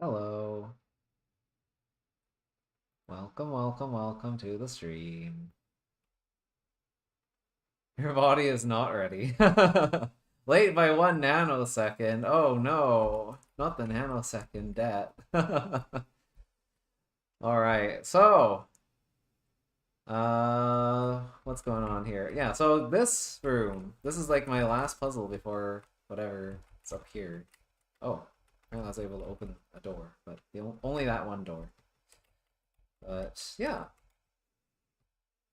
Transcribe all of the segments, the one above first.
Hello. Welcome, welcome, welcome to the stream. Your body is not ready. Late by 1 nanosecond. Oh no, not the nanosecond debt. All right, so what's going on here? Yeah, so this room, this is like my last puzzle before whatever is up here. Oh, apparently I was able to open a door, but only that one door. But yeah,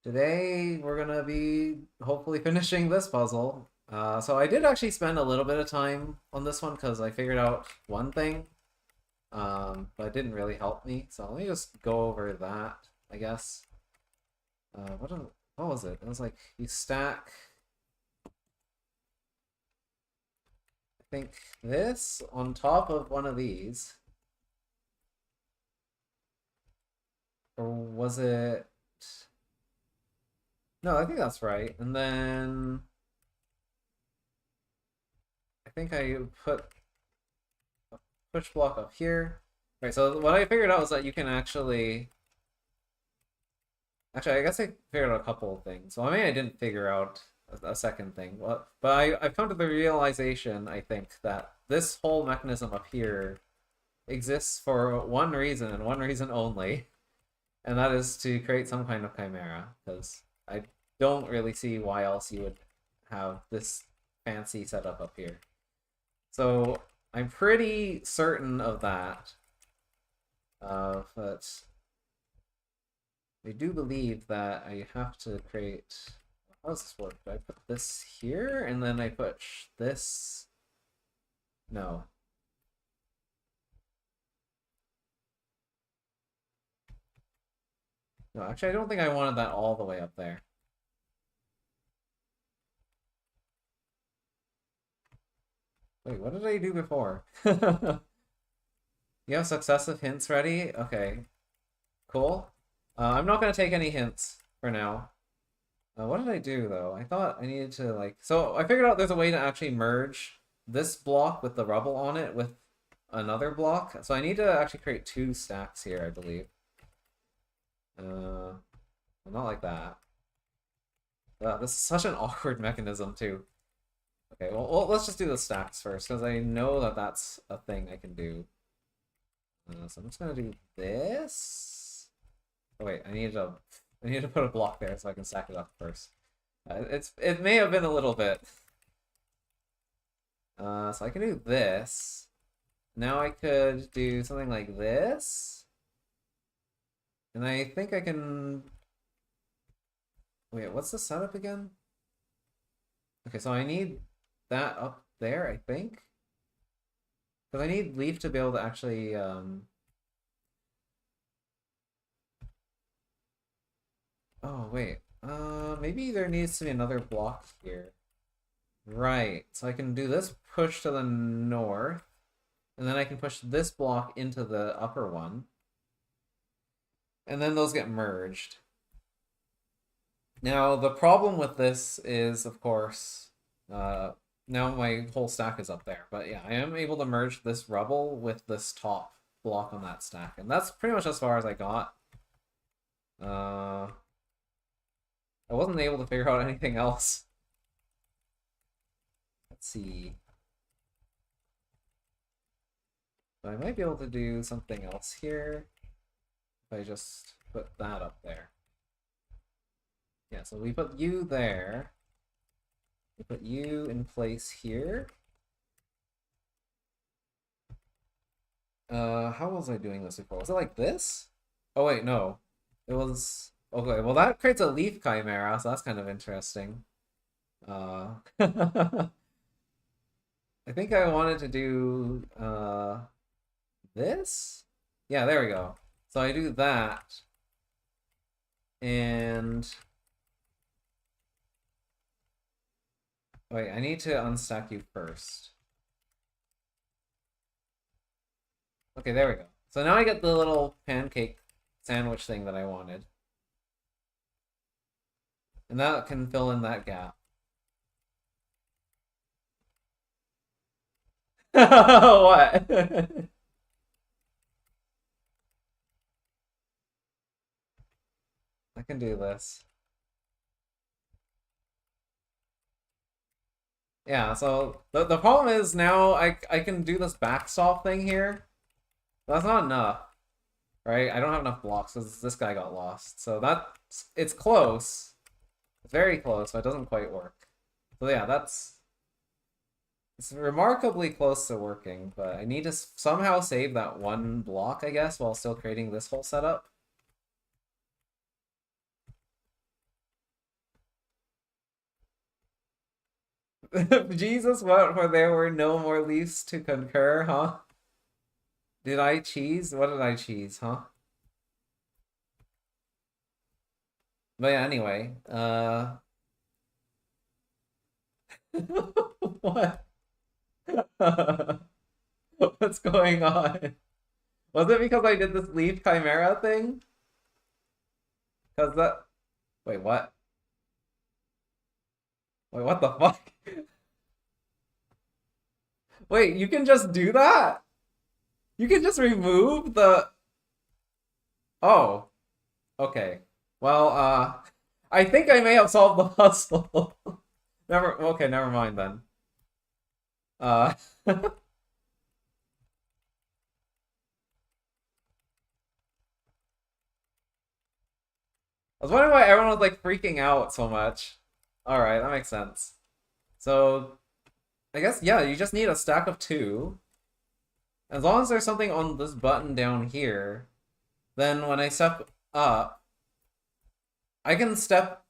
today we're gonna be hopefully finishing this puzzle. So I did actually spend a little bit of time on this one because I figured out one thing, but it didn't really help me. So let me just go over that, I guess. What was it? It was like you stack, I think, this on top of one of these, or was it? No, I think that's right. And then I think I put push block up here. Right, so what I figured out was that you can actually, I guess I figured out a couple of things. Well, I mean, I didn't figure out a second thing. But I've come to the realization, I think, that this whole mechanism up here exists for one reason and one reason only, and that is to create some kind of chimera, because I don't really see why else you would have this fancy setup up here. So I'm pretty certain of that. But I do believe that I have to create. How does this work? Do I put this here and then I put this? No. No, actually, I don't think I wanted that all the way up there. Wait, what did I do before? You have successive hints ready? Okay, cool. I'm not going to take any hints for now. What did I do though? I thought I needed to like. So I figured out there's a way to actually merge this block with the rubble on it with another block. So I need to actually create two stacks here, I believe. Uh, not like that. This is such an awkward mechanism too. Okay, well let's just do the stacks first because I know that that's a thing I can do. So I'm just gonna do this. Oh wait, I need to put a block there so I can stack it up first. It may have been a little bit. So I can do this. Now I could do something like this. And I think I can... Wait, what's the setup again? Okay, so I need that up there, I think. Because I need Leaf to be able to actually... Oh, wait. Maybe there needs to be another block here. Right. So I can do this push to the north. And then I can push this block into the upper one. And then those get merged. Now, the problem with this is, of course, now my whole stack is up there. But yeah, I am able to merge this rubble with this top block on that stack. And that's pretty much as far as I got. I wasn't able to figure out anything else. Let's see. But I might be able to do something else here if I just put that up there. Yeah, so we put you there. We put you in place here. How was I doing this before? Was it like this? Oh wait, no. It was... Okay, well that creates a leaf chimera, so that's kind of interesting. I think I wanted to do this? Yeah, there we go. So I do that. And wait, I need to unstack you first. Okay, there we go. So now I get the little pancake sandwich thing that I wanted. And that can fill in that gap. What? I can do this. Yeah, so the problem is now I can do this backstop thing here. That's not enough, right? I don't have enough blocks because this guy got lost. So that's it's close. It's very close, but it doesn't quite work. So yeah, that's it's remarkably close to working, but I need to somehow save that one block, I guess, while still creating this whole setup. Jesus, what? For there were no more leaves to concur, huh? Did I cheese? What did I cheese, huh? But yeah, anyway, what? What's going on? Was it because I did this leaf chimera thing? Because that. Wait, what? Wait, what the fuck? Wait, you can just do that? You can just remove the. Oh, okay. Well, I think I may have solved the puzzle. Never. Okay, never mind then. I was wondering why everyone was like freaking out so much. All right, that makes sense. So I guess yeah, you just need a stack of two. As long as there's something on this button down here, then when I step up, I can step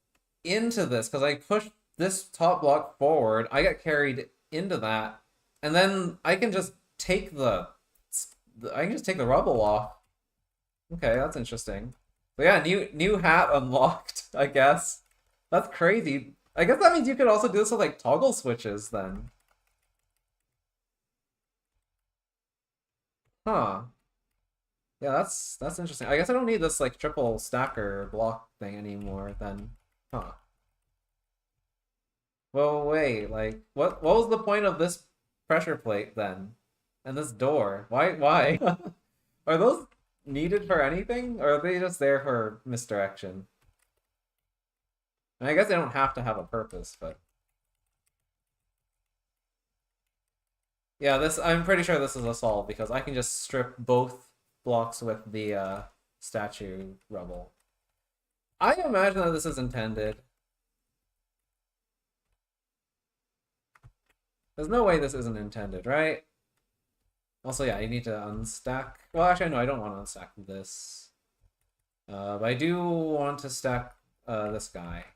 into this because I push this top block forward. I get carried into that, and then I can just take I can just take the rubble off. Okay, that's interesting. But yeah, new hat unlocked, I guess. That's crazy. I guess that means you could also do this with like toggle switches then. Huh. Yeah, that's interesting. I guess I don't need this like triple stacker block thing anymore then. Huh. Well, wait, like what was the point of this pressure plate then? And this door? Why? Are those needed for anything? Or are they just there for misdirection? And I guess they don't have to have a purpose, but yeah, this I'm pretty sure this is a solve because I can just strip both blocks with the statue rubble. I imagine that this is intended. There's no way this isn't intended, right? Also, yeah, you need to unstack. Well, actually, no, I don't want to unstack this. But I do want to stack this guy.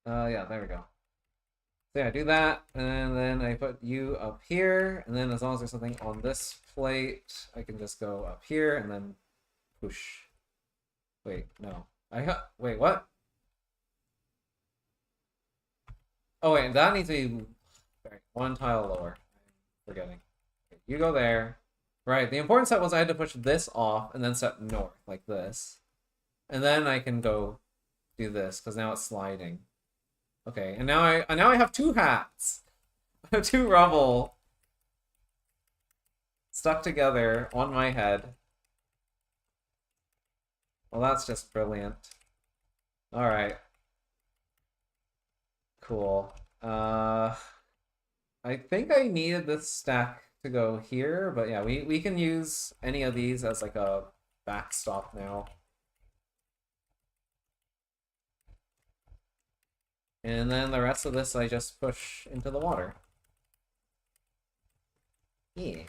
Yeah, there we go. So yeah, I do that, and then I put you up here, and then as long as there's something on this plate, I can just go up here and then push. Wait, no. Wait, what? Oh wait, that needs to be one tile lower. I'm forgetting. Okay, you go there. Right, the important step was I had to push this off and then step north, like this. And then I can go do this, because now it's sliding. Okay, and now I have two hats. I have two rubble stuck together on my head. Well, that's just brilliant. Alright. Cool. I think I needed this stack to go here, but yeah, we can use any of these as like a backstop now. And then the rest of this I just push into the water. Yeah.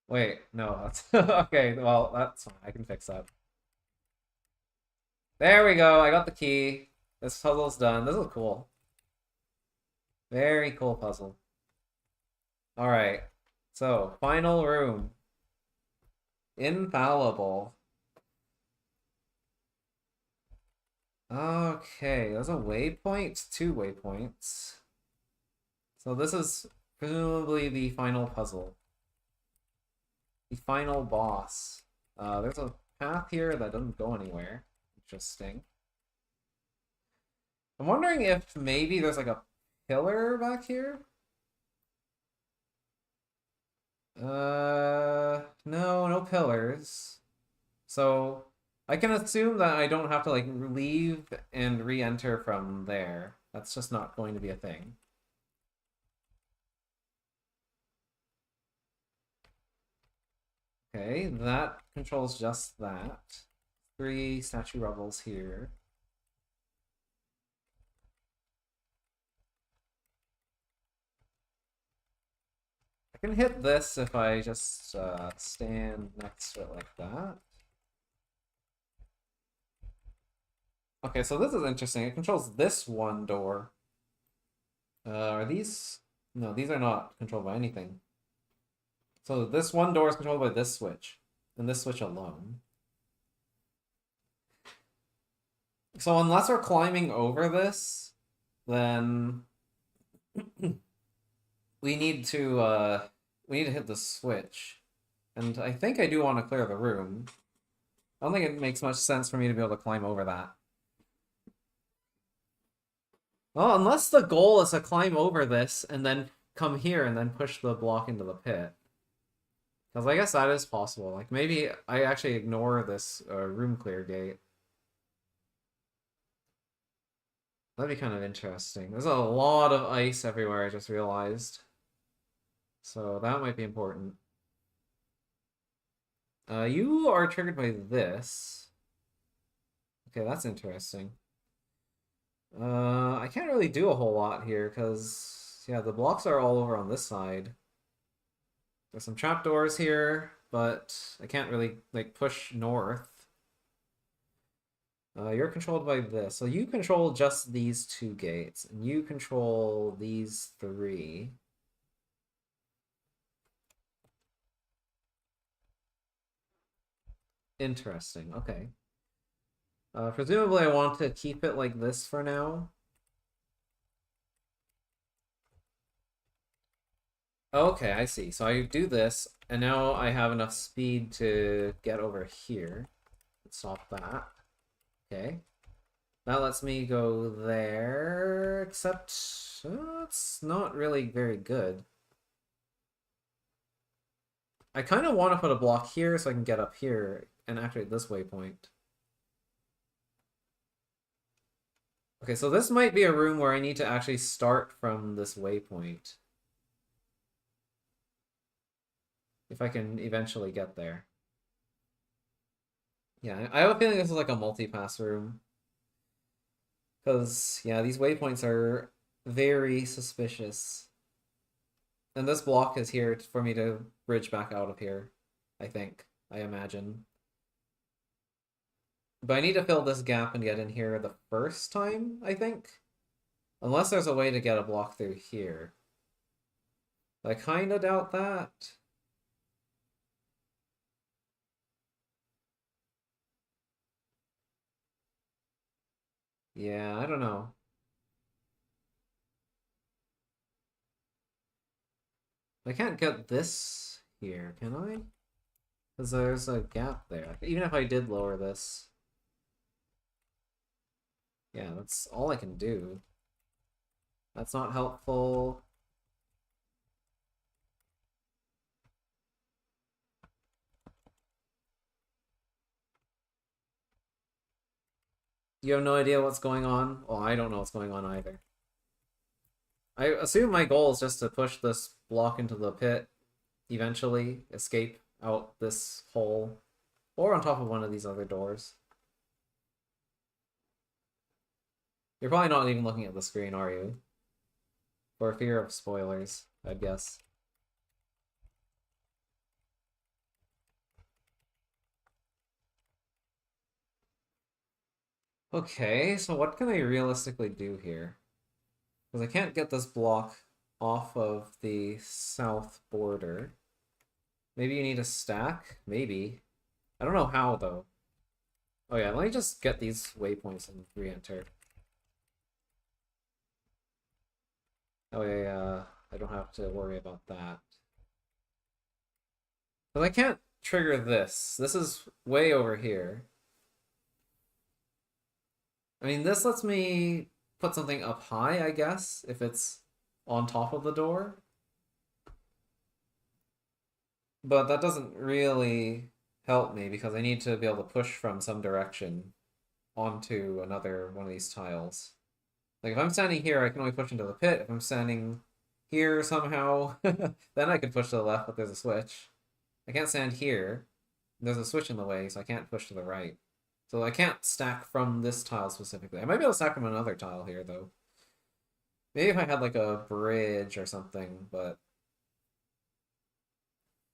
Wait, no, that's okay, well, that's fine. I can fix that. There we go, I got the key. This puzzle's done. This is cool. Very cool puzzle. Alright. So, final room. Infallible. Okay, there's a waypoint, two waypoints. So this is Presumably the final puzzle. The final boss. There's a path here that doesn't go anywhere. Interesting. I'm wondering if maybe there's like a pillar back here? No, no pillars. So I can assume that I don't have to like leave and re-enter from there. That's just not going to be a thing. Okay, that controls just that. 3 statue rebels here. I can hit this if I just stand next to it like that. Okay, so this is interesting. It controls this one door. Are these? No, these are not controlled by anything. So this one door is controlled by this switch, and this switch alone. So unless we're climbing over this, then we need to hit the switch. And I think I do want to clear the room. I don't think it makes much sense for me to be able to climb over that. Well, unless the goal is to climb over this and then come here and then push the block into the pit. Because I guess that is possible. Like, maybe I actually ignore this room clear gate. That'd be kind of interesting. There's a lot of ice everywhere, I just realized. So that might be important. You are triggered by this. Okay, that's interesting. I can't really do a whole lot here, because, yeah, the blocks are all over on this side. There's some trapdoors here, but I can't really, like, push north. You're controlled by this. So you control just these 2 gates, and you control these 3. Interesting, okay. Presumably I want to keep it like this for now. Okay, I see. So I do this, and now I have enough speed to get over here. Let's stop that. Okay. That lets me go there, except it's not really very good. I kind of want to put a block here so I can get up here and activate this waypoint. Okay, so this might be a room where I need to actually start from this waypoint. If I can eventually get there. Yeah, I have a feeling this is like a multi-pass room. Because, yeah, these waypoints are very suspicious. And this block is here for me to bridge back out of here, I think. I imagine. But I need to fill this gap and get in here the first time, I think. Unless there's a way to get a block through here. I kinda doubt that. Yeah, I don't know. I can't get this here, can I? Because there's a gap there. Even if I did lower this. Yeah, that's all I can do. That's not helpful. You have no idea what's going on? Well, I don't know what's going on either. I assume my goal is just to push this block into the pit, eventually escape out this hole, or on top of one of these other doors. You're probably not even looking at the screen, are you? For fear of spoilers, I'd guess. Okay, so what can I realistically do here? Because I can't get this block off of the south border. Maybe you need a stack? Maybe. I don't know how, though. Oh yeah, let me just get these waypoints and re-enter. Oh yeah, yeah. I don't have to worry about that. But I can't trigger this. This is way over here. I mean, this lets me put something up high, I guess, if it's on top of the door. But that doesn't really help me because I need to be able to push from some direction onto another one of these tiles. Like if I'm standing here, I can only push into the pit. If I'm standing here somehow, then I can push to the left, but there's a switch. I can't stand here. There's a switch in the way, so I can't push to the right. So I can't stack from this tile specifically. I might be able to stack from another tile here, though. Maybe if I had like a bridge or something, but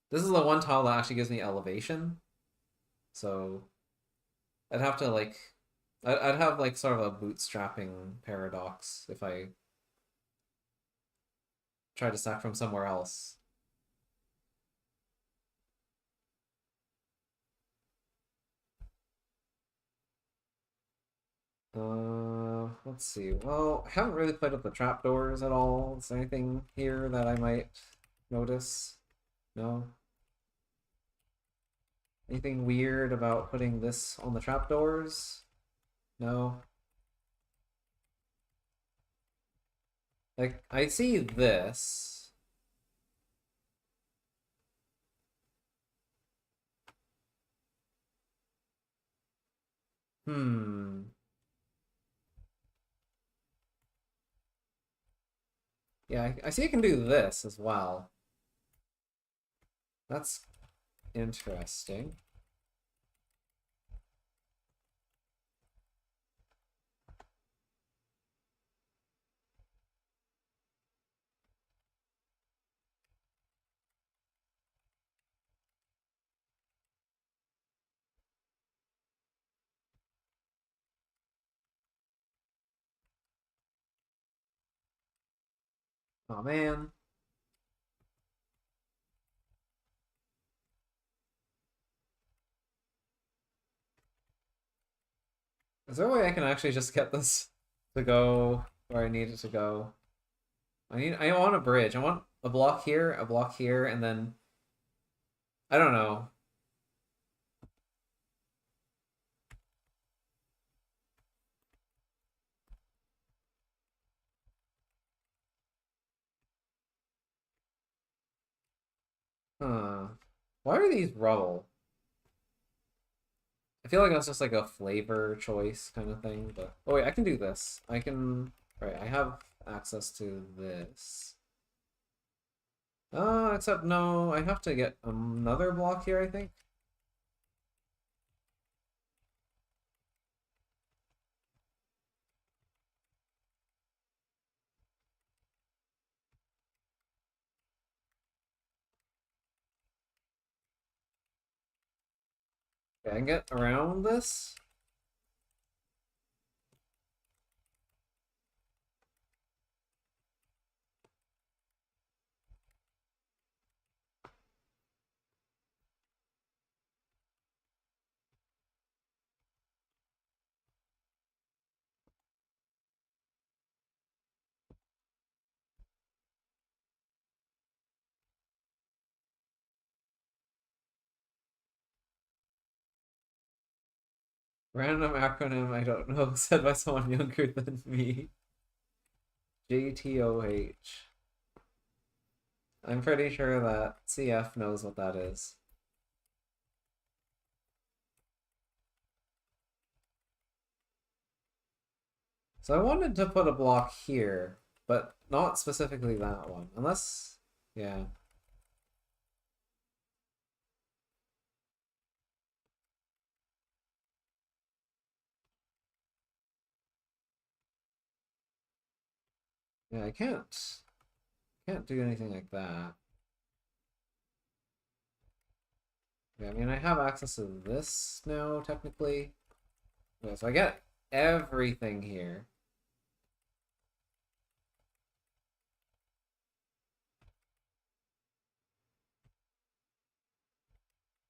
this is the one tile that actually gives me elevation. So I'd have to like, I'd have like sort of a bootstrapping paradox if I tried to stack from somewhere else. Let's see. Well, I haven't really played with the trapdoors at all. Is there anything here that I might notice? No? Anything weird about putting this on the trapdoors? No? Like, I see this. Hmm. Yeah, I see I can do this as well. That's interesting. Oh man. Is there a way I can actually just get this to go where I need it to go? I want a bridge. I want a block here, and then I don't know. Huh. Why are these rubble? I feel like that's just like a flavor choice kind of thing, but oh wait, I can do this. I can right, I have access to this. Except no, I have to get another block here, I think. Okay, I can get around this. Random acronym I don't know, said by someone younger than me. JTOH. I'm pretty sure that CF knows what that is. So I wanted to put a block here, but not specifically that one. Unless, yeah. Yeah, I can't do anything like that. Yeah, I mean, I have access to this now, technically. Yeah, so I get everything here.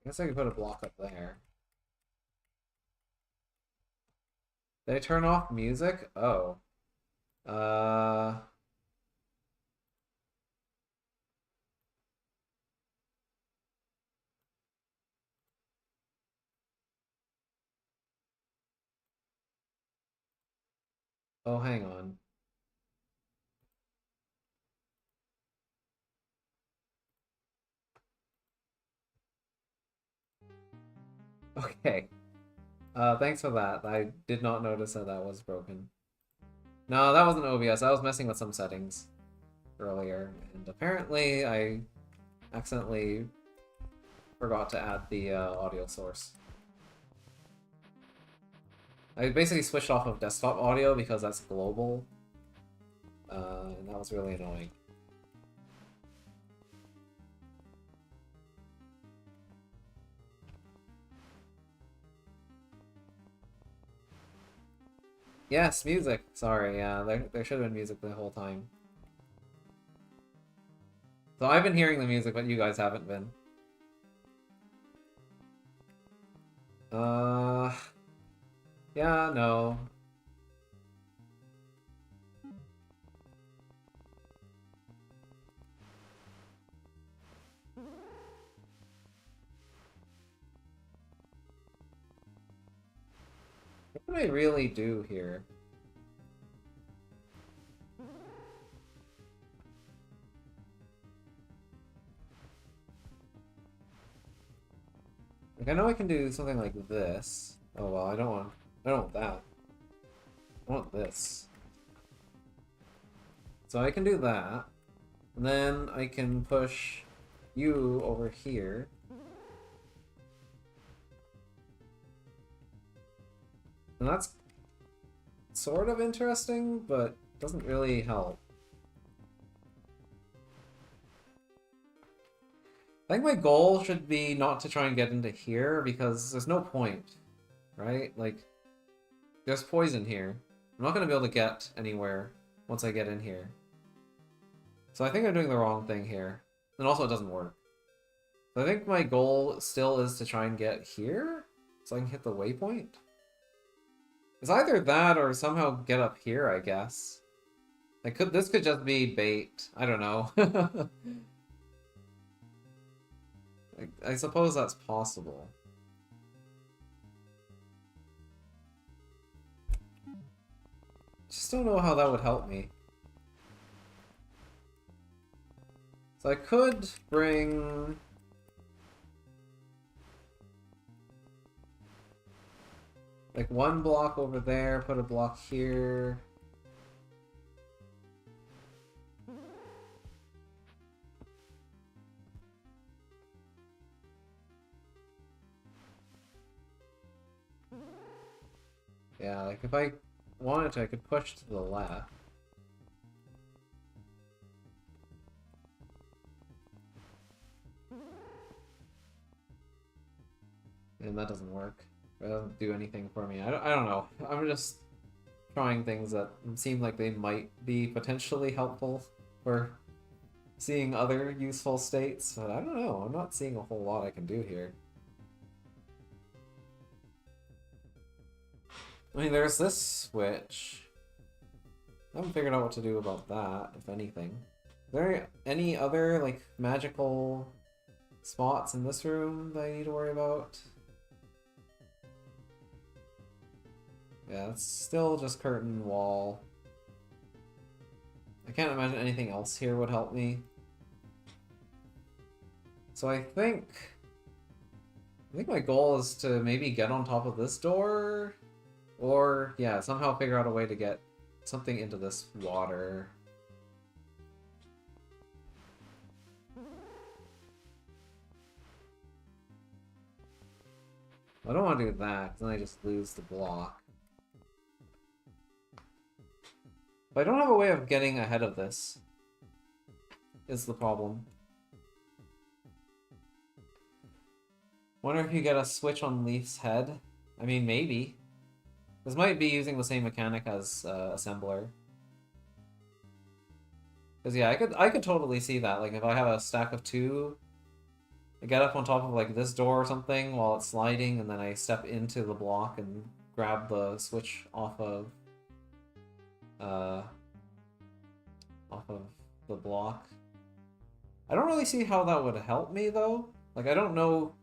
I guess I could put a block up there. Did I turn off music? Oh. Uh, Oh, hang on. Okay. Thanks for that. I did not notice that that was broken. No, that wasn't OBS. I was messing with some settings earlier, and apparently I accidentally forgot to add the audio source. I basically switched off of desktop audio because that's global, and that was really annoying. Yes, music. Sorry, yeah, there should have been music the whole time. So I've been hearing the music, but you guys haven't been. Uh, yeah, no. What can I really do here? Like, I know I can do something like this. Oh well, I don't want that. I want this. So I can do that. And then I can push you over here. And that's sort of interesting, but doesn't really help. I think my goal should be not to try and get into here, because there's no point, right? Like, there's poison here. I'm not going to be able to get anywhere once I get in here. So I think I'm doing the wrong thing here. And also it doesn't work. So I think my goal still is to try and get here, so I can hit the waypoint. It's either that or somehow get up here, I guess. This could just be bait. I don't know. I suppose that's possible. Just don't know how that would help me. So I could bring... like one block over there, put a block here. Yeah, like if I wanted to, I could push to the left. And that doesn't work. It doesn't do anything for me. I don't know. I'm just trying things that seem like they might be potentially helpful for seeing other useful states, but I don't know. I'm not seeing a whole lot I can do here. I mean, there's this switch. I haven't figured out what to do about that, if anything. Is there any other, like, magical spots in this room that I need to worry about? Yeah, it's still just curtain wall. I can't imagine anything else here would help me. So I think my goal is to maybe get on top of this door, or yeah, somehow figure out a way to get something into this water. I don't want to do that, because then I just lose the block. But I don't have a way of getting ahead of this, is the problem. Wonder if you get a switch on Leaf's head? I mean, maybe. This might be using the same mechanic as Assembler. Because yeah, I could totally see that. Like if I have a stack of 2, I get up on top of like this door or something while it's sliding, and then I step into the block and grab the switch off of the block. I don't really see how that would help me though. Like I don't know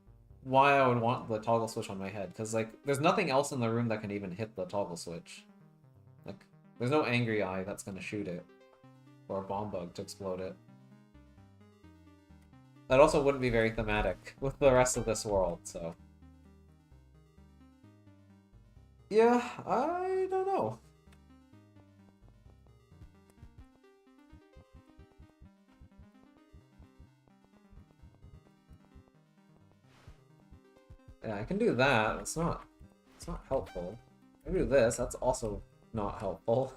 why I would want the toggle switch on my head, because like there's nothing else in the room that can even hit the toggle switch. Like There's no angry eye that's gonna shoot it. Or a bomb bug to explode it. That also wouldn't be very thematic with the rest of this world, so... Yeah, I don't know. Yeah, I can do that. It's not helpful. I can do this. That's also not helpful.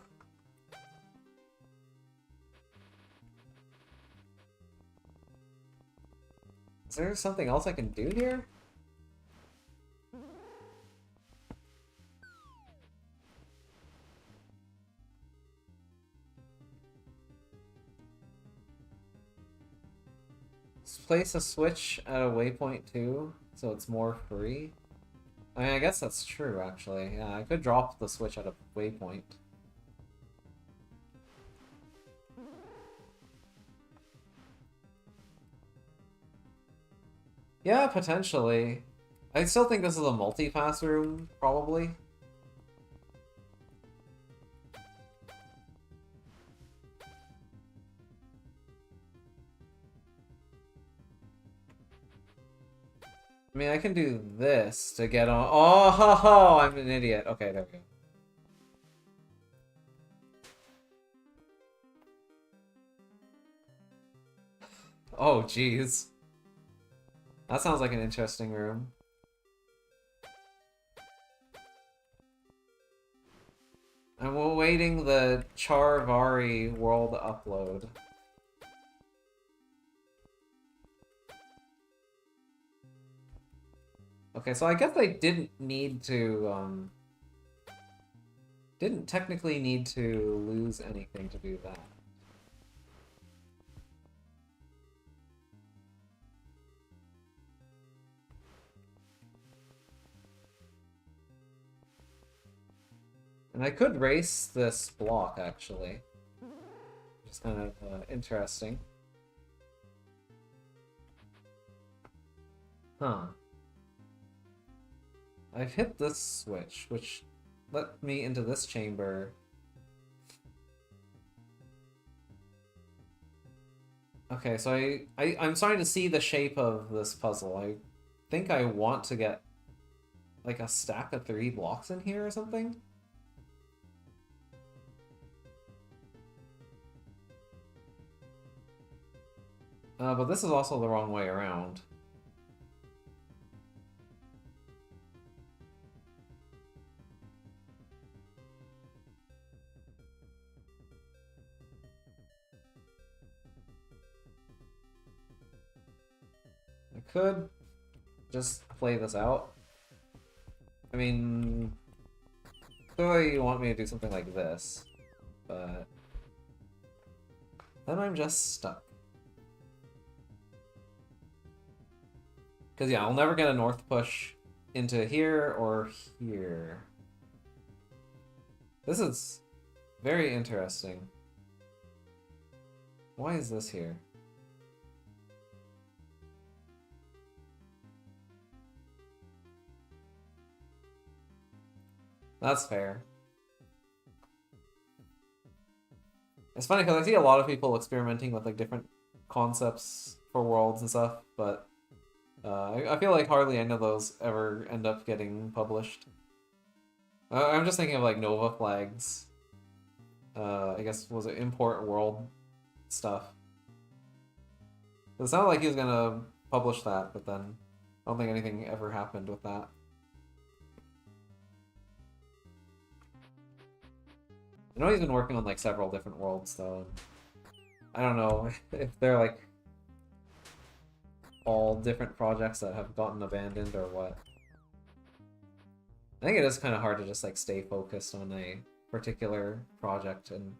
Is there something else I can do here? Let's place a switch at a waypoint too, so it's more free. I mean, I guess that's true, actually. Yeah, I could drop the switch at a waypoint. Yeah, potentially. I still think this is a multi-pass room, probably. I mean, I can do this to get on. Oh, ho, ho, I'm an idiot. Okay, there we go. Oh, jeez. That sounds like an interesting room. I'm awaiting the Charvari world upload. Okay, so I guess I didn't need to, didn't technically need to lose anything to do that. And I could race this block, actually. Just kind of interesting. Huh. I've hit this switch, which let me into this chamber. Okay, so I'm starting to see the shape of this puzzle. I think I want to get like a stack of 3 blocks in here or something. But this is also the wrong way around. I could just play this out. I mean, clearly you want me to do something like this, but then I'm just stuck. Because yeah, I'll never get a north push into here or here. This is very interesting. Why is this here? That's fair. It's funny because I see a lot of people experimenting with like different concepts for worlds and stuff, but I feel like hardly any of those ever end up getting published. I'm just thinking of like Nova flags. I guess was it import world stuff. It sounded like he was gonna publish that, but then I don't think anything ever happened with that. I know he's been working on like several different worlds though. I don't know if they're like all different projects that have gotten abandoned or what. I think it is kind of hard to just like stay focused on a particular project and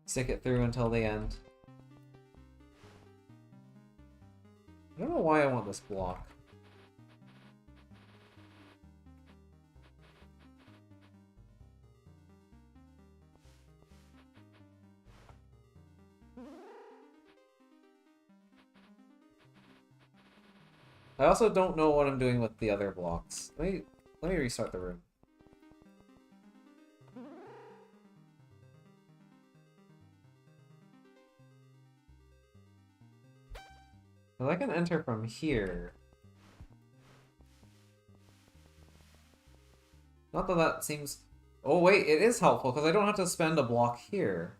stick it through until the end. I don't know why I want this block. I also don't know what I'm doing with the other blocks. Let me restart the room. Well, I can enter from here. Not that that seems... Oh wait, it is helpful because I don't have to spend a block here.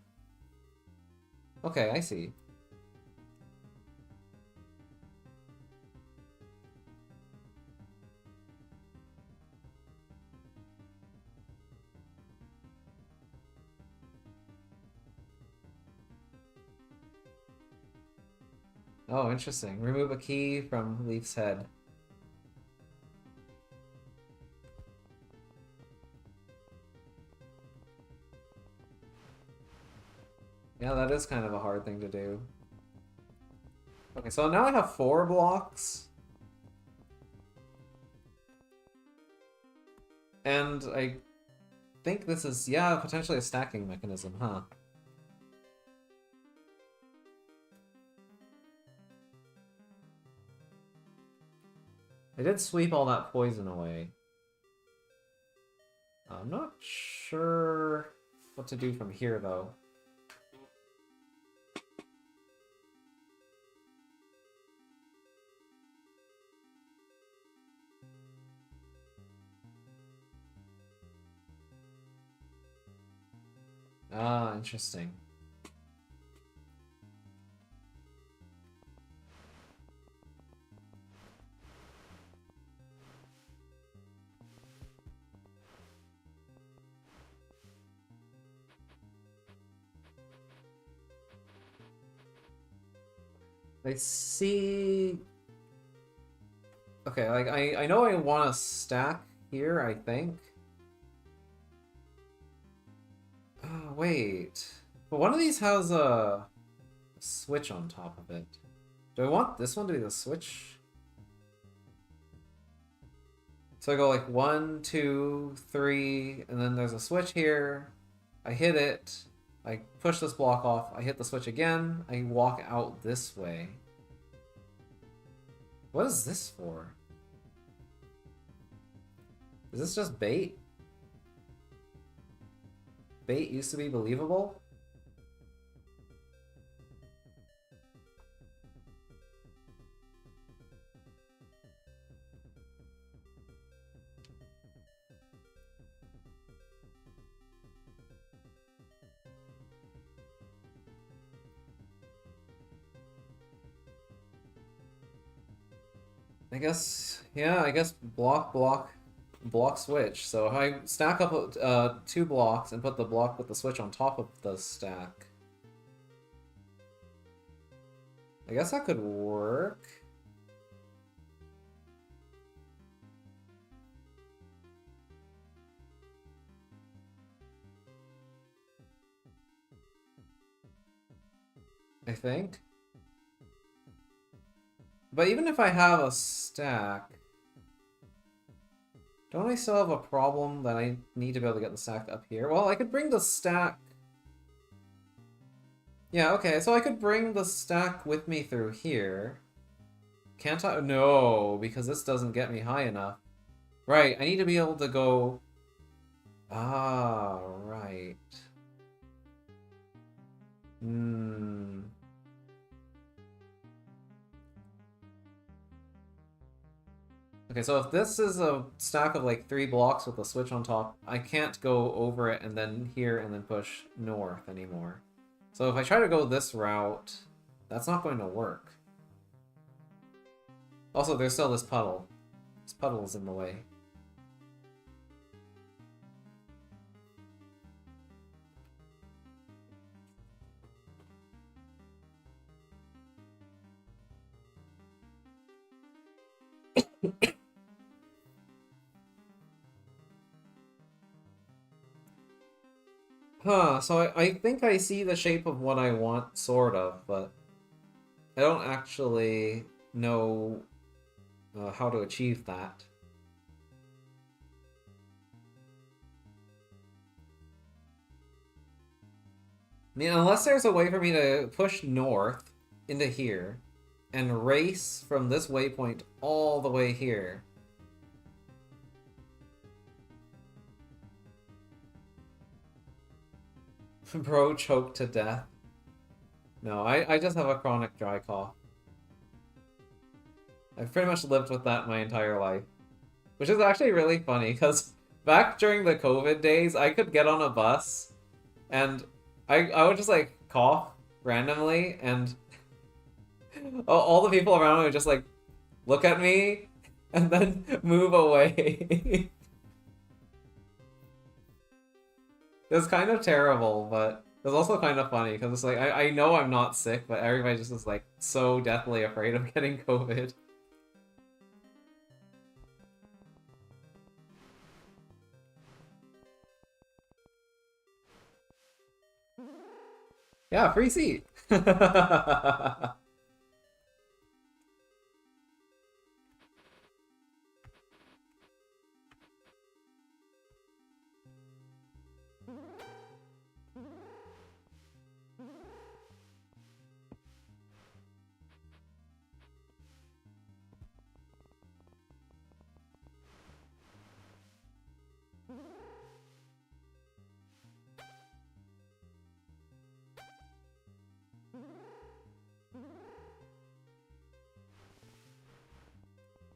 Okay, I see. Oh, interesting. Remove a key from Leaf's head. Yeah, that is kind of a hard thing to do. Okay, so now I have 4 blocks. And I think this is, yeah, potentially a stacking mechanism, huh? I did sweep all that poison away. I'm not sure what to do from here, though. Ah, interesting. I see... Okay, like, I know I want to stack here, I think. Oh, wait. But one of these has a switch on top of it. Do I want this one to be the switch? So I go like 1, 2, 3, and then there's a switch here. I hit it. I push this block off. I hit the switch again. I walk out this way. What is this for? Is this just bait? Bait used to be believable? I guess, yeah, I guess block switch. So if I stack up 2 blocks and put the block with the switch on top of the stack, I guess that could work. I think. But even if I have a stack, don't I still have a problem that I need to be able to get the stack up here? Well, I could bring the stack... Yeah, okay, so I could bring the stack with me through here. Can't I? No, because this doesn't get me high enough. Right, I need to be able to go... Ah, right. Hmm... Okay, so if this is a stack of like 3 blocks with a switch on top, I can't go over it and then here and then push north anymore. So if I try to go this route, that's not going to work. Also, there's still this puddle. This puddle is in the way. Huh, so I think I see the shape of what I want, sort of, but I don't actually know how to achieve that. I mean, unless there's a way for me to push north into here and race from this waypoint all the way here. Bro choked to death. No, I just have a chronic dry cough. I've pretty much lived with that my entire life. Which is actually really funny, because back during the COVID days, I could get on a bus, and I would just, like, cough randomly, and all the people around me would just, like, look at me, and then move away. It was kind of terrible, but it was also kind of funny, because it's like, I know I'm not sick, but everybody just is, like, so deathly afraid of getting COVID. Yeah, free seat!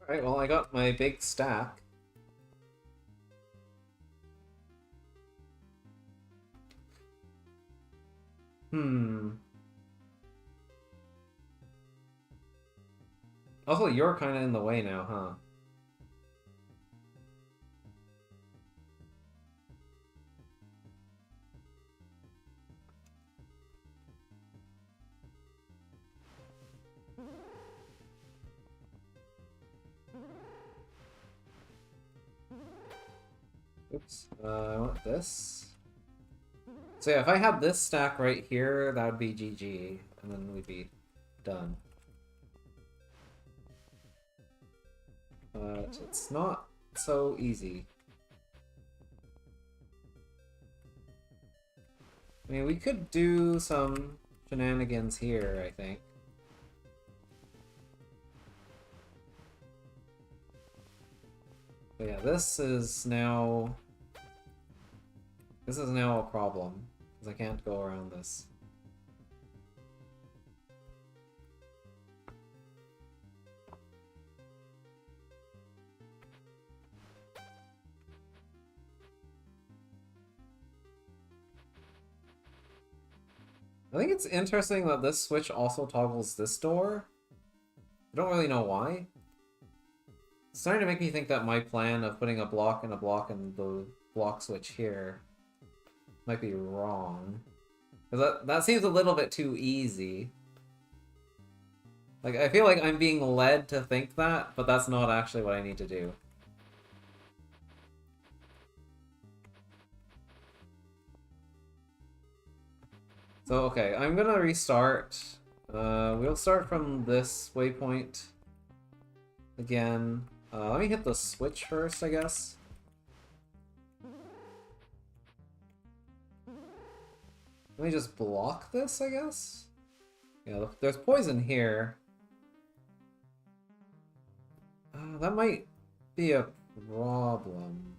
Alright, well, I got my big stack. Hmm. Also, you're kind of in the way now, huh? Oops. I want this. So yeah, if I had this stack right here, that would be GG, and then we'd be done. But it's not so easy. I mean, we could do some shenanigans here, I think. But yeah, this is now a problem, because I can't go around this. I think it's interesting that this switch also toggles this door. I don't really know why. It's starting to make me think that my plan of putting a block and the block switch here might be wrong. Because that seems a little bit too easy. Like, I feel like I'm being led to think that, but that's not actually what I need to do. So, okay, I'm gonna restart. We'll start from this waypoint again. Let me hit the switch first, I guess. Let me just block this, I guess? Yeah, there's poison here. That might be a problem.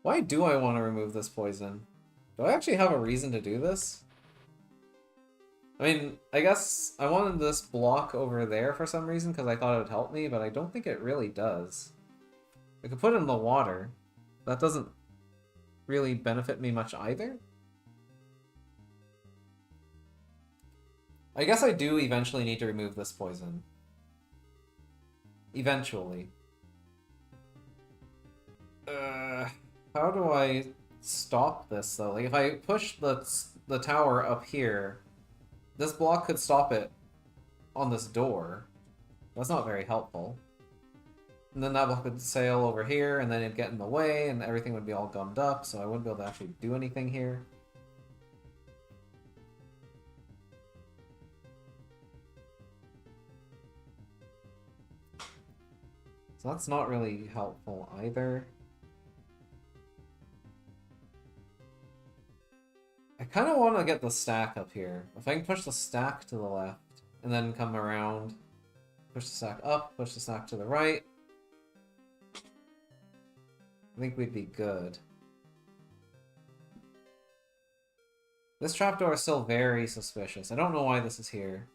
Why do I want to remove this poison? Do I actually have a reason to do this? I mean, I guess I wanted this block over there for some reason because I thought it would help me, but I don't think it really does. I could put it in the water. That doesn't really benefit me much either. I guess I do eventually need to remove this poison. Eventually. How do I stop this though? Like if I push the tower up here, this block could stop it on this door. That's not very helpful. And then that block would sail over here, and then it'd get in the way, and everything would be all gummed up, so I wouldn't be able to actually do anything here. So that's not really helpful either. I kind of want to get the stack up here. If I can push the stack to the left, and then come around, Push the stack up, push the stack to the right. I think we'd be good. This trapdoor is still very suspicious. I don't know why this is here.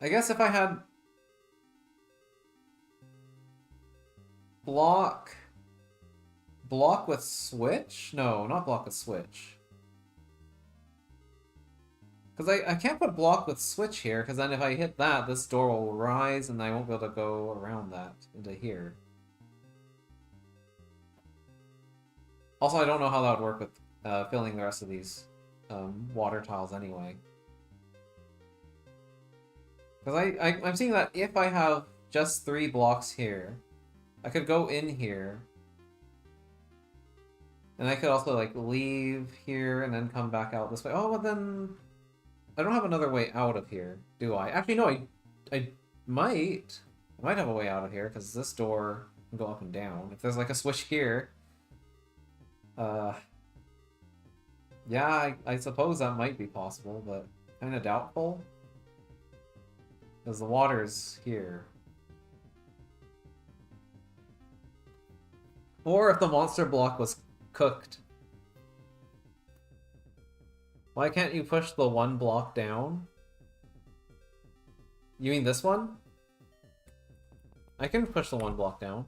I guess if I had... Block with switch? No, not block with switch. Because I can't put block with switch here, because then if I hit that, this door will rise and I won't be able to go around that into here. Also, I don't know how that would work with filling the rest of these water tiles anyway. Because I'm seeing that if I have just 3 blocks here, I could go in here. And I could also, like, leave here and then come back out this way. Oh, but then... I don't have another way out of here, do I? Actually, no, I might. I might have a way out of here, because this door can go up and down. If there's, like, a switch here... yeah, I suppose that might be possible, but kind of doubtful. Because the water's here. Or if the monster block was cooked. Why can't you push the 1 block down? You mean this one? I can push the 1 block down.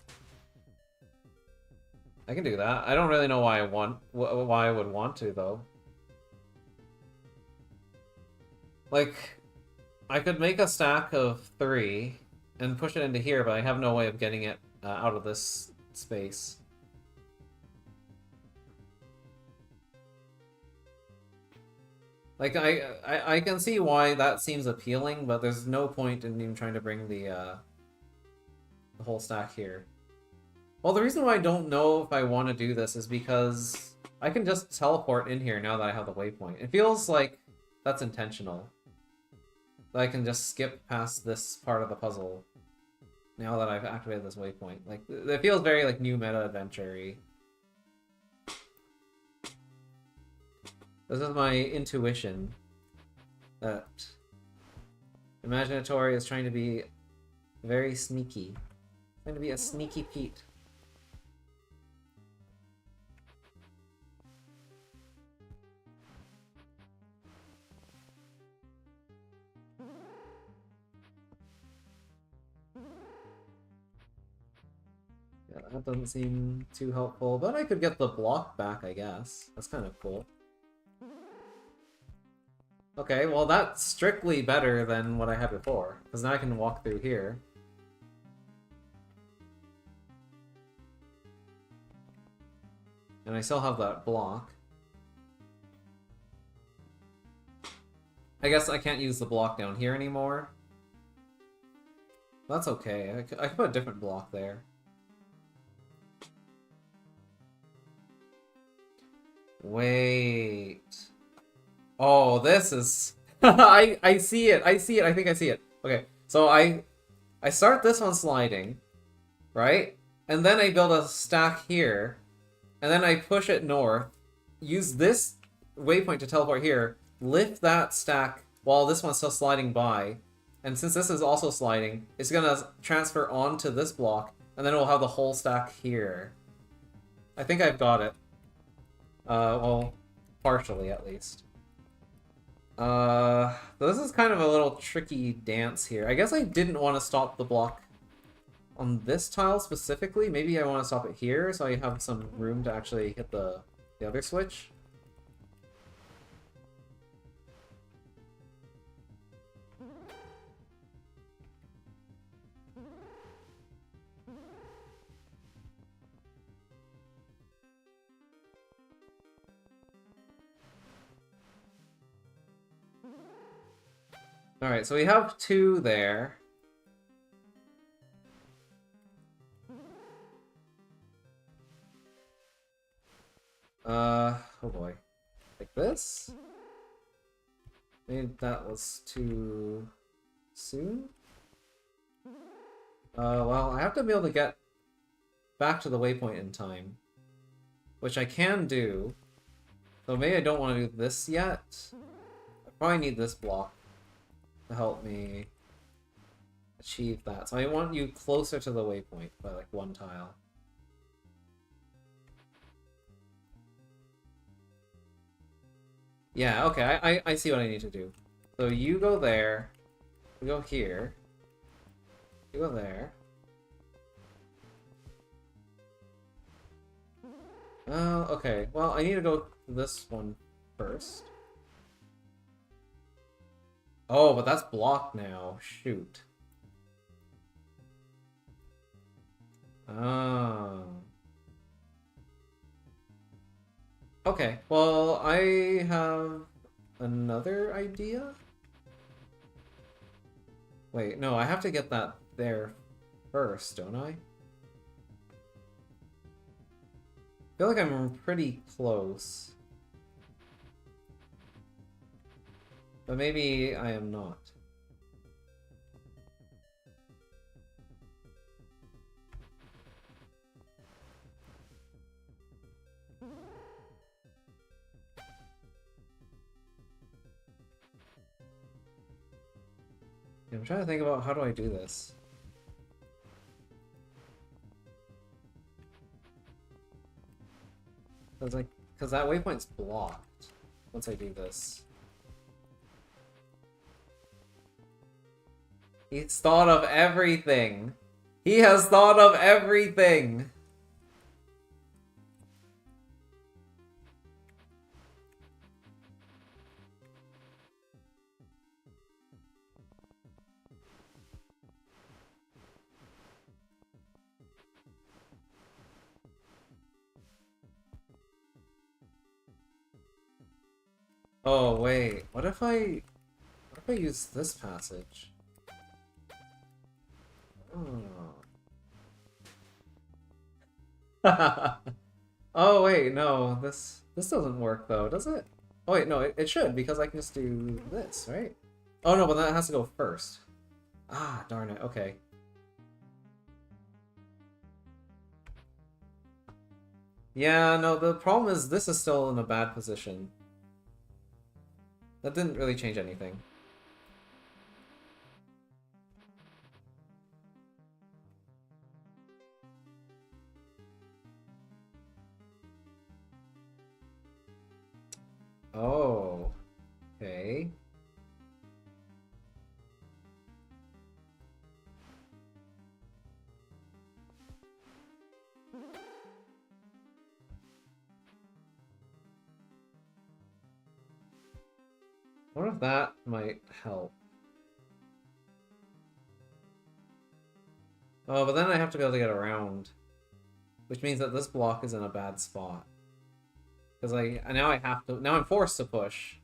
I can do that. I don't really know why I would want to, though. Like, I could make a stack of 3 and push it into here, but I have no way of getting it out of this space. Like, I can see why that seems appealing, but there's no point in even trying to bring the whole stack here. Well, the reason why I don't know if I want to do this is because I can just teleport in here now that I have the waypoint. It feels like that's intentional. That I can just skip past this part of the puzzle now that I've activated this waypoint. Like, it feels very, like, new meta adventure-y. This is my intuition that Imaginatory is trying to be very sneaky. Trying to be a sneaky Pete. Yeah, that doesn't seem too helpful, but I could get the block back, I guess. That's kind of cool. Okay, well that's strictly better than what I had before, because now I can walk through here. And I still have that block. I guess I can't use the block down here anymore. That's okay, I could put a different block there. Wait... Oh, this is... I see it, I see it, I think I see it. Okay, so I start this one sliding, right? And then I build a stack here, and then I push it north, use this waypoint to teleport here, lift that stack while this one's still sliding by, and since this is also sliding, it's gonna transfer onto this block, and then it will have the whole stack here. I think I've got it. Well, partially at least. This is kind of a little tricky dance here. I guess I didn't want to stop the block on this tile specifically. Maybe I want to stop it here so I have some room to actually hit the other switch. Alright, so we have 2 there. Oh boy. Like this? Maybe that was too soon? Well, I have to be able to get back to the waypoint in time. Which I can do. So maybe I don't want to do this yet. I probably need this block to help me achieve that. So I want you closer to the waypoint by like 1 tile. Yeah, okay, I see what I need to do. So you go there, we go here, you go there. Okay, well, I need to go this one first. Oh, but that's blocked now. Shoot. Oh. Okay, well, I have another idea? Wait, no, I have to get that there first, don't I? I feel like I'm pretty close. But maybe I am not. I'm trying to think about how do I do this. Because that waypoint's blocked once I do this. He's thought of everything. He has thought of everything. Oh wait, what if I use this passage? Oh. Oh wait, no, this doesn't work though, does it? Oh wait, no, it should because I can just do this, right? Oh no, but that has to go first. Ah, darn it. Okay. Yeah, no, the problem is this is still in a bad position. That didn't really change anything. Oh, okay. I wonder if that might help. Oh, but then I have to be able to get around. Which means that this block is in a bad spot. Because now I have to, now I'm forced to push.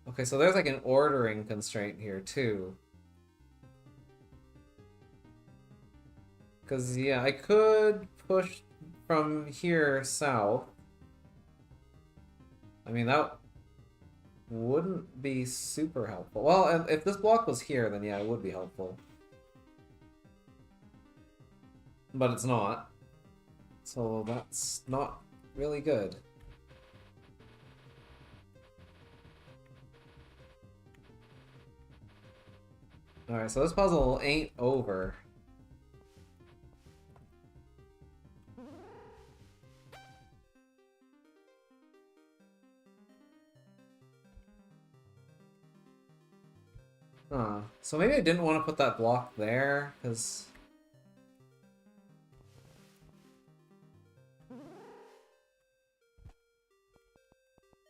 Okay, so there's like an ordering constraint here too. Because, yeah, I could push from here south. I mean, that wouldn't be super helpful. Well, if this block was here, then yeah, it would be helpful. But it's not. So that's not really good. Alright, so this puzzle ain't over. Huh. So maybe I didn't want to put that block there, because...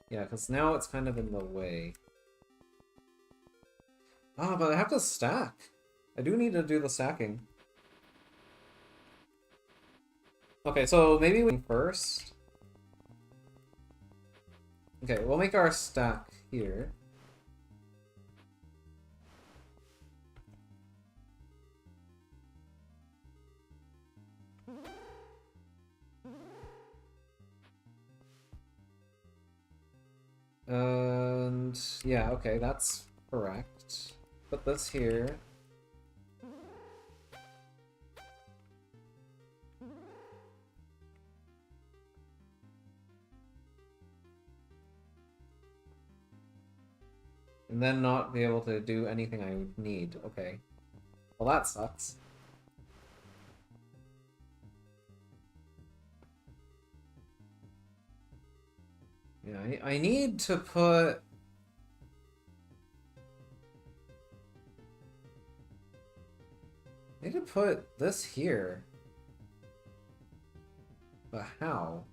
Yeah, because now it's kind of in the way. Ah, but I have to stack. I do need to do the stacking. Okay, so maybe we first. Okay, we'll make our stack here. And yeah, okay, that's correct. Put this here. And then not be able to do anything I would need. Okay. Well, that sucks. Yeah, I need to put... I need to put this here. But how?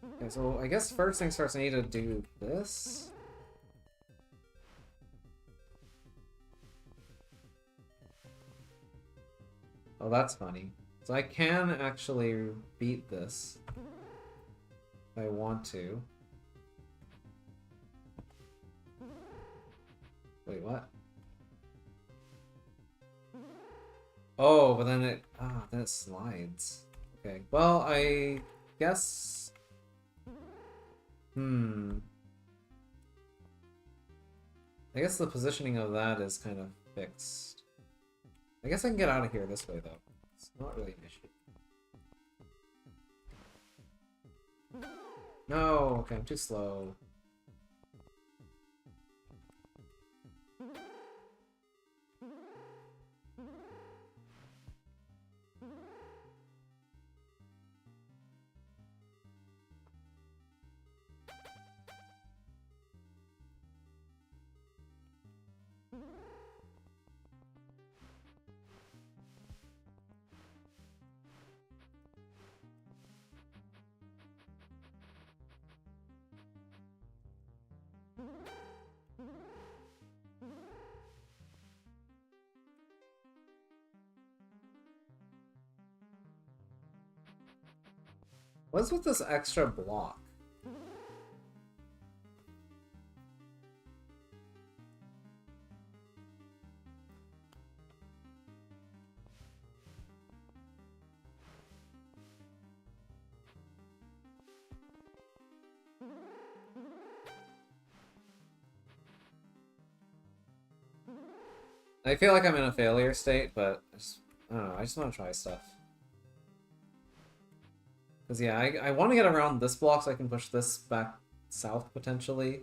Okay, so I guess first things first, I need to do this. Oh, that's funny. So I can actually beat this if I want to. Wait, what? Oh, but then it slides. Okay, well, I guess... I guess the positioning of that is kind of fixed. I guess I can get out of here this way, though. It's not really an issue. No, okay, I'm too slow. What's with this extra block? I feel like I'm in a failure state, but I don't know, I just want to try stuff. Because yeah, I want to get around this block so I can push this back south, potentially.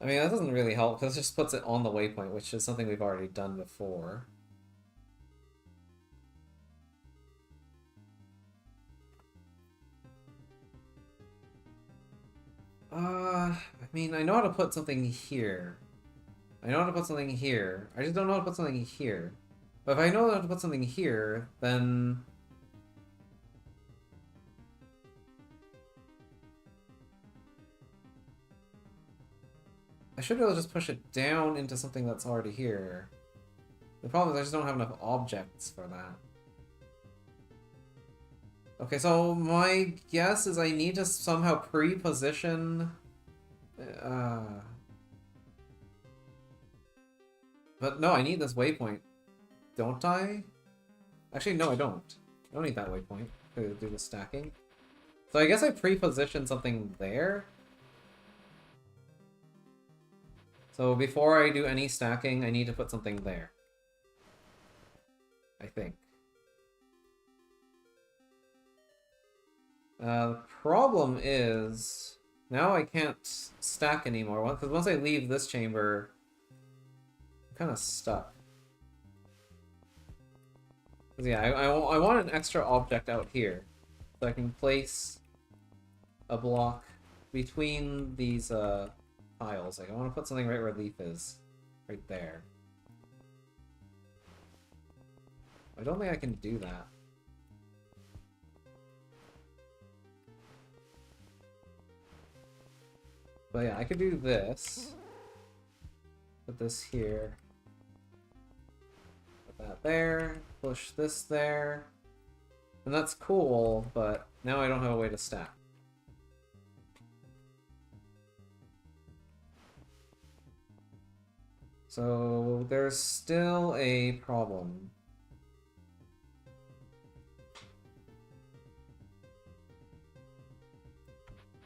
I mean, that doesn't really help, because it just puts it on the waypoint, which is something we've already done before. I mean, I know how to put something here. I know how to put something here. I just don't know how to put something here. But if I know how to put something here, then... I should be able to just push it down into something that's already here. The problem is I just don't have enough objects for that. Okay, so my guess is I need to somehow pre-position... But no, I need this waypoint. Don't I? Actually, no, I don't. I don't need that waypoint to do the stacking. So I guess I pre-position something there. So before I do any stacking, I need to put something there. I think. The problem is... Now I can't stack anymore, because once I leave this chamber, I'm kind of stuck. Yeah, I want an extra object out here, so I can place a block between these tiles. Like, I want to put something right where Leaf is, right there. I don't think I can do that. But yeah, I could do this. Put this here. Put that there. Push this there. And that's cool, but now I don't have a way to stack. So there's still a problem.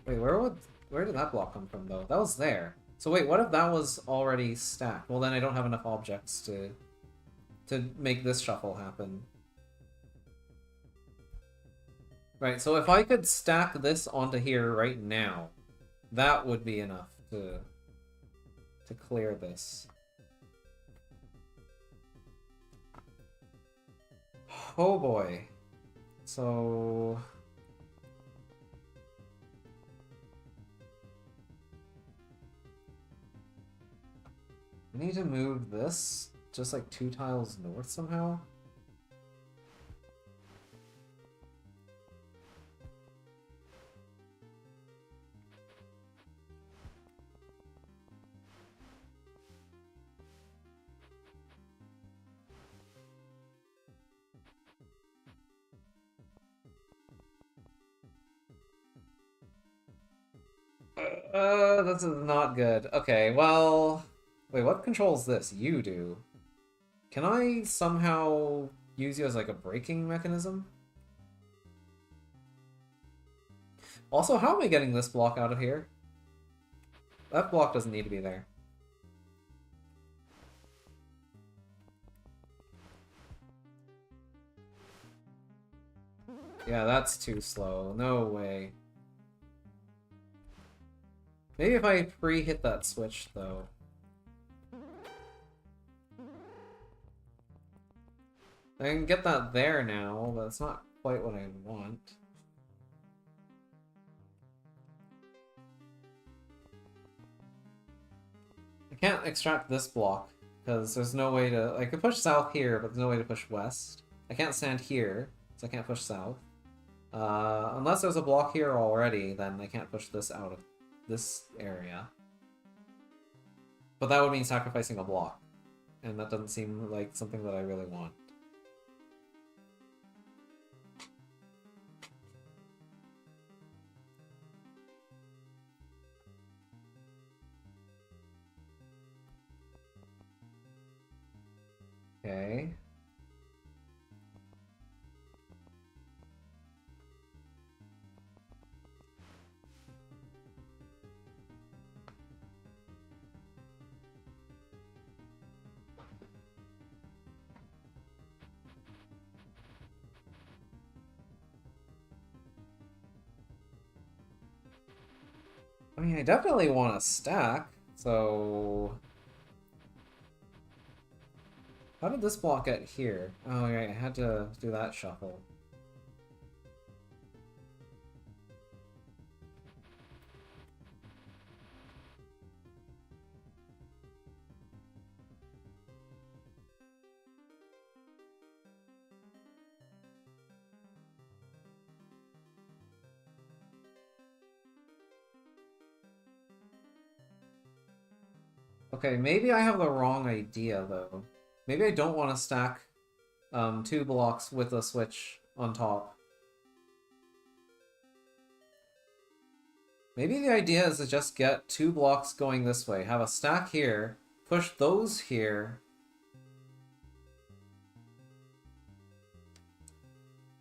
Wait, where did that block come from, though? That was there. So wait, what if that was already stacked? Well, then I don't have enough objects to to make this shuffle happen. Right, so if I could stack this onto here right now, that would be enough to clear this. Oh boy. So... I need to move this just like 2 tiles north somehow. This is not good. Okay, well... Wait, what controls this? You do. Can I somehow use you as like a braking mechanism? Also, how am I getting this block out of here? That block doesn't need to be there. Yeah, that's too slow. No way. Maybe if I pre-hit that switch, though. I can get that there now, but it's not quite what I want. I can't extract this block, because there's no way to... I could push south here, but there's no way to push west. I can't stand here, so I can't push south. Unless there's a block here already, then I can't push this out of this area. But that would mean sacrificing a block, and that doesn't seem like something that I really want. Okay. I mean, I definitely want to stack, so... How did this block get here? Oh, right, I had to do that shuffle. Okay, maybe I have the wrong idea, though. Maybe I don't want to stack 2 blocks with a switch on top. Maybe the idea is to just get 2 blocks going this way. Have a stack here, push those here,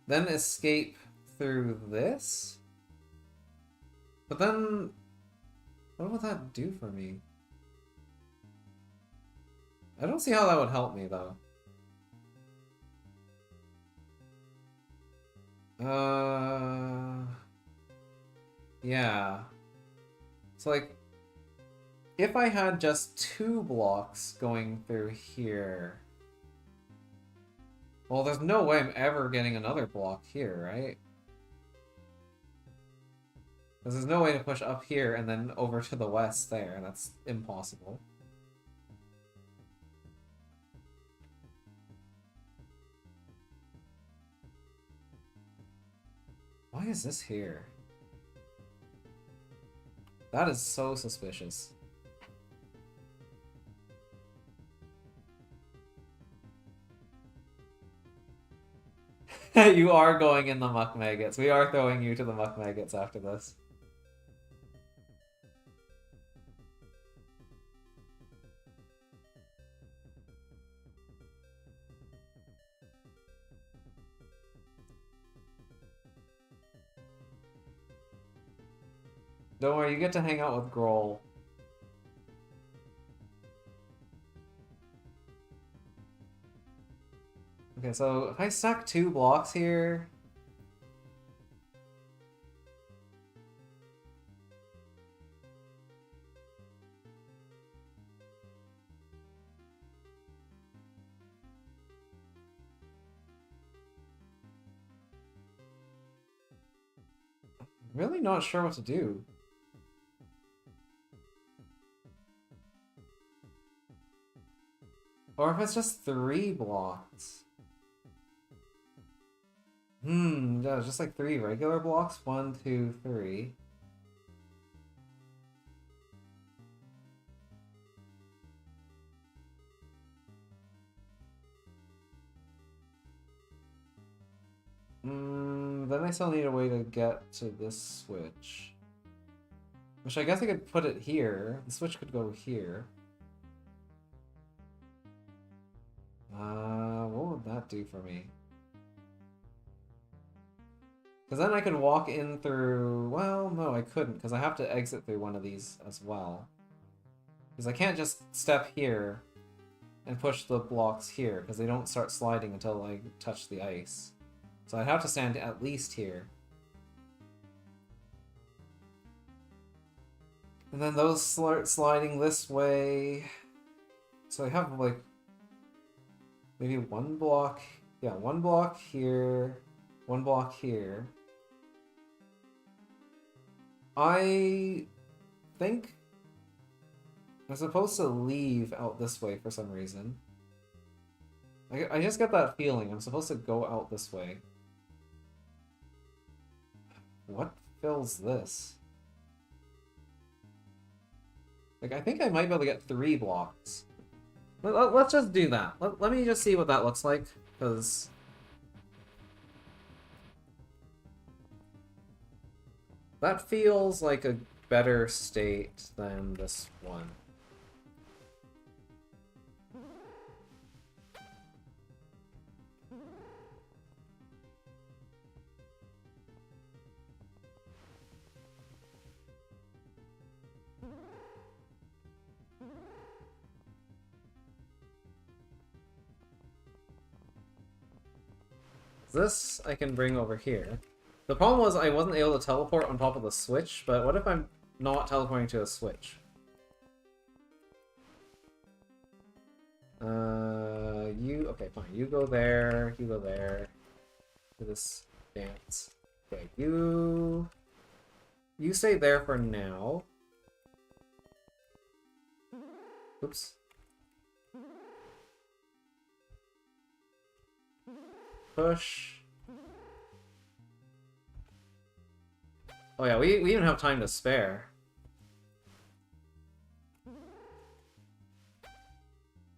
then escape through this? But then... what would that do for me? I don't see how that would help me, though. Yeah. So, like, if I had just 2 blocks going through here... Well, there's no way I'm ever getting another block here, right? Because there's no way to push up here and then over to the west there. That's impossible. Why is this here? That is so suspicious. You are going in the muck maggots. We are throwing you to the muck maggots after this. Don't worry, you get to hang out with Grohl. Okay, so if I stack 2 blocks here... I'm really not sure what to do. Or if it's just 3 blocks. Yeah, it's just like 3 regular blocks. 1, 2, 3. Then I still need a way to get to this switch. Which I guess I could put it here. The switch could go here. What would that do for me? Because then I could walk in through... Well, no, I couldn't, because I have to exit through one of these as well. Because I can't just step here and push the blocks here, because they don't start sliding until I touch the ice. So I'd have to stand at least here. And then those start sliding this way. So I have, like, maybe 1 block. Yeah, 1 block here. 1 block here. I think I'm supposed to leave out this way for some reason. I just get that feeling. I'm supposed to go out this way. What fills this? Like, I think I might be able to get 3 blocks. Let's just do that. Let me just see what that looks like, because... that feels like a better state than this one. This I can bring over here. The problem was I wasn't able to teleport on top of the switch, but what if I'm not teleporting to a switch? Okay, fine. You go there, you go there. Do this dance. Okay, you stay there for now. Oops. Push. Oh yeah, we even have time to spare.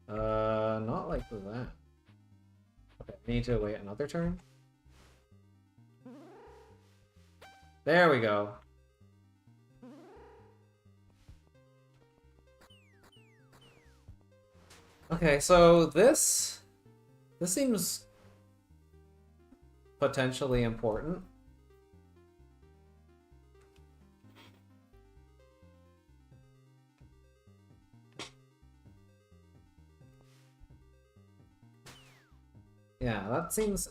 Not like that. Okay, need to wait another turn. There we go. Okay, so this seems potentially important. Yeah, that seems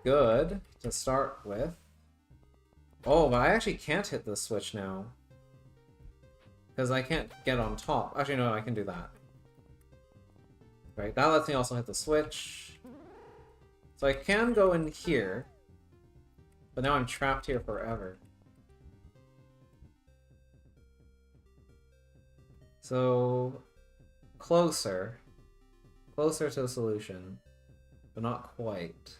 good to start with. Oh, but I actually can't hit this switch now. Because I can't get on top. Actually, no, I can do that. Right, that lets me also hit the switch. So I can go in here. But now I'm trapped here forever. So... closer. Closer to the solution. But not quite.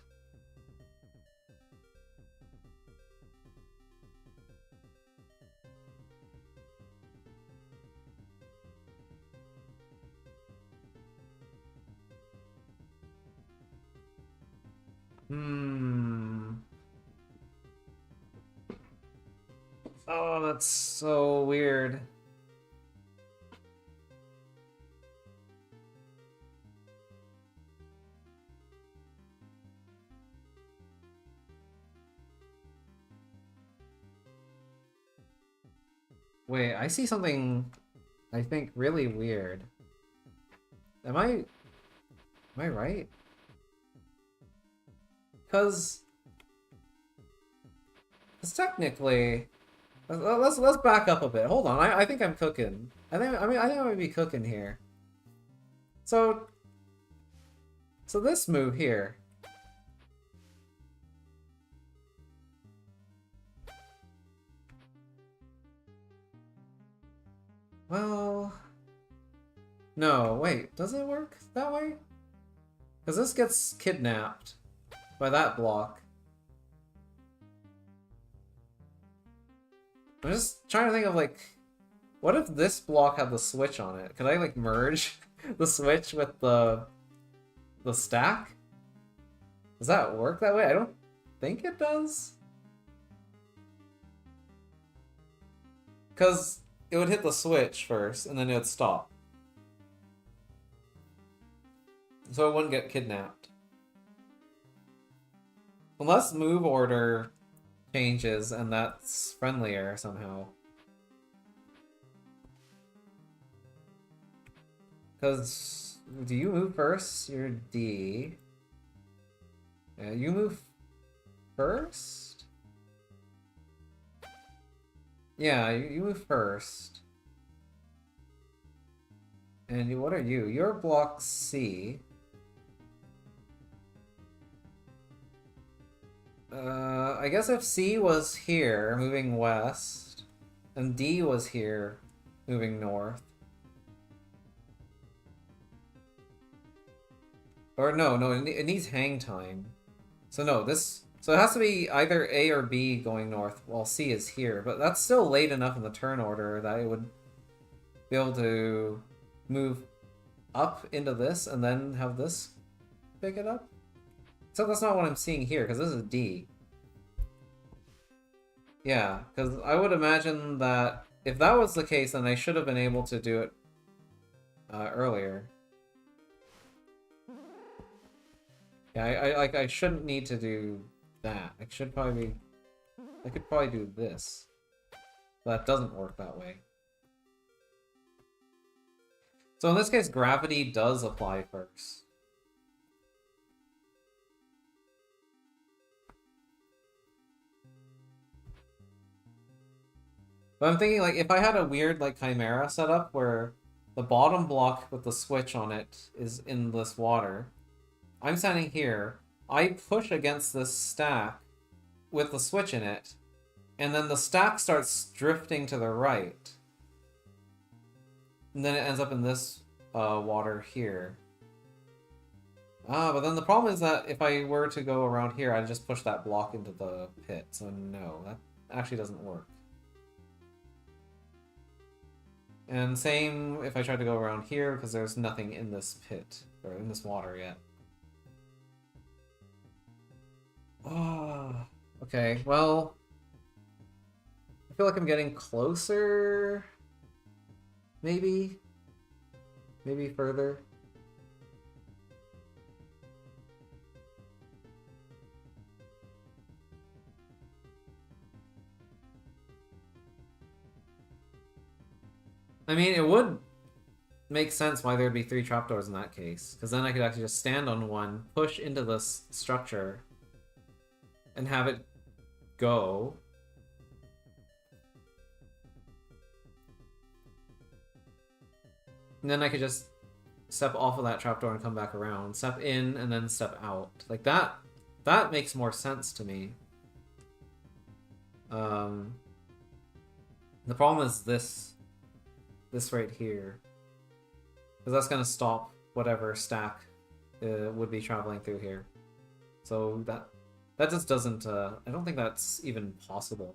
Oh, that's so weird. Wait, I see something, I think, really weird. Am I... Am I right? Because technically, let's back up a bit. Hold on, I think I'm cooking. I think I might be cooking here. So this move here. Well, no, wait, does it work that way? Because this gets kidnapped by that block. I'm just trying to think of, like, what if this block had the switch on it? Could I, like, merge the switch with the stack? Does that work that way? I don't think it does. Because it would hit the switch first, and then it would stop. So it wouldn't get kidnapped. Unless move order changes, and that's friendlier somehow. Because, do you move first? You're D. Yeah, you move first? Yeah, you move first. And what are you? You're block C. I guess if C was here, moving west, and D was here, moving north. Or no, it needs hang time. So no, so it has to be either A or B going north while C is here, but that's still late enough in the turn order that it would be able to move up into this and then have this pick it up. So that's not what I'm seeing here, because this is D. Yeah, because I would imagine that if that was the case, then I should have been able to do it earlier. Yeah, I shouldn't need to do that. I could probably do this. But that doesn't work that way. So in this case, gravity does apply first. But I'm thinking, like, if I had a weird, like, Chimera setup where the bottom block with the switch on it is in this water, I'm standing here, I push against this stack with the switch in it, and then the stack starts drifting to the right. And then it ends up in this water here. But then the problem is that if I were to go around here, I'd just push that block into the pit. So no, that actually doesn't work. And same if I tried to go around here, because there's nothing in this pit, or in this water yet. Oh, okay, well, I feel like I'm getting closer, maybe further. I mean, it would make sense why there'd be 3 trapdoors in that case, because then I could actually just stand on one, push into this structure, and have it go. And then I could just step off of that trapdoor and come back around, step in and then step out. Like that makes more sense to me. The problem is this right here, because that's gonna stop whatever stack would be traveling through here. So that just doesn't. I don't think that's even possible.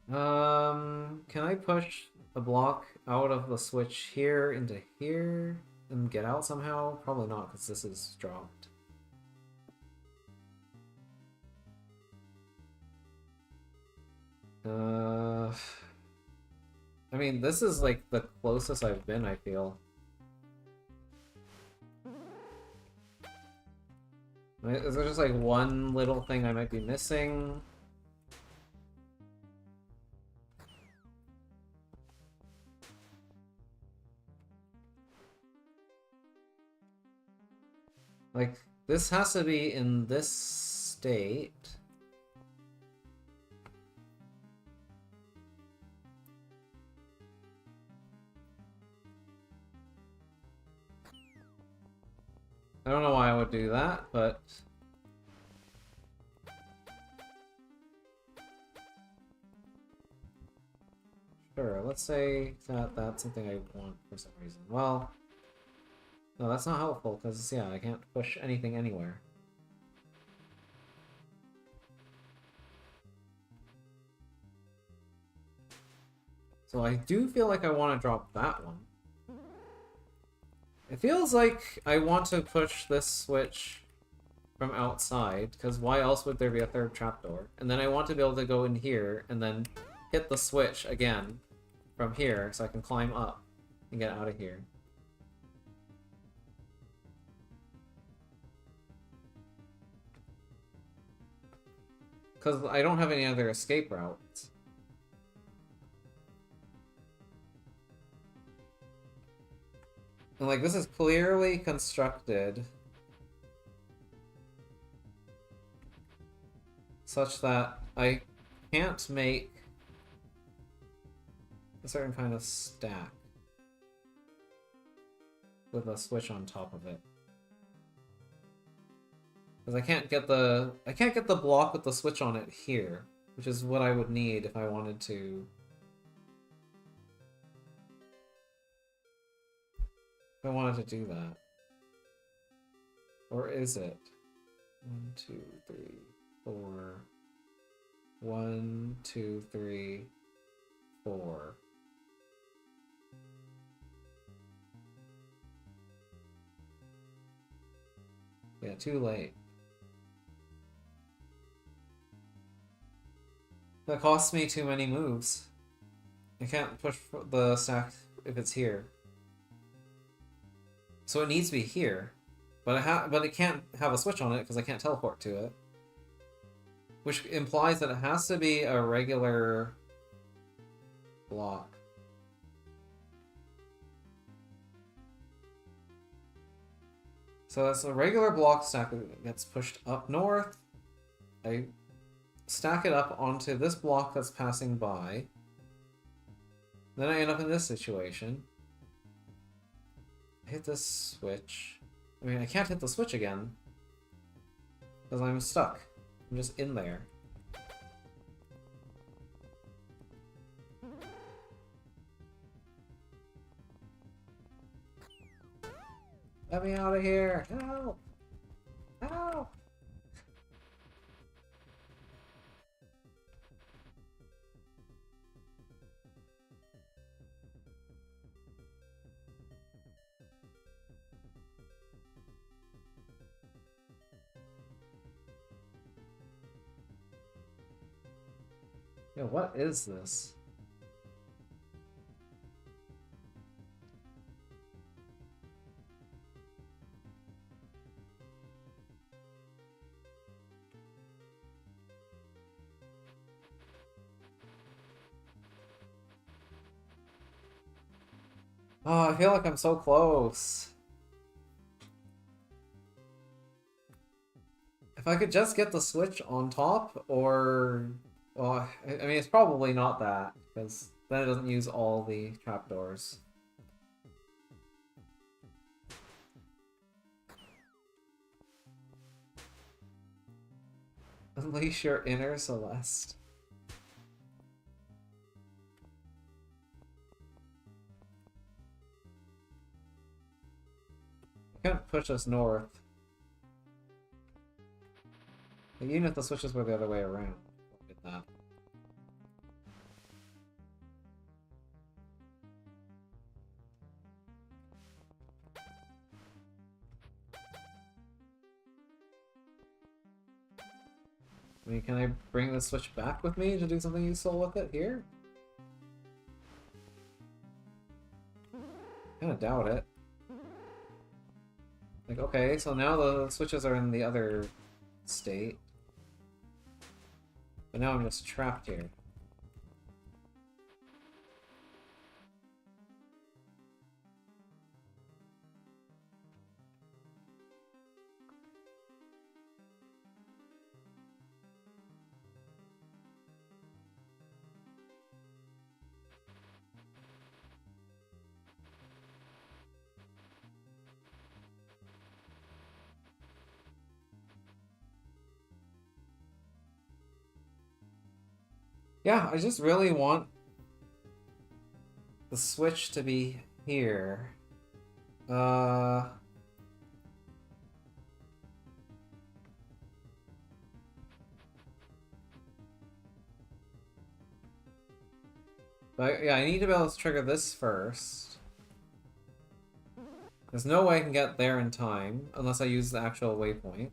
Can I push the block out of the switch here into here and get out somehow? Probably not, because this is dropped. I mean, this is like the closest I've been, I feel. Is there just like one little thing I might be missing? Like, this has to be in this state. I don't know why I would do that, but... Sure, let's say that that's something I want for some reason. Well, no, that's not helpful, because, yeah, I can't push anything anywhere. So I do feel like I want to drop that one. It feels like I want to push this switch from outside, because why else would there be a third trapdoor? And then I want to be able to go in here, and then hit the switch again from here, so I can climb up and get out of here. Because I don't have any other escape routes. And like, this is clearly constructed such that I can't make a certain kind of stack with a switch on top of it. Because I can't get the block with the switch on it here, which is what I would need if I wanted to. If I wanted to do that. Or is it? 1, 2, 3, 4. 1, 2, 3, 4. Yeah, too late. That costs me too many moves. I can't push the stack if it's here. So it needs to be here. But it can't have a switch on it because I can't teleport to it. Which implies that it has to be a regular block. So that's a regular block stack that gets pushed up north. I stack it up onto this block that's passing by. Then I end up in this situation. Hit this switch. I mean, I can't hit the switch again. Because I'm stuck. I'm just in there. Let me out of here! Help! Help! Yo, what is this? Oh, I feel like I'm so close. If I could just get the switch on top, or... Well, I mean, it's probably not that, because then it doesn't use all the trapdoors. Unleash your inner Celeste. You can't push us north. Like, even if the switches were the other way around. Look at that. I mean, can I bring the switch back with me to do something useful with it here? Kinda doubt it. Like, okay, so now the switches are in the other state. But now I'm just trapped here. Yeah, I just really want the switch to be here. But yeah, I need to be able to trigger this first. There's no way I can get there in time, unless I use the actual waypoint.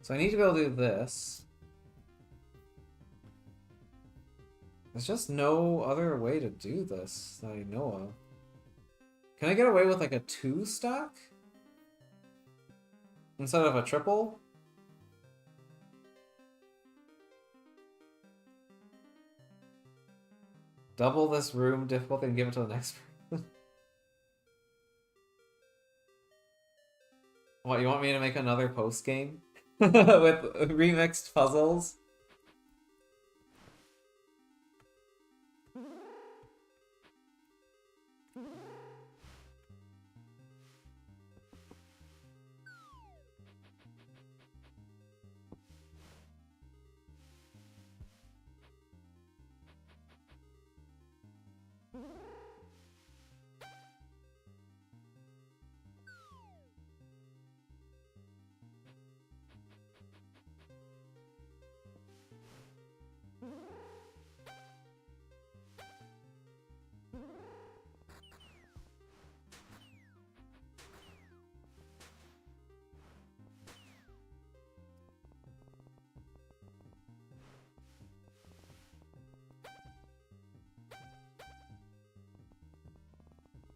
So I need to be able to do this. There's just no other way to do this that I know of. Can I get away with like a 2-stack? Instead of a triple? Double this room difficulty and give it to the next person? What, you want me to make another post-game? With remixed puzzles?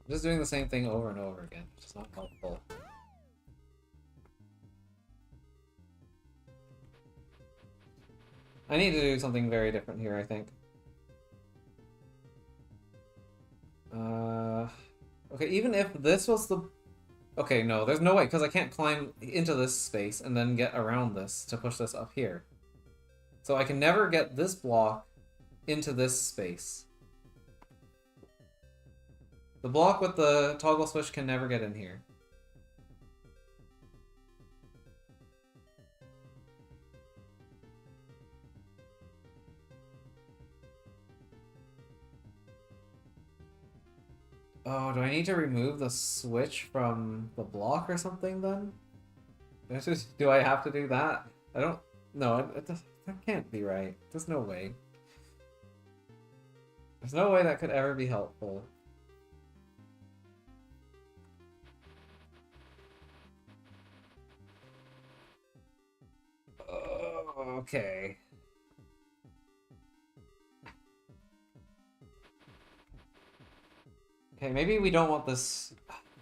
I'm just doing the same thing over and over again, which is not helpful. I need to do something very different here, I think. Okay, even if this was the... Okay, no, there's no way, because I can't climb into this space and then get around this to push this up here. So I can never get this block into this space. The block with the toggle switch can never get in here. Oh, do I need to remove the switch from the block or something then? Do I have to do that? I don't... No, that can't be right. There's no way. There's no way that could ever be helpful. Okay. Okay, maybe we don't want this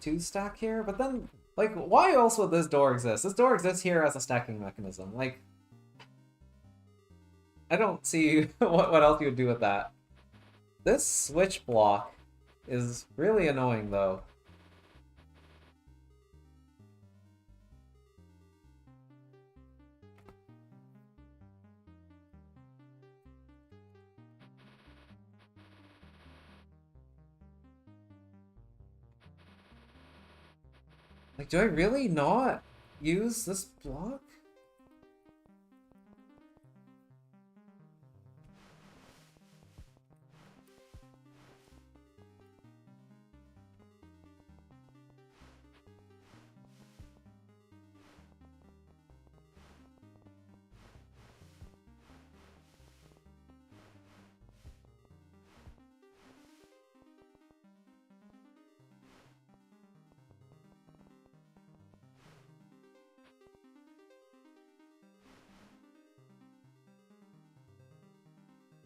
2-stack here, but then, like, why else would this door exist? This door exists here as a stacking mechanism. Like, I don't see what else you would do with that. This switch block is really annoying, though. Like, do I really not use this block?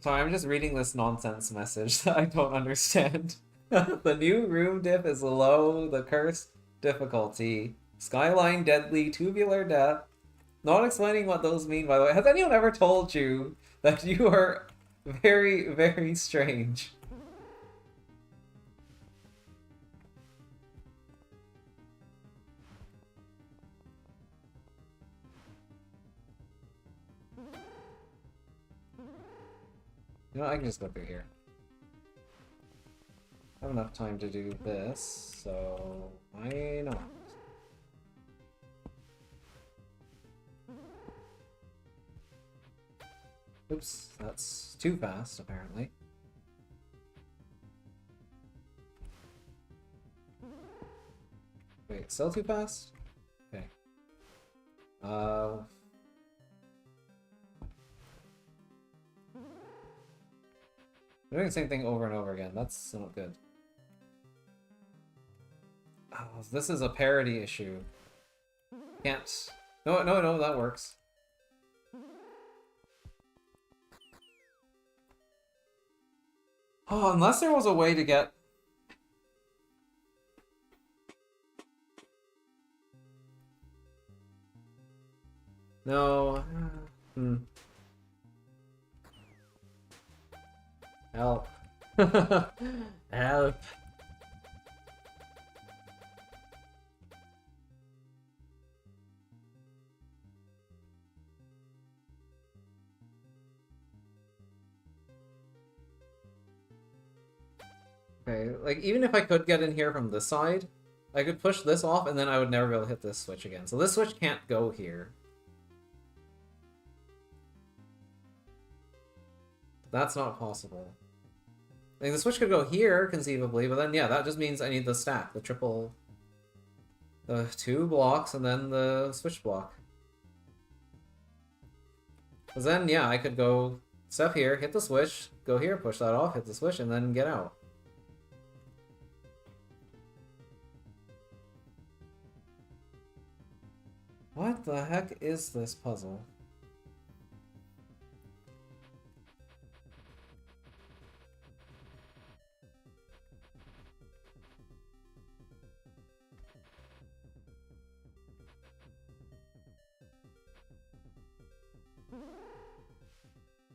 Sorry, I'm just reading this nonsense message that I don't understand. The new room diff is low, the cursed difficulty. Skyline deadly, tubular death. Not explaining what those mean, by the way. Has anyone ever told you that you are very, very strange? You know, I can just go through here. I have enough time to do this, so why not? Oops, that's too fast, apparently. Wait, still too fast? Okay. We're doing the same thing over and over again. That's not good. Oh, this is a parity issue. Can't. No, no, no, that works. Oh, unless there was a way to get... No. Help. Help. Okay, like, even if I could get in here from this side, I could push this off, and then I would never be able to hit this switch again. So this switch can't go here. That's not possible. Like, the switch could go here, conceivably, but then, yeah, that just means I need the stack, the triple... The 2 blocks, and then the switch block. Because then, yeah, I could go step here, hit the switch, go here, push that off, hit the switch, and then get out. What the heck is this puzzle?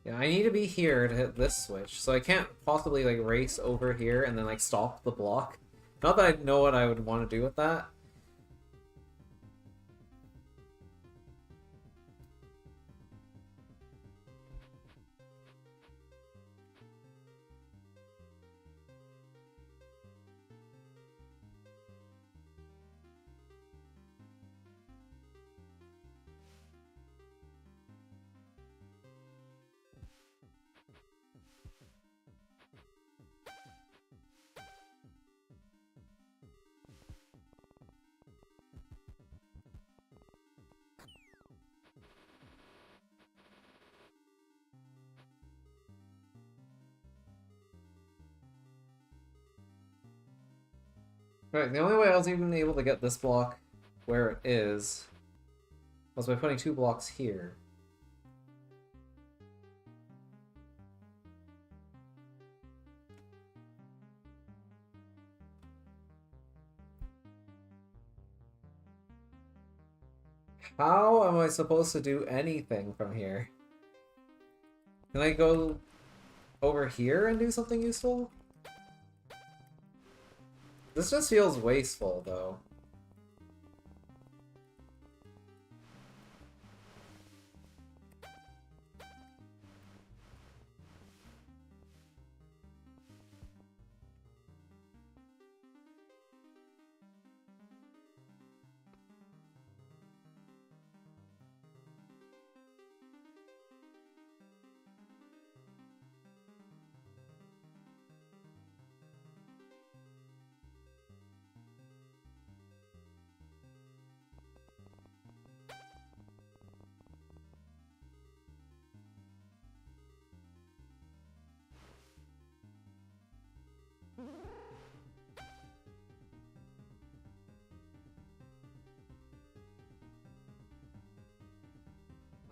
Yeah, I need to be here to hit this switch, so I can't possibly, like, race over here and then, like, stop the block. Not that I know what I would want to do with that. Right, the only way I was even able to get this block where it is was by putting 2 blocks here. How am I supposed to do anything from here? Can I go over here and do something useful? This just feels wasteful, though.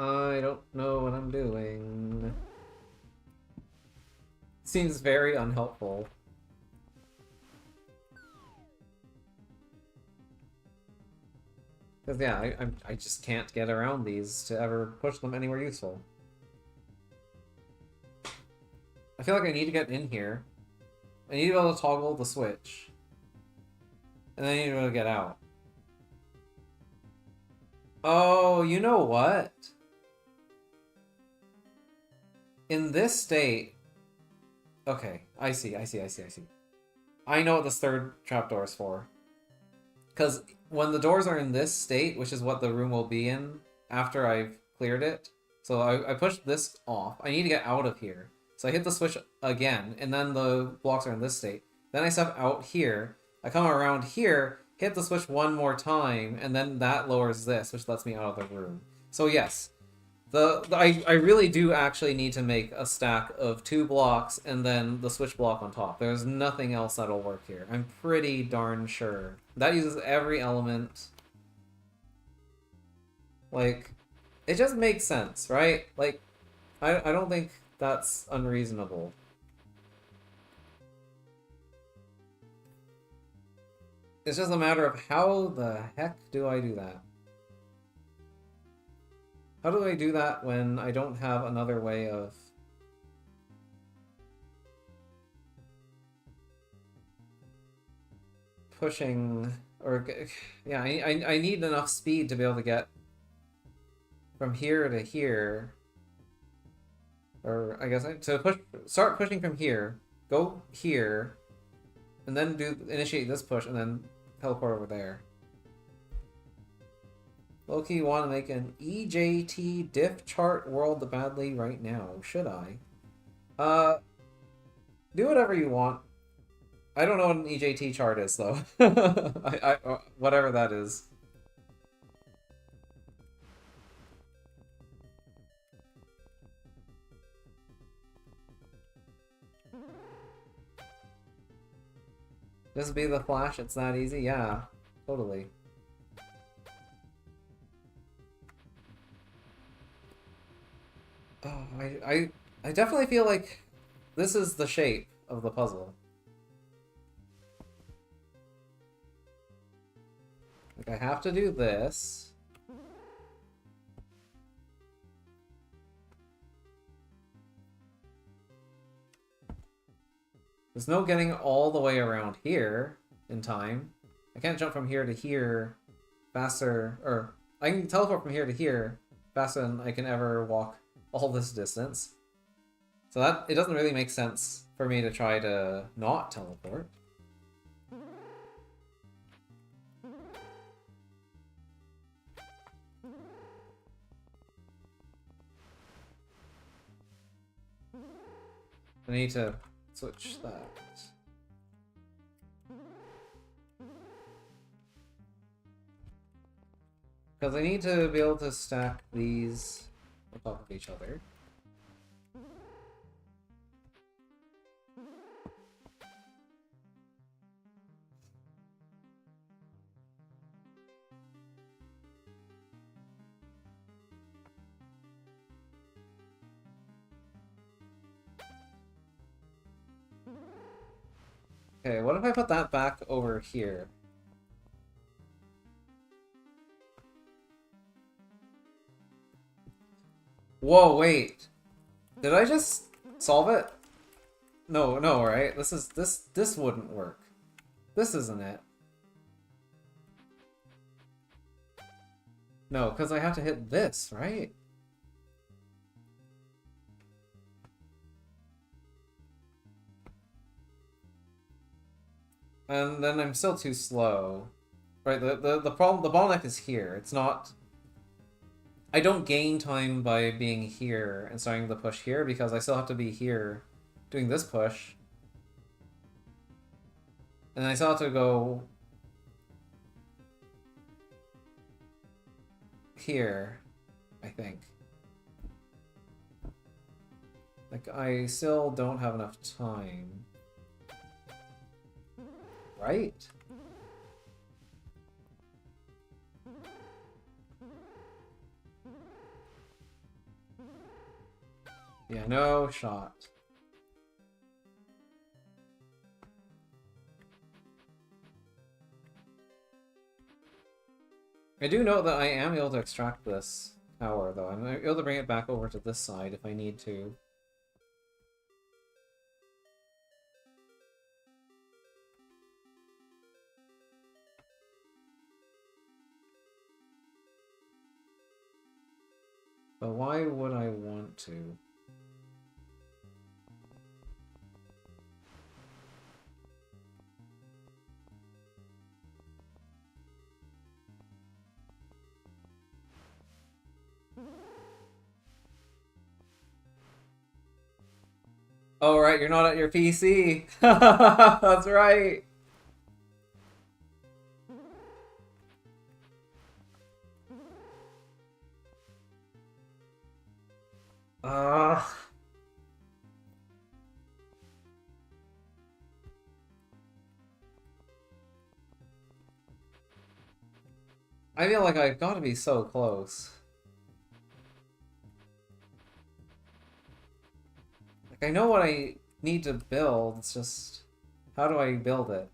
I don't know what I'm doing. Seems very unhelpful. Because yeah, I just can't get around these to ever push them anywhere useful. I feel like I need to get in here. I need to be able to toggle the switch. And then I need to be able to get out. Oh, you know what? In this state... Okay, I see. I know what this third trapdoor is for. Because when the doors are in this state, which is what the room will be in after I've cleared it, so I push this off. I need to get out of here. So I hit the switch again, and then the blocks are in this state. Then I step out here. I come around here, hit the switch one more time, and then that lowers this, which lets me out of the room. So yes, I really do actually need to make a stack of 2 blocks and then the switch block on top. There's nothing else that'll work here. I'm pretty darn sure. That uses every element. Like, it just makes sense, right? Like, I don't think that's unreasonable. It's just a matter of how the heck do I do that? How do I do that when I don't have another way of... pushing... or... yeah, I need enough speed to be able to get from here to here. Or, I guess, start pushing from here, go here, and then initiate this push, and then teleport over there. Low-key want to make an EJT diff chart world badly right now. Should I? Do whatever you want. I don't know what an EJT chart is, though. Whatever that is. Just be the Flash, it's that easy? Yeah, totally. Oh, I definitely feel like this is the shape of the puzzle. Like, I have to do this. There's no getting all the way around here in time. I can't jump from here to here faster, or I can teleport from here to here faster than I can ever walk all this distance. So that, it doesn't really make sense for me to try to not teleport. I need to switch that. Because I need to be able to stack these on top of each other. Okay, what if I put that back over here? Whoa, wait. Did I just solve it? No, right? This wouldn't work. This isn't it. No, because I have to hit this, right? And then I'm still too slow. Right, the problem, the bottleneck is here. It's not... I don't gain time by being here and starting the push here because I still have to be here doing this push. And I still have to go here, I think. Like, I still don't have enough time. Right? Yeah, no shot. I do know that I am able to extract this power, though. I'm able to bring it back over to this side if I need to. But why would I want to? Oh, right, you're not at your PC. That's right. Ugh. I feel like I've got to be so close. Like, I know what I need to build, it's just... How do I build it?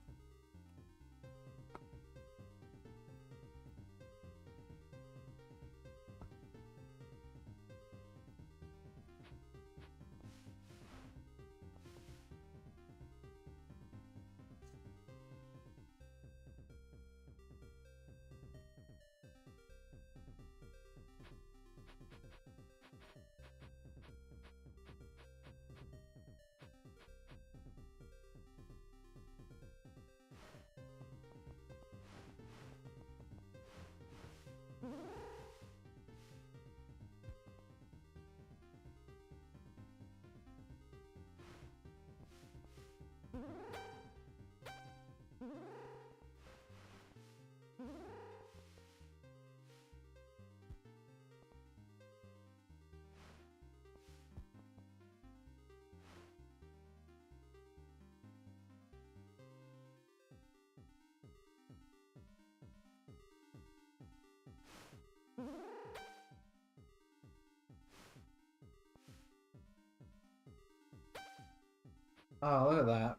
Oh, look at that.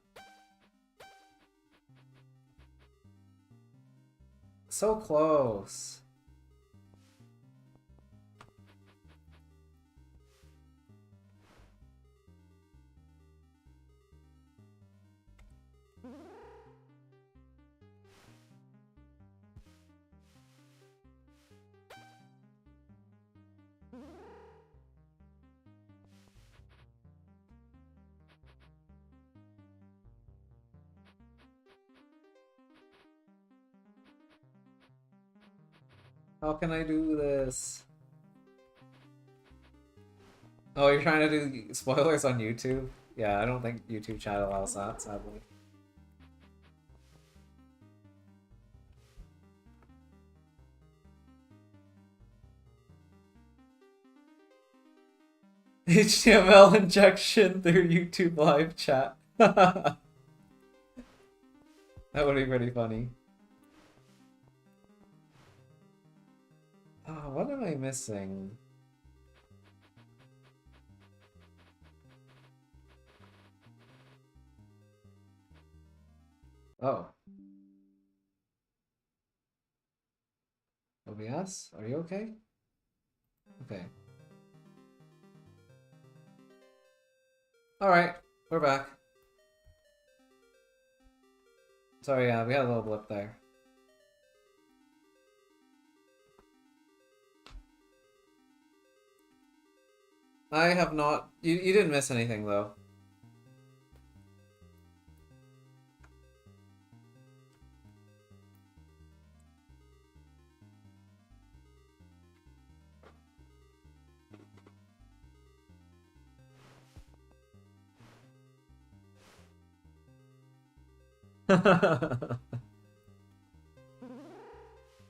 So close. How can I do this? Oh, you're trying to do spoilers on YouTube? Yeah, I don't think YouTube chat allows that, sadly. HTML injection through YouTube live chat. That would be pretty funny. Oh, what am I missing? Oh. OBS? Are you okay? Okay. Alright, we're back. Sorry, yeah, we had a little blip there. I have not... You didn't miss anything, though. You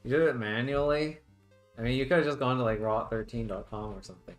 did it manually? I mean, you could have just gone to, like, rot13.com or something.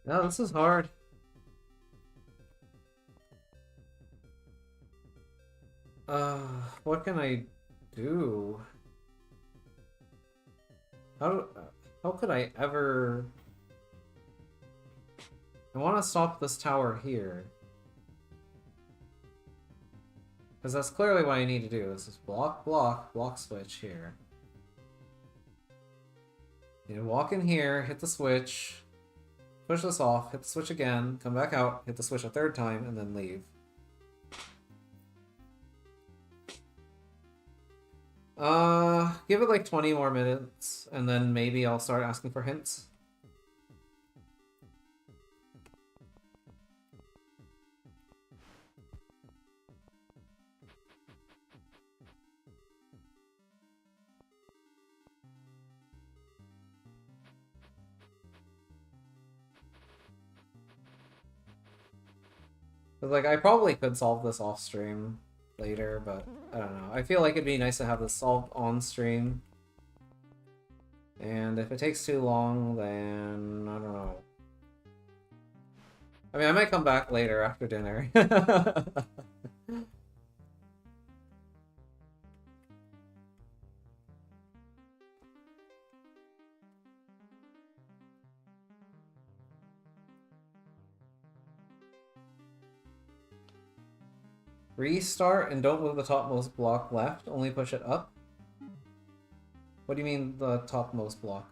No, this is hard. What can I do? How how could I ever... I want to stop this tower here. Because that's clearly what I need to do. This is block, block, block switch here. You walk in here, hit the switch, push this off, hit the switch again, come back out, hit the switch a third time, and then leave. Give it like 20 more minutes, and then maybe I'll start asking for hints. Like, I probably could solve this off stream later, but I don't know. I feel like it'd be nice to have this solved on stream. And if it takes too long, then I don't know. I mean, I might come back later after dinner. Restart and don't move the topmost block left, only push it up? What do you mean the topmost block?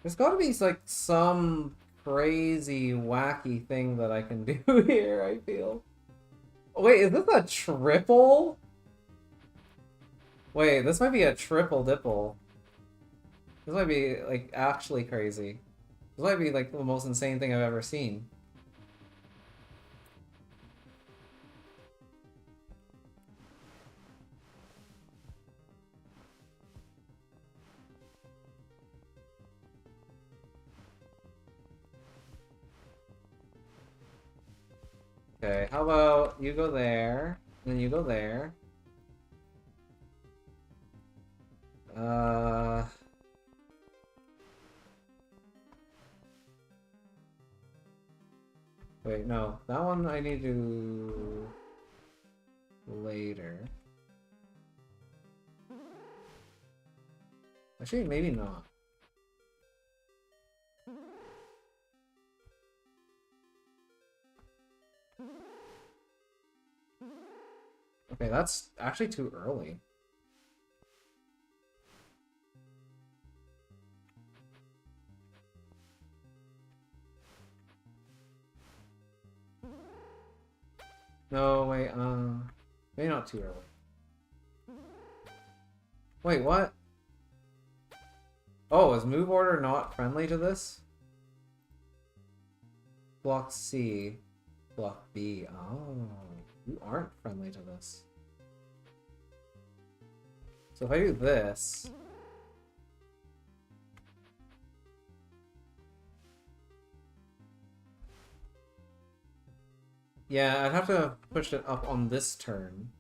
There's gotta be like some crazy wacky thing that I can do here, I feel. Wait, is this a triple? Wait, this might be a triple dipple. This might be like actually crazy. This might be like the most insane thing I've ever seen. Okay, how about you go there, and then you go there. Wait, no. That one I need to do later. Actually, maybe not. Okay, that's actually too early. No, wait, maybe not too early. Wait, what? Oh, is move order not friendly to this? Block C, block B. Oh, you aren't friendly to this. So if I do this... Yeah, I'd have to push it up on this turn.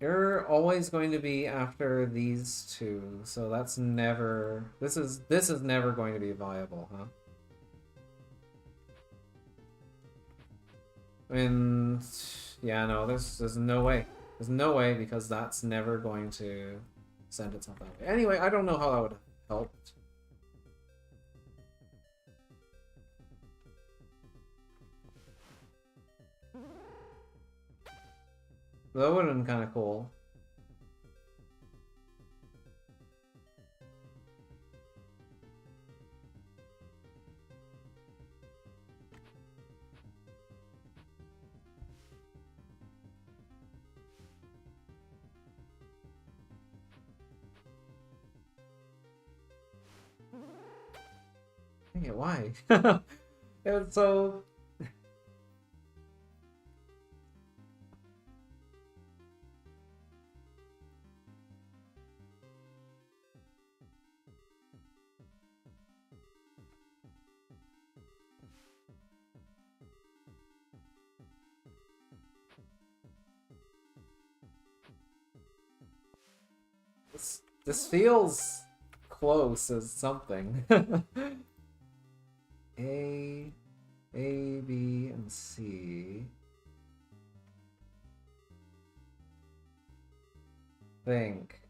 You're always going to be after these two, so that's never... This is never going to be viable, huh? I mean, yeah, no, there's no way. There's no way, because that's never going to send itself that way. Anyway, I don't know how that would have helped. That would have been kind of cool. Dang it, why? It's so... This feels close as something. A, B, and C. Think.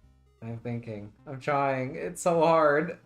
I'm thinking. I'm trying. It's so hard.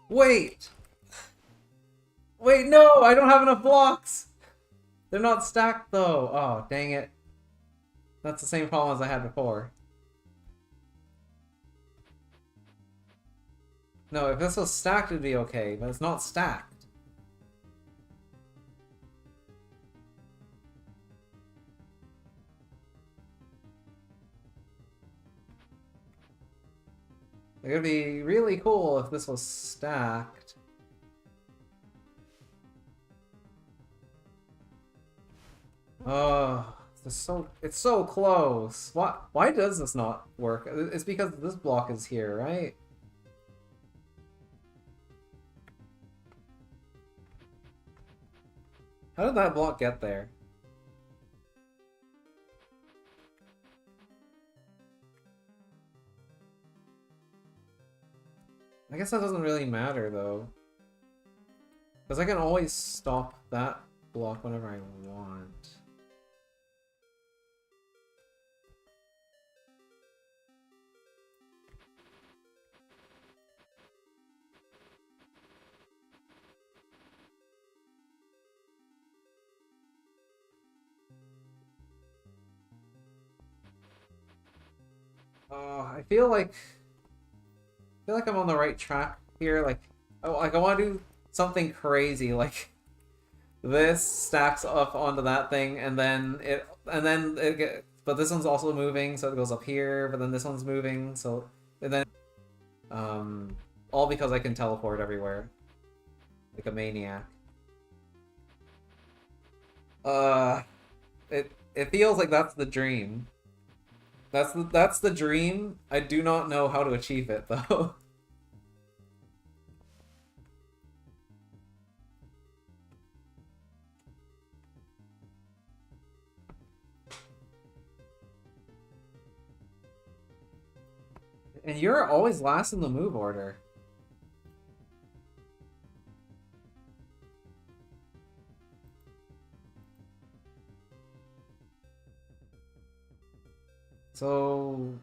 Wait! Wait, no! I don't have enough blocks! They're not stacked though! Oh, dang it. That's the same problem as I had before. No, if this was stacked it'd be okay, but it's not stacked. It would be really cool if this was stacked. Oh, it's so close. Why does this not work? It's because this block is here, right? How did that block get there? I guess that doesn't really matter though. Because I can always stop that block whenever I want. I feel like I'm on the right track here. Like I want to do something crazy, like this stacks up onto that thing, and then but this one's also moving, so it goes up here. But then this one's moving, so and then all because I can teleport everywhere, like a maniac. It feels like that's the dream. That's the dream. I do not know how to achieve it though. And you're always last in the move order. So...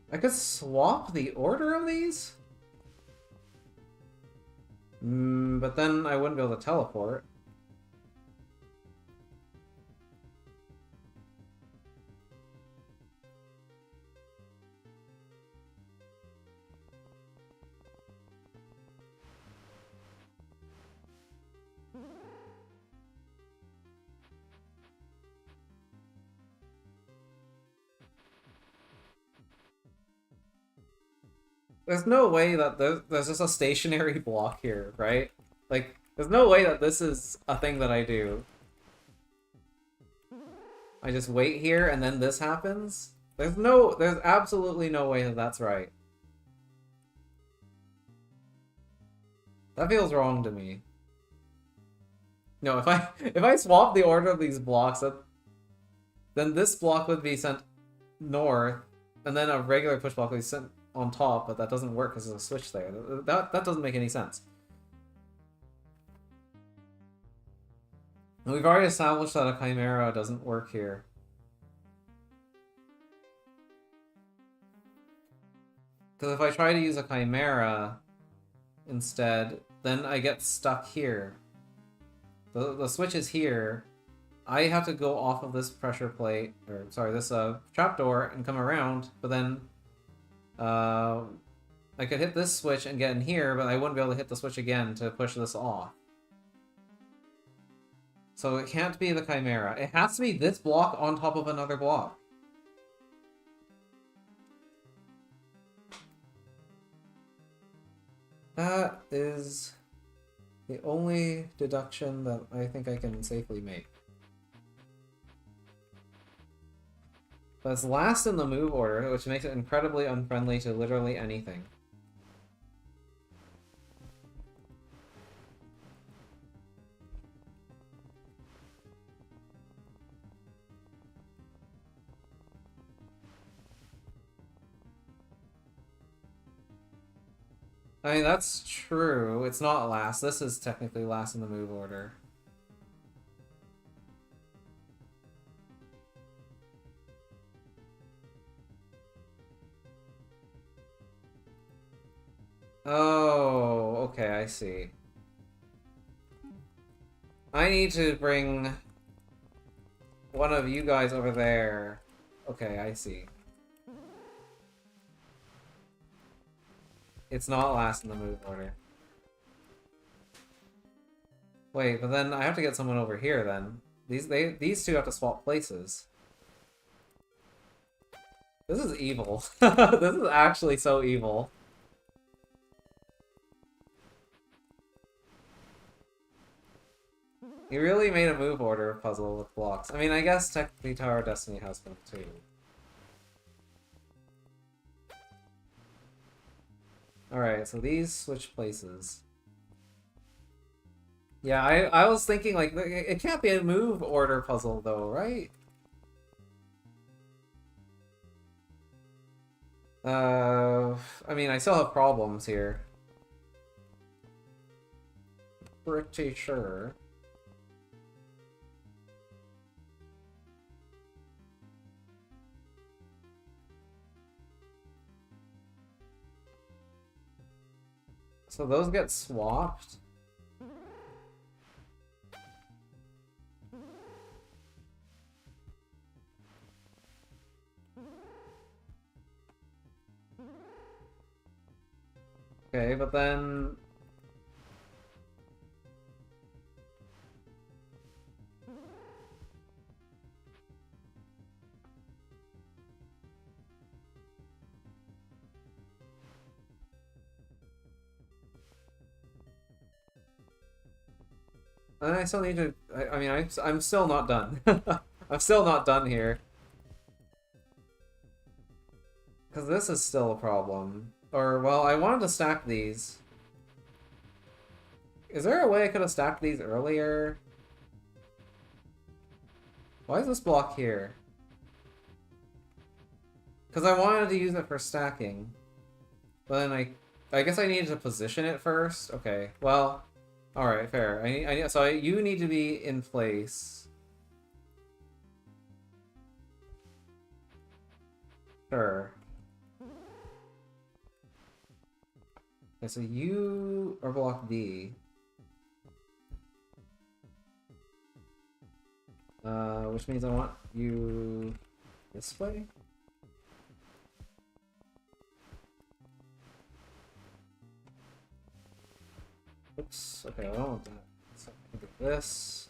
I could swap the order of these? But then I wouldn't be able to teleport. There's no way that there's just a stationary block here, right? Like, there's no way that this is a thing that I do. I just wait here and then this happens? There's absolutely no way that that's right. That feels wrong to me. No, if I swap the order of these blocks, then this block would be sent north, and then a regular push block would be sent on top, but that doesn't work because there's a switch there. That doesn't make any sense. And we've already established that a Chimera doesn't work here. Because if I try to use a Chimera instead, then I get stuck here. The switch is here. I have to go off of this pressure plate, or sorry, this trapdoor and come around, but then I could hit this switch and get in here, but I wouldn't be able to hit the switch again to push this off. So it can't be the Chimera. It has to be this block on top of another block. That is the only deduction that I think I can safely make. But it's last in the move order, which makes it incredibly unfriendly to literally anything. I mean, that's true. It's not last. This is technically last in the move order. Oh, okay, I see. I need to bring one of you guys over there. Okay, I see. It's not last in the move order. Wait, but then I have to get someone over here then. These two have to swap places. This is evil. This is actually so evil. He really made a move order puzzle with blocks. I mean, I guess technically Tower of Destiny has them too. Alright, so these switch places. Yeah, I was thinking, like, it can't be a move order puzzle, though, right? I mean, I still have problems here. Pretty sure. So those get swapped? Okay, but then... And I still need to... I mean, I'm still not done. I'm still not done here. Because this is still a problem. Or, well, I wanted to stack these. Is there a way I could have stacked these earlier? Why is this block here? Because I wanted to use it for stacking. But then I guess I needed to position it first? Okay, well... Alright, fair. You need to be in place. Sure. Okay, so you are block D. Which means I want you this way? Oops, okay, I don't want that. So I can do this.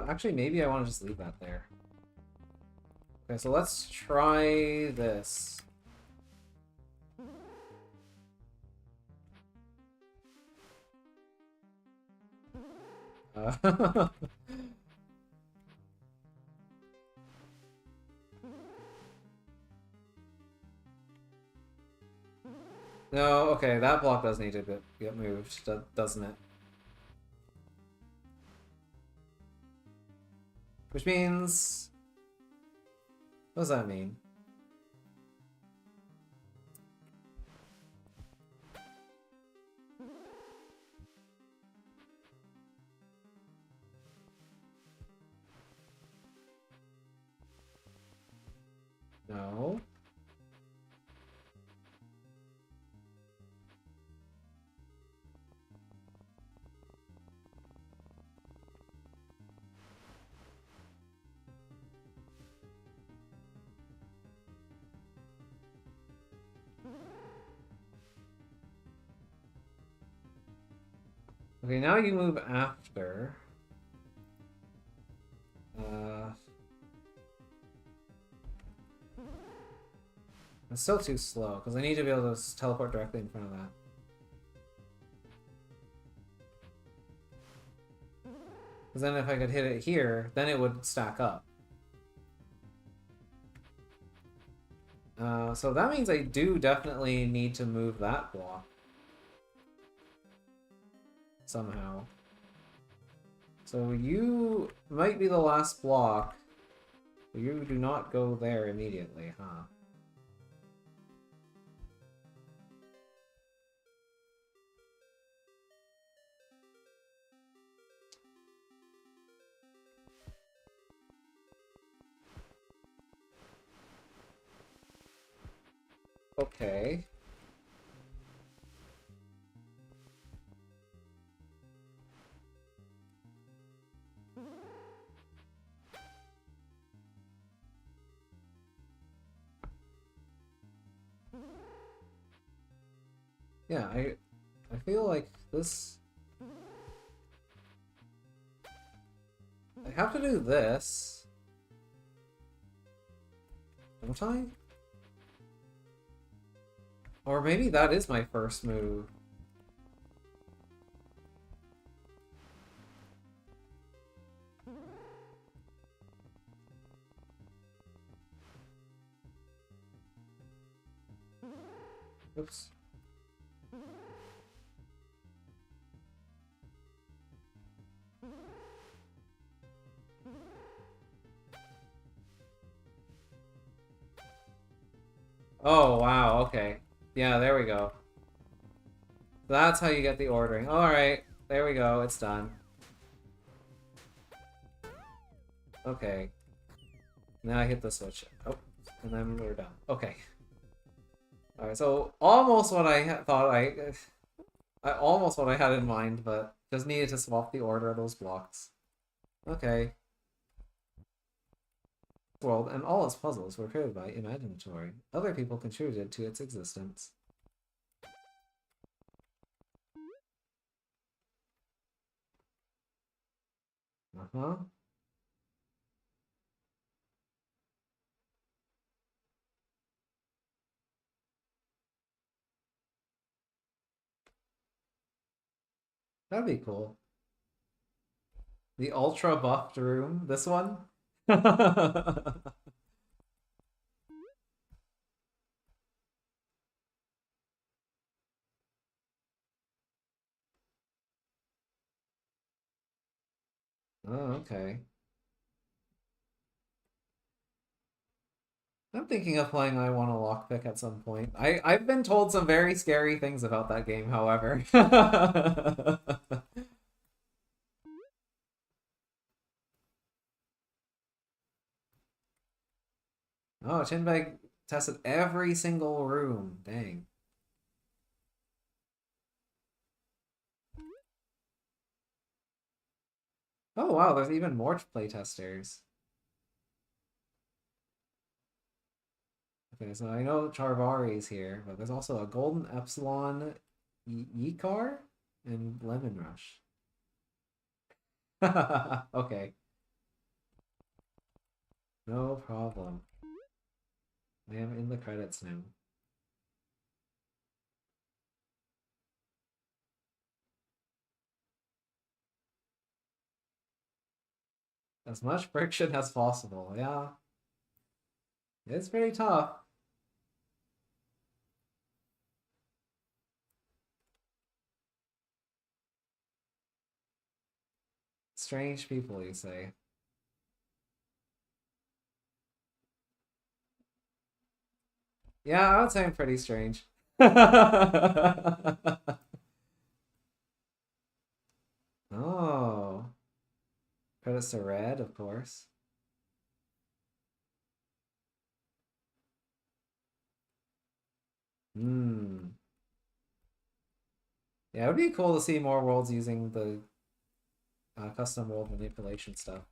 Actually, maybe I want to just leave that there. Okay, so let's try this. No, okay, that block does need to get moved, doesn't it? Which means... What does that mean? No. Okay, now you move after. It's still too slow, because I need to be able to teleport directly in front of that. Because then if I could hit it here, then it would stack up. So that means I do definitely need to move that block. Somehow. So you might be the last block. But you do not go there immediately, huh? Okay. Yeah, I feel like this... I have to do this. Don't I? Or maybe that is my first move. Oops. Oh, wow, okay. Yeah, there we go. That's how you get the ordering. Alright, there we go, it's done. Okay. Now I hit the switch. Oh, and then we're done. Okay. Alright, so almost what I thought I almost what I had in mind, but just needed to swap the order of those blocks. Okay. World and all its puzzles were created by Imaginatory. Other people contributed to its existence. Uh-huh. That'd be cool. The ultra buffed room? This one? Oh, okay. I'm thinking of playing I Want a Lockpick at some point. I've been told some very scary things about that game, however. Oh, Chinbag tested every single room. Dang. Oh wow, there's even more playtesters. Okay, so I know Charvari's here, but there's also a Golden Epsilon Yikar and Lemon Rush. Okay, no problem. I am in the credits now. As much friction as possible. Yeah. It's pretty tough. Strange people, you say. Yeah, I would say I'm pretty strange. Oh. Credits to Red, of course. Hmm. Yeah, it would be cool to see more worlds using the custom world manipulation stuff.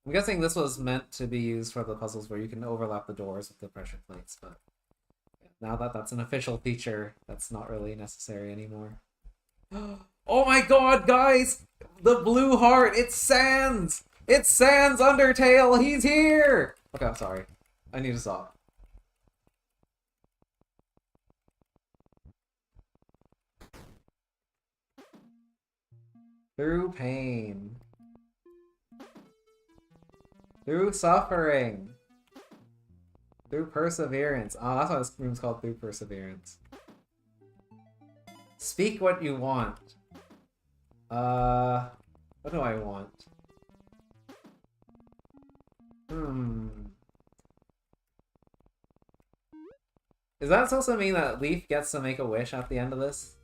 I'm guessing this was meant to be used for the puzzles where you can overlap the doors with the pressure plates, but now that that's an official feature, that's not really necessary anymore. Oh my god, guys! The blue heart! It's Sans! It's Sans Undertale! He's here! Okay, I'm sorry. I need to stop. Through pain. Through suffering. Through perseverance. Oh, that's why this room's called Through Perseverance. Speak what you want. What do I want? Is that supposed to mean that Leaf gets to make a wish at the end of this?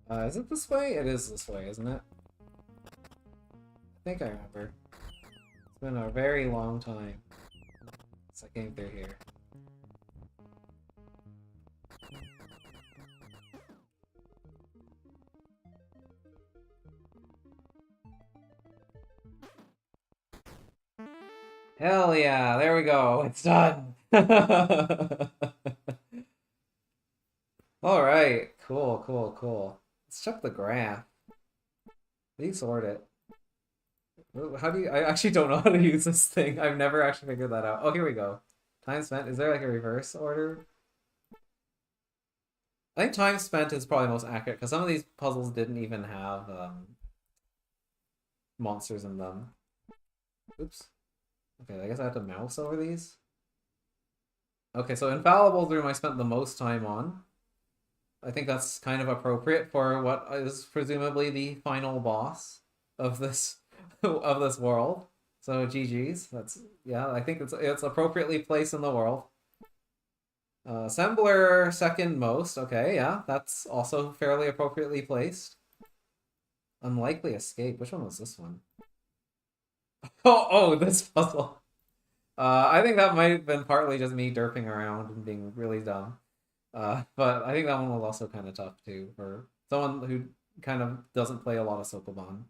Is it this way? It is this way, isn't it? I think I remember. It's been a very long time since I came through here. Hell yeah, there we go, it's done! Alright, cool, cool, cool. Let's check the graph. How do you sort it? How do you... I actually don't know how to use this thing. I've never actually figured that out. Oh, here we go. Time spent. Is there like a reverse order? I think time spent is probably most accurate because some of these puzzles didn't even have monsters in them. Oops. Okay, I guess I have to mouse over these. Okay, so Infallible Room I spent the most time on. I think that's kind of appropriate for what is presumably the final boss of this of this world. So GG's. That's yeah, I think it's appropriately placed in the world. Assembler second most. Okay, yeah, that's also fairly appropriately placed. Unlikely escape. Which one was this one? Oh, this puzzle. I think that might have been partly just me derping around and being really dumb. But I think that one was also kind of tough too for someone who kind of doesn't play a lot of Sokoban.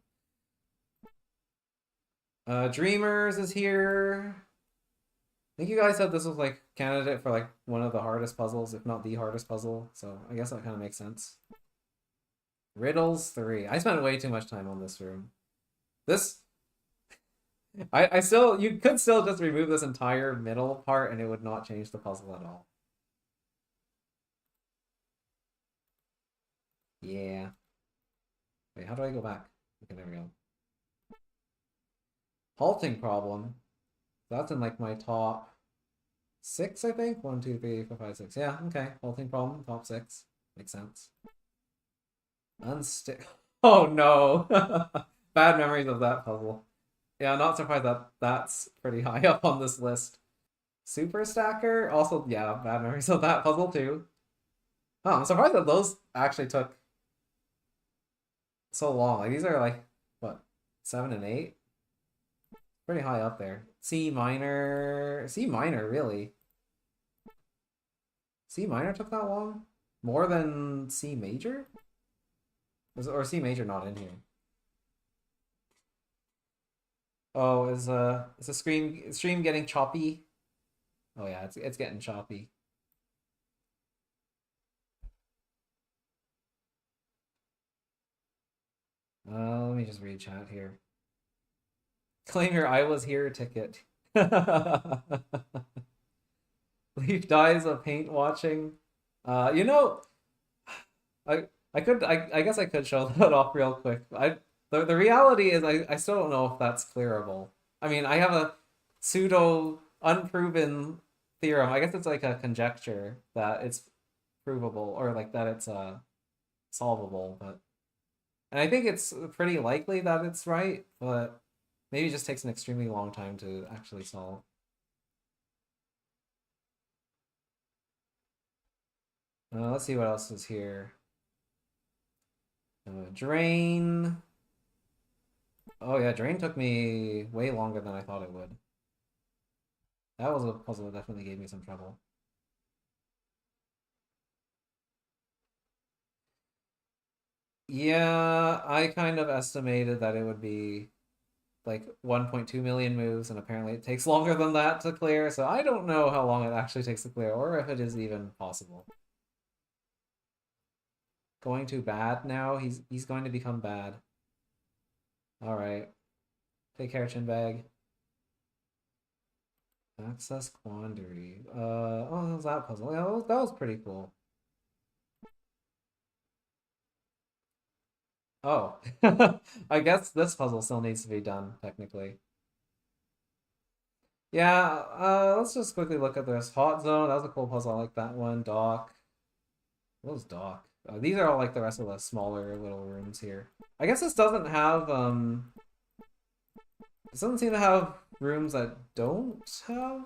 Dreamers is here. I think you guys said this was like candidate for like one of the hardest puzzles, if not the hardest puzzle. So I guess that kind of makes sense. Riddles 3. I spent way too much time on this room. This I still you could still just remove this entire middle part and it would not change the puzzle at all. Yeah. Wait, how do I go back? Okay, there we go. Halting problem. That's in like my top 6, I think. 1, 2, 3, 4, 5, 6. Yeah, okay. Halting problem, top 6. Makes sense. Unstick. Oh no! Bad memories of that puzzle. Yeah, I'm not surprised that that's pretty high up on this list. Super Stacker? Also, yeah, bad memories of that puzzle too. Oh, I'm surprised that those actually took so long. Like, these are like, what, 7 and 8? Pretty high up there. C minor. C minor, really? C minor took that long? More than C major? Or C major not in here? Oh, is the stream getting choppy? Oh yeah, it's getting choppy. Let me just read chat here. Claim your I was here ticket. Leaf dies of paint watching. You know, I guess I could show that off real quick. The reality is I still don't know if that's clearable. I mean, I have a pseudo unproven theorem. I guess it's like a conjecture that it's provable or like that it's solvable, but and I think it's pretty likely that it's right, but maybe it just takes an extremely long time to actually solve. Let's see what else is here. Drain. Oh yeah, Drain took me way longer than I thought it would. That was a puzzle that definitely gave me some trouble. Yeah, I kind of estimated that it would be like 1.2 million moves, and apparently it takes longer than that to clear, so I don't know how long it actually takes to clear, or if it is even possible. Going too bad now? He's going to become bad. Alright. Take care, Chinbag. Access Quandary. Oh, that was that puzzle. Yeah, that was pretty cool. Oh. I guess this puzzle still needs to be done, technically. Yeah, let's just quickly look at this. Hot Zone, that was a cool puzzle. I like that one. Dock. What was Dock? These are all like the rest of the smaller little rooms here. I guess this doesn't have, this doesn't seem to have rooms that don't have?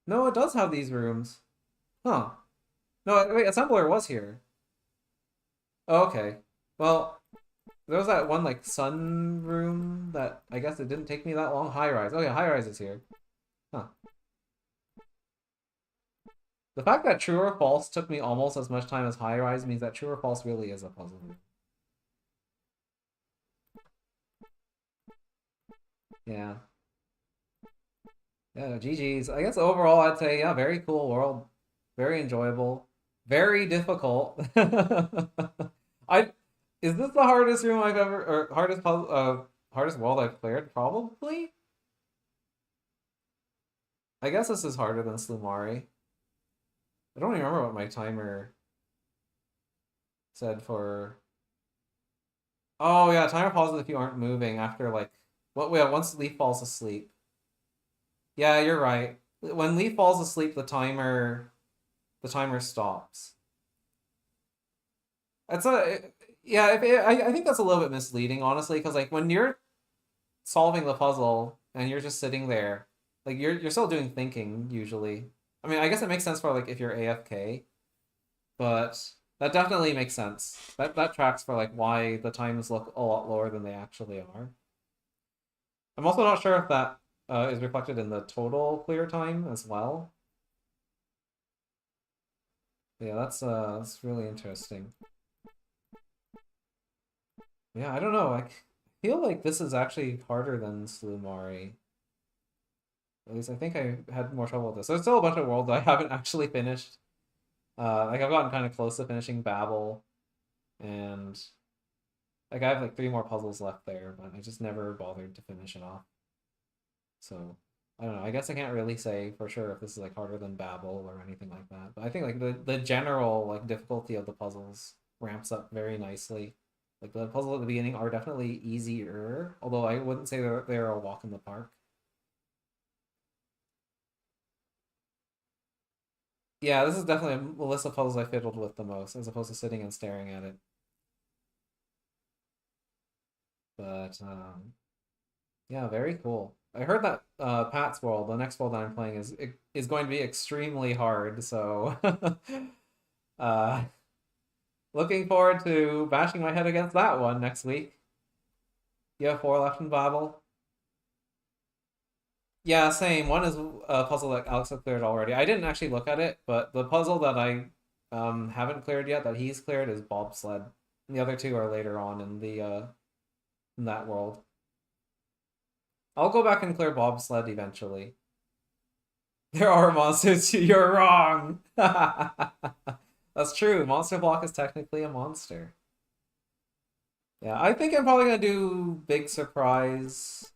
No, it does have these rooms. Huh. No, wait, Assembler was here. Oh, okay. Well, there was that one, like, sun room that I guess it didn't take me that long. High Rise. Oh, yeah, High Rise is here. Huh. The fact that True or False took me almost as much time as High Rise means that True or False really is a puzzle room. Yeah. Yeah, GG's. I guess overall I'd say, yeah, very cool world. Very enjoyable. Very difficult. I is this the hardest room I've ever or hardest world I've cleared? Probably. I guess this is harder than Slumari. I don't even remember what my timer said for. Oh yeah, timer pauses if you aren't moving after like what? Yeah, once Leaf falls asleep. Yeah, you're right. When Leaf falls asleep, the timer stops. It's a yeah. I think that's a little bit misleading, honestly, because like when you're solving the puzzle and you're just sitting there, like you're still doing thinking usually. I mean, I guess it makes sense for like if you're AFK, but that definitely makes sense. That tracks for like why the times look a lot lower than they actually are. I'm also not sure if that is reflected in the total clear time as well. Yeah, that's really interesting. Yeah, I don't know. I feel like this is actually harder than Slumari. At least I think I had more trouble with this. There's still a bunch of worlds I haven't actually finished. Like I've gotten kind of close to finishing Babel, and like I have like 3 more puzzles left there, but I just never bothered to finish it off. So I don't know. I guess I can't really say for sure if this is like harder than Babel or anything like that. But I think like the general like difficulty of the puzzles ramps up very nicely. Like the puzzles at the beginning are definitely easier, although I wouldn't say they're a walk in the park. Yeah, this is definitely a list of puzzles I fiddled with the most, as opposed to sitting and staring at it. But yeah, very cool. I heard that Pat's World, the next world that I'm playing, is going to be extremely hard. So uh, looking forward to bashing my head against that one next week. You have 4 left in Babel. Yeah, same. One is a puzzle that Alex has cleared already. I didn't actually look at it, but the puzzle that I haven't cleared yet that he's cleared is bobsled. And the other 2 are later on in that world. I'll go back and clear bobsled eventually. There are monsters. You're wrong. That's true. Monster block is technically a monster. Yeah, I think I'm probably gonna do big surprise.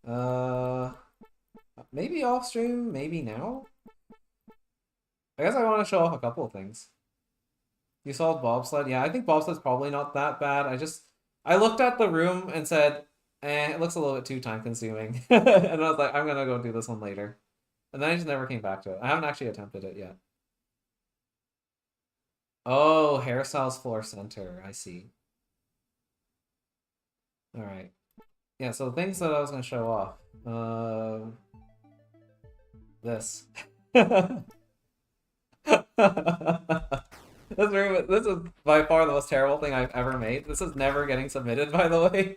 Uh, maybe off stream, maybe now. I guess I want to show off a couple of things. You solved bobsled? Yeah, I think bobsled's probably not that bad. I looked at the room and said, it looks a little bit too time consuming. And I was like, I'm gonna go do this one later. And then I just never came back to it. I haven't actually attempted it yet. Oh, hairstyles floor center. I see. All right. Yeah, so things that I was gonna show off. This. This is by far the most terrible thing I've ever made. This is never getting submitted, by the way.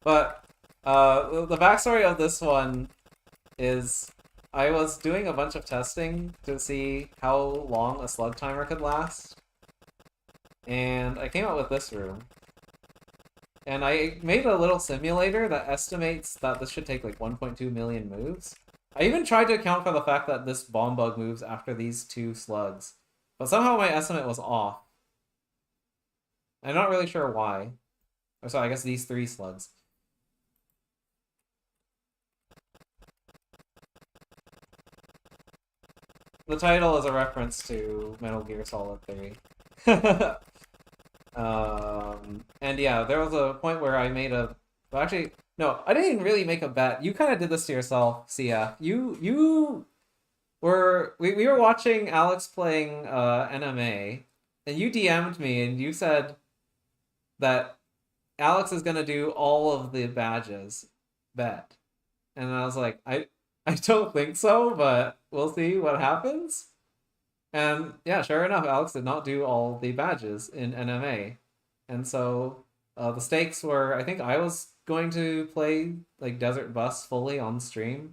But the backstory of this one is I was doing a bunch of testing to see how long a slug timer could last. And I came up with this room. And I made a little simulator that estimates that this should take like 1.2 million moves. I even tried to account for the fact that this bomb bug moves after these two slugs. But somehow my estimate was off. I'm not really sure why. Or sorry, I guess these three slugs. The title is a reference to Metal Gear Solid 3. And yeah, there was a point where I made a... Well, actually, no, I didn't even really make a bet. You kind of did this to yourself, CF. You were... We were watching Alex playing NMA, and you DM'd me, and you said that Alex is gonna do all of the badges. Bet. And I was like, I don't think so, but we'll see what happens. And yeah, sure enough, Alex did not do all the badges in NMA. And so the stakes were, I think I was going to play like Desert Bus fully on stream.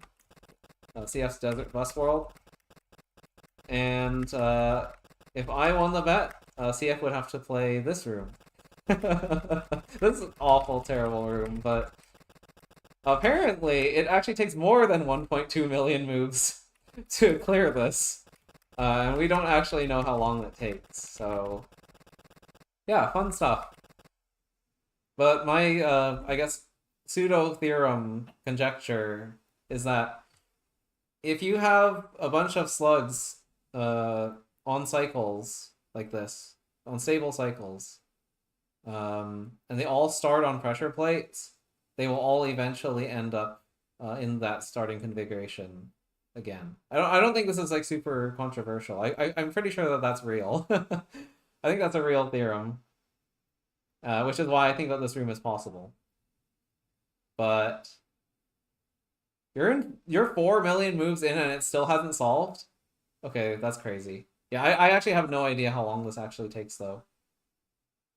CF's Desert Bus World. And if I won the bet, CF would have to play this room. This is an awful, terrible room, but apparently it actually takes more than 1.2 million moves to clear this. And we don't actually know how long that takes, so... Yeah, fun stuff. But my, I guess, pseudo-theorem conjecture is that if you have a bunch of slugs on cycles like this, on stable cycles, and they all start on pressure plates, they will all eventually end up in that starting configuration again. I don't think this is like super controversial. I'm pretty sure that that's real. I think that's a real theorem, which is why I think that this room is possible. But you're 4 million moves in and it still hasn't solved? Okay, that's crazy. Yeah, I actually have no idea how long this actually takes though.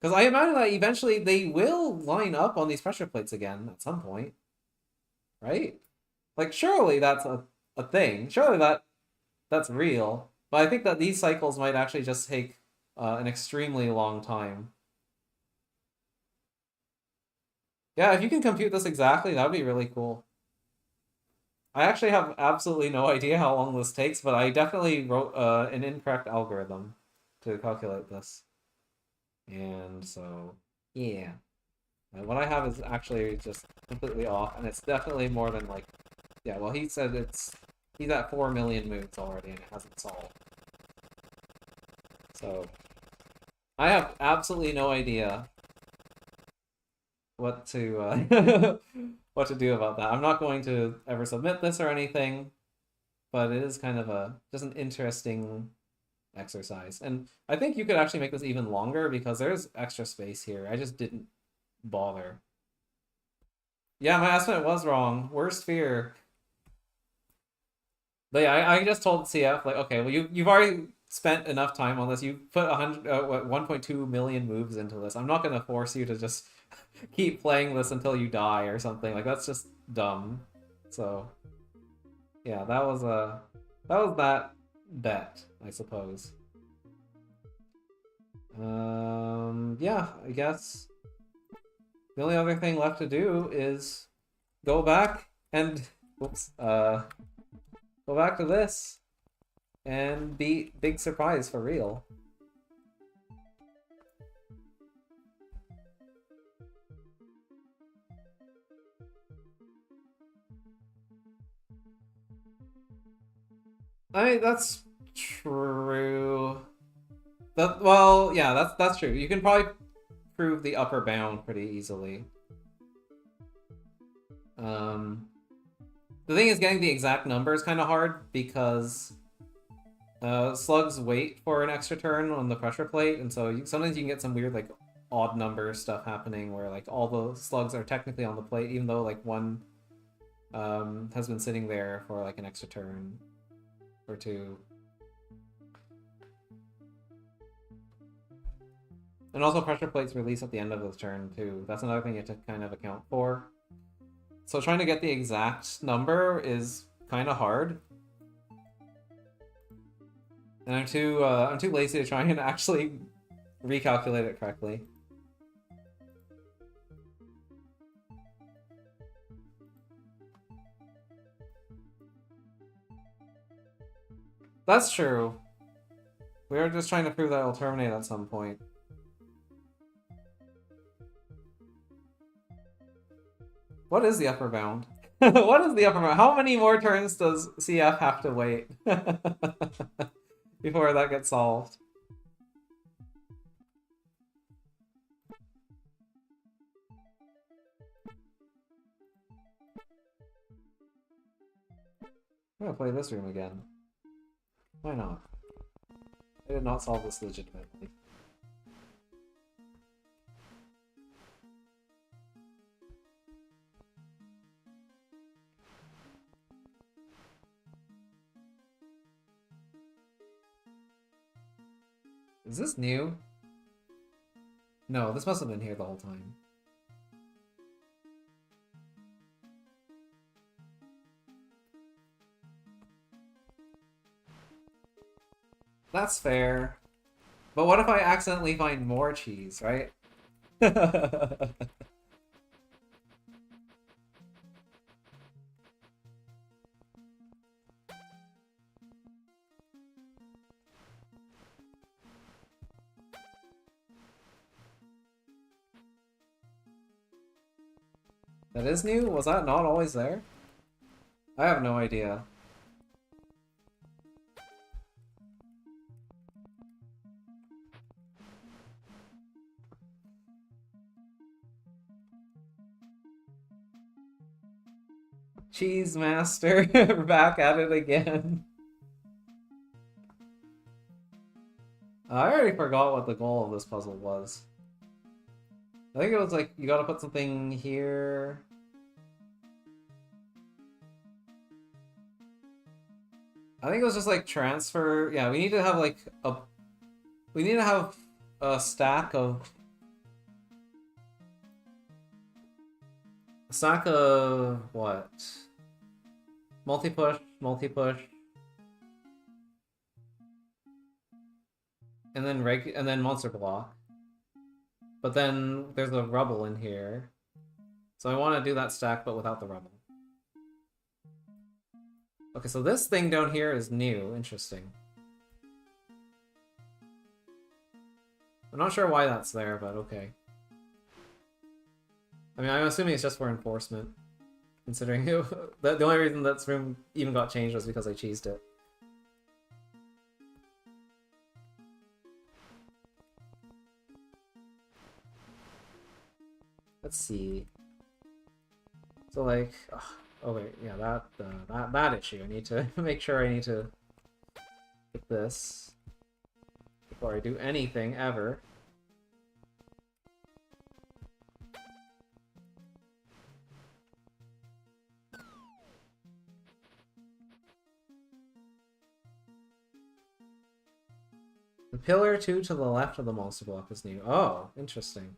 Because I imagine that eventually they will line up on these pressure plates again at some point. Right? Like surely that's a thing. Surely that's real. But I think that these cycles might actually just take an extremely long time. Yeah, if you can compute this exactly, that would be really cool. I actually have absolutely no idea how long this takes, but I definitely wrote an incorrect algorithm to calculate this. And so, yeah. What I have is actually just completely off, and it's definitely more than like... Yeah, well, he said he's at 4 million moves already, and it hasn't solved. So, I have absolutely no idea what to what to do about that. I'm not going to ever submit this or anything, but it is kind of just an interesting exercise. And I think you could actually make this even longer because there's extra space here. I just didn't bother. Yeah, my estimate was wrong. Worst fear. But yeah, I just told CF like, okay, well you've already spent enough time on this. You put 1.2 million moves into this. I'm not gonna force you to just keep playing this until you die or something. Like that's just dumb. So yeah, that was that bet, I suppose. Yeah, I guess the only other thing left to do is go back and go back to this and beat Big Surprise for real. I mean, that's true. Well, yeah, that's true. You can probably prove the upper bound pretty easily. Um, the thing is, getting the exact number is kind of hard because slugs wait for an extra turn on the pressure plate, and so sometimes you can get some weird like odd number stuff happening where like all the slugs are technically on the plate, even though like one has been sitting there for like an extra turn or two. And also pressure plates release at the end of the turn too. That's another thing you have to kind of account for. So trying to get the exact number is kind of hard. And I'm too lazy to try and actually recalculate it correctly. That's true. We were just trying to prove that it'll terminate at some point. What is the upper bound? What is the upper bound? How many more turns does CF have to wait before that gets solved? I'm gonna play this room again. Why not? I did not solve this legitimately. Is this new? No, this must have been here the whole time. That's fair. But what if I accidentally find more cheese, right? That is new? Was that not always there? I have no idea. Cheese Master, back at it again. I already forgot what the goal of this puzzle was. I think it was like, you gotta put something here. I think it was just like transfer. Yeah, we need to have like a... We need to have a stack of... A stack of... what? Multi-push, multi-push. And then monster block. But then there's a rubble in here. So I want to do that stack but without the rubble. Okay, so this thing down here is new. Interesting. I'm not sure why that's there, but okay. I mean, I'm assuming it's just for enforcement. Considering the only reason that room even got changed was because I cheesed it. Let's see. So like, oh wait, yeah, that issue. I need to make sure I need to get this before I do anything ever. The pillar 2 to the left of the monster block is new. Oh, interesting.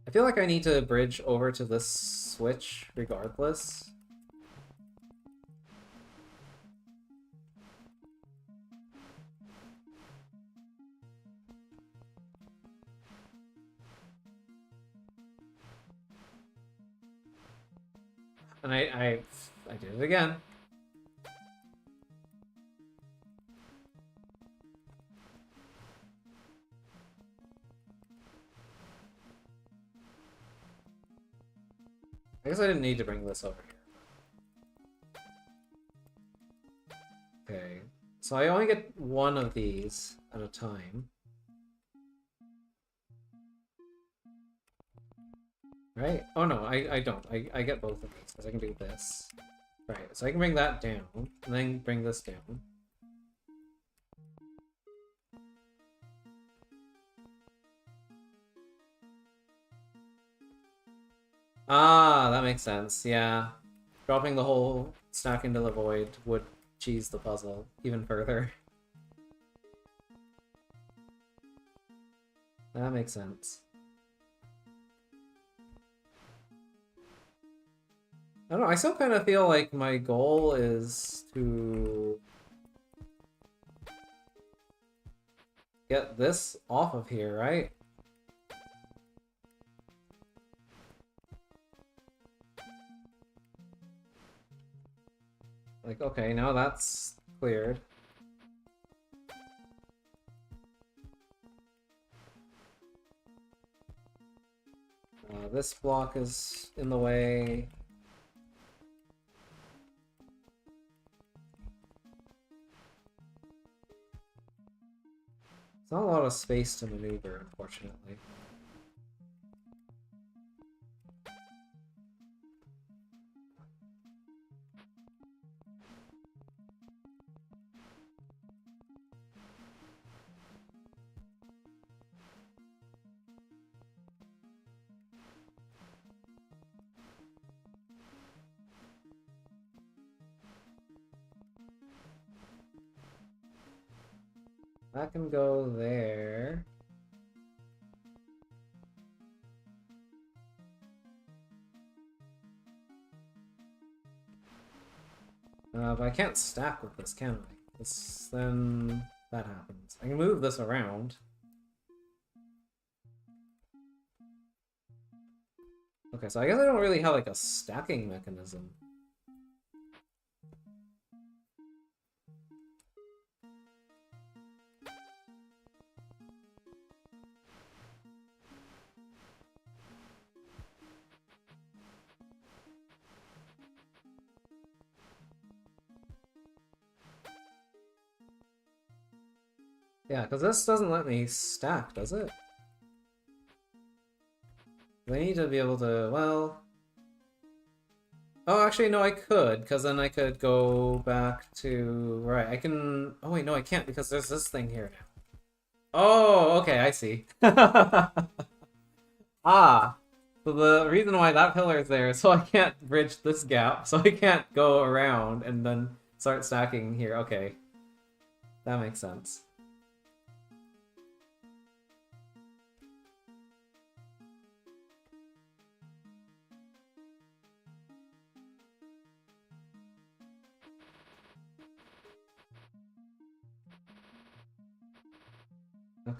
I feel like I need to bridge over to this switch regardless. And I did it again. guess I didn't need to bring this over here. Okay. So I only get one of these at a time. Right? Oh no, I don't. I get both of these, because I can do this. Right, so I can bring that down, and then bring this down. Ah, that makes sense, yeah. Dropping the whole stack into the void would cheese the puzzle even further. That makes sense. I don't know, I still kind of feel like my goal is to get this off of here, right? Like, okay, now that's cleared. This block is in the way. It's not a lot of space to maneuver, unfortunately. That can go there. But I can't stack with this, can I? Then that happens. I can move this around. Okay, so I guess I don't really have like a stacking mechanism. Yeah, because this doesn't let me stack, does it? I need to be able to, well... Oh, actually, no, I could, because then I could go back to... Right, I can... Oh, wait, no, I can't, because there's this thing here now. Oh, okay, I see. Ah, so the reason why that pillar is there is so I can't bridge this gap, so I can't go around and then start stacking here. Okay, that makes sense.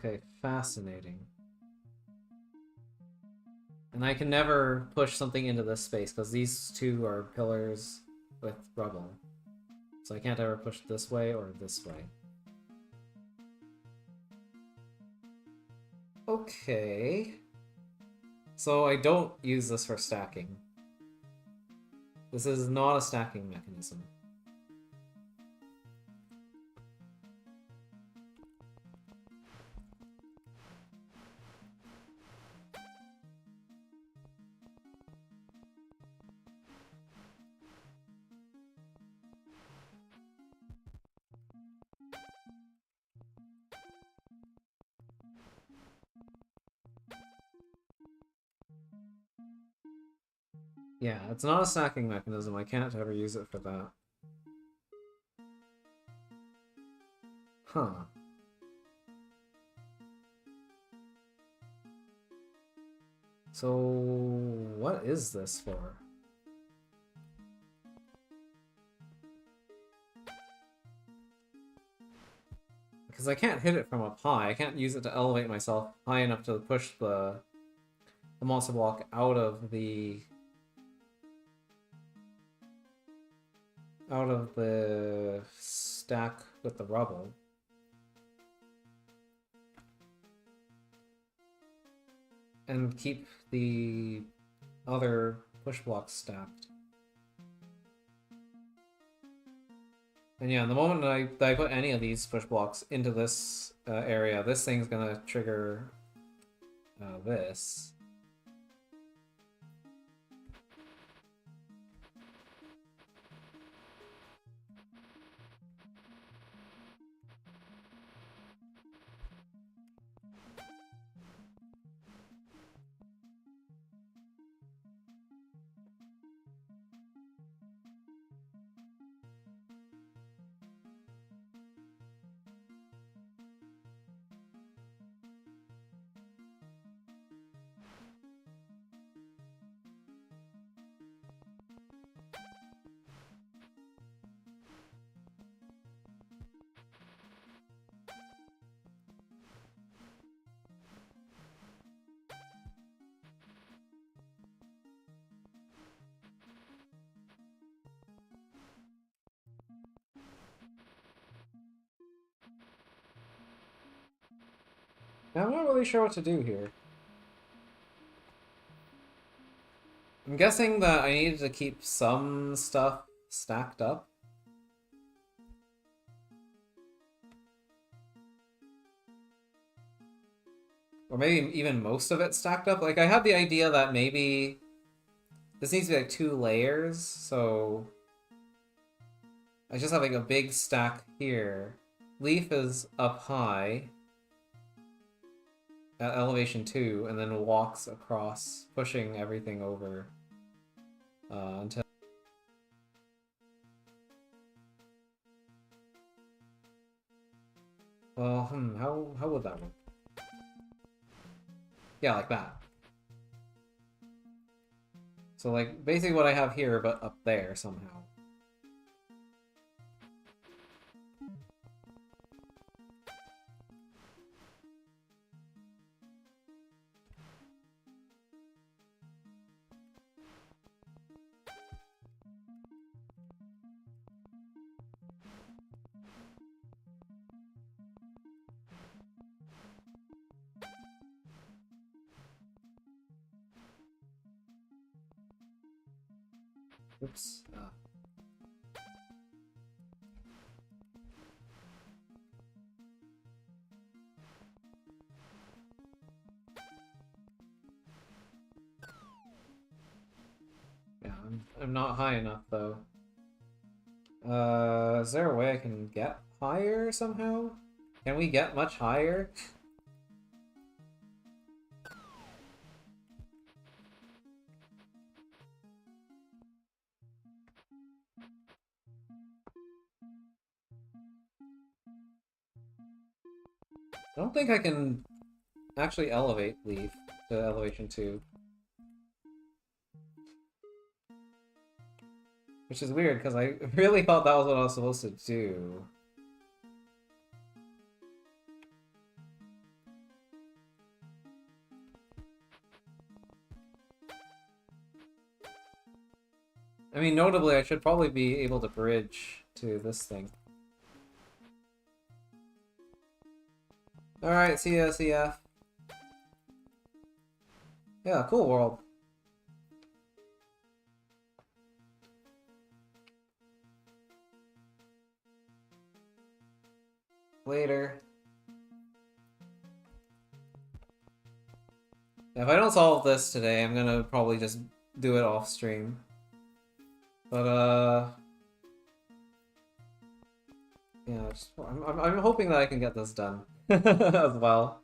Okay, fascinating. And I can never push something into this space, because these two are pillars with rubble. So I can't ever push this way or this way. Okay. So I don't use this for stacking. This is not a stacking mechanism. Yeah, it's not a stacking mechanism. I can't ever use it for that. Huh. So, what is this for? Because I can't hit it from up high. I can't use it to elevate myself high enough to push the monster block out of the stack with the rubble. And keep the other push blocks stacked. And yeah, the moment that I put any of these push blocks into this area, this thing's gonna trigger this. Now, I'm not really sure what to do here. I'm guessing that I needed to keep some stuff stacked up. Or maybe even most of it stacked up. Like, I had the idea that maybe this needs to be like 2 layers, so I just have like a big stack here. Leaf is up high at elevation 2, and then walks across, pushing everything over until... Well, how would that work? Yeah, like that. So, like, basically what I have here, but up there somehow. Oops. Yeah, I'm not high enough, though. Is there a way I can get higher somehow? Can we get much higher? I don't think I can actually elevate Leaf to elevation 2. Which is weird, because I really thought that was what I was supposed to do. I mean, notably, I should probably be able to bridge to this thing. Alright, see ya, CF. Yeah, cool world. Later. If I don't solve this today, I'm gonna probably just do it off stream. But, yeah, I'm hoping that I can get this done as well.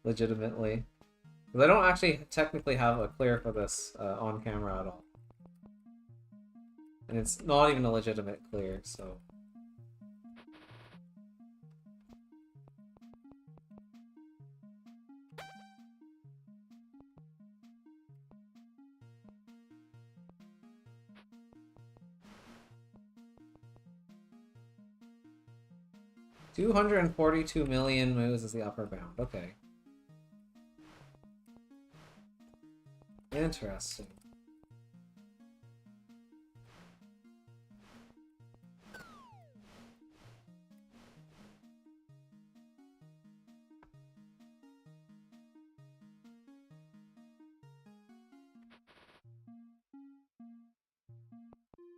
Legitimately. Because I don't actually technically have a clear for this on camera at all. And it's not even a legitimate clear, so... $242 million moves is the upper bound. Okay. Interesting.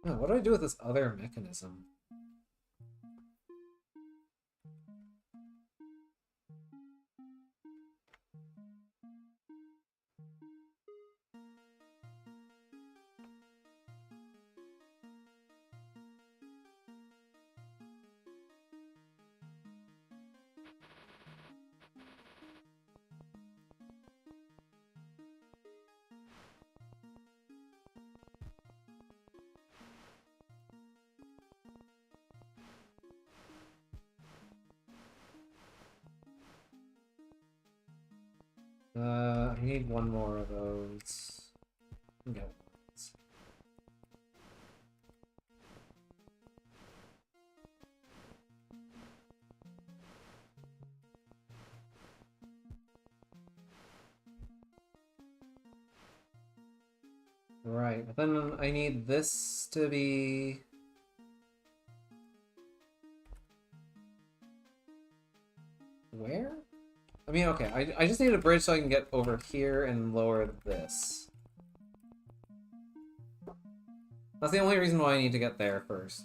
Oh, what do I do with this other mechanism? I need one more of those. Get one. Right, but then I need this to be... Where? I mean, okay, I just need a bridge so I can get over here and lower this. That's the only reason why I need to get there first.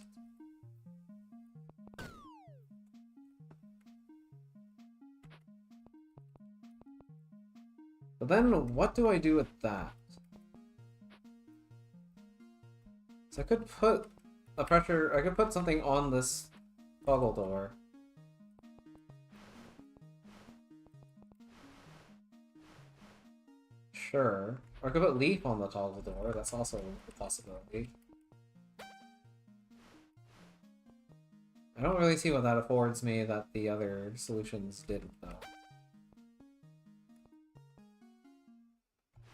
But then, what do I do with that? So I could put a pressure... I could put something on this toggle door. Sure. Or I could put leaf on the toggle door. That's also a possibility. I don't really see what that affords me that the other solutions didn't, though.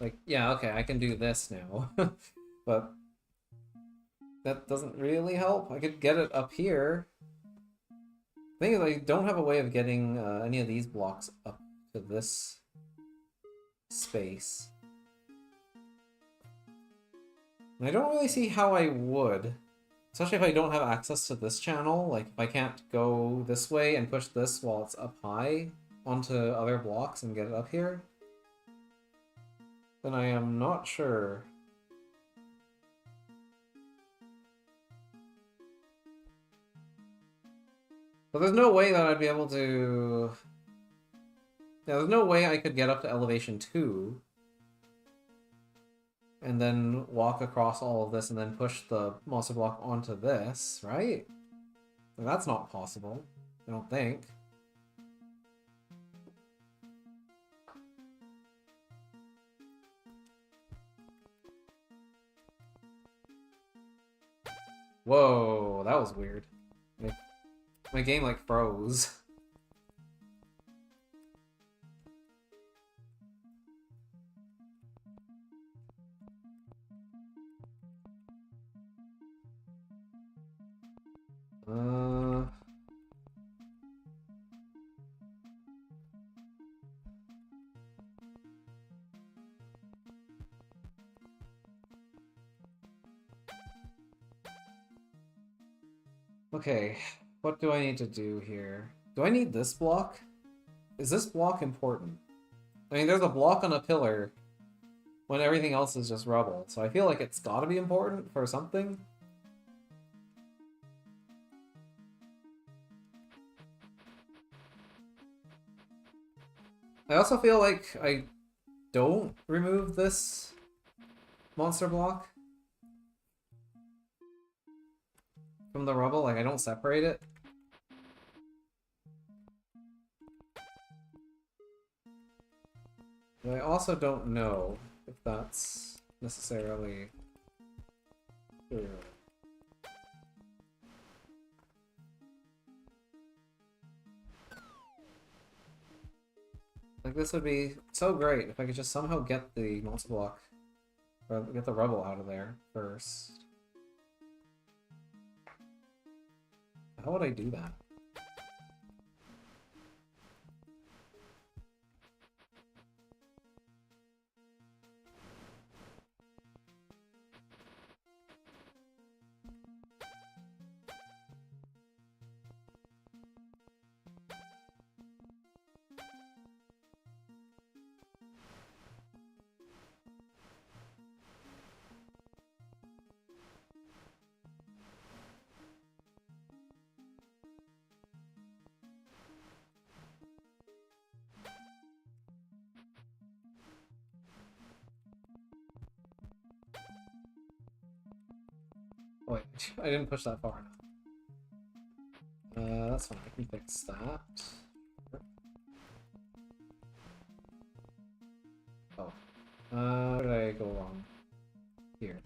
Like, yeah, okay, I can do this now. But that doesn't really help. I could get it up here. The thing is, I don't have a way of getting any of these blocks up to this space. And I don't really see how I would. Especially if I don't have access to this channel. Like, if I can't go this way and push this while it's up high onto other blocks and get it up here, then I am not sure. But there's no way that I'd be able to... Yeah, there's no way I could get up to elevation 2 and then walk across all of this and then push the monster block onto this, right? That's not possible, I don't think. Whoa, that was weird. My game, like, froze. Okay, what do I need to do here? Do I need this block? Is this block important? I mean, there's a block on a pillar when everything else is just rubble, so I feel like it's gotta be important for something. I also feel like I don't remove this monster block from the rubble, like I don't separate it. But I also don't know if that's necessarily true. Like, this would be so great if I could just somehow get the monster block, or get the rubble out of there first. How would I do that? Oh, wait, I didn't push that far enough. That's fine, I can fix that. Oh. Where did I go wrong? Here.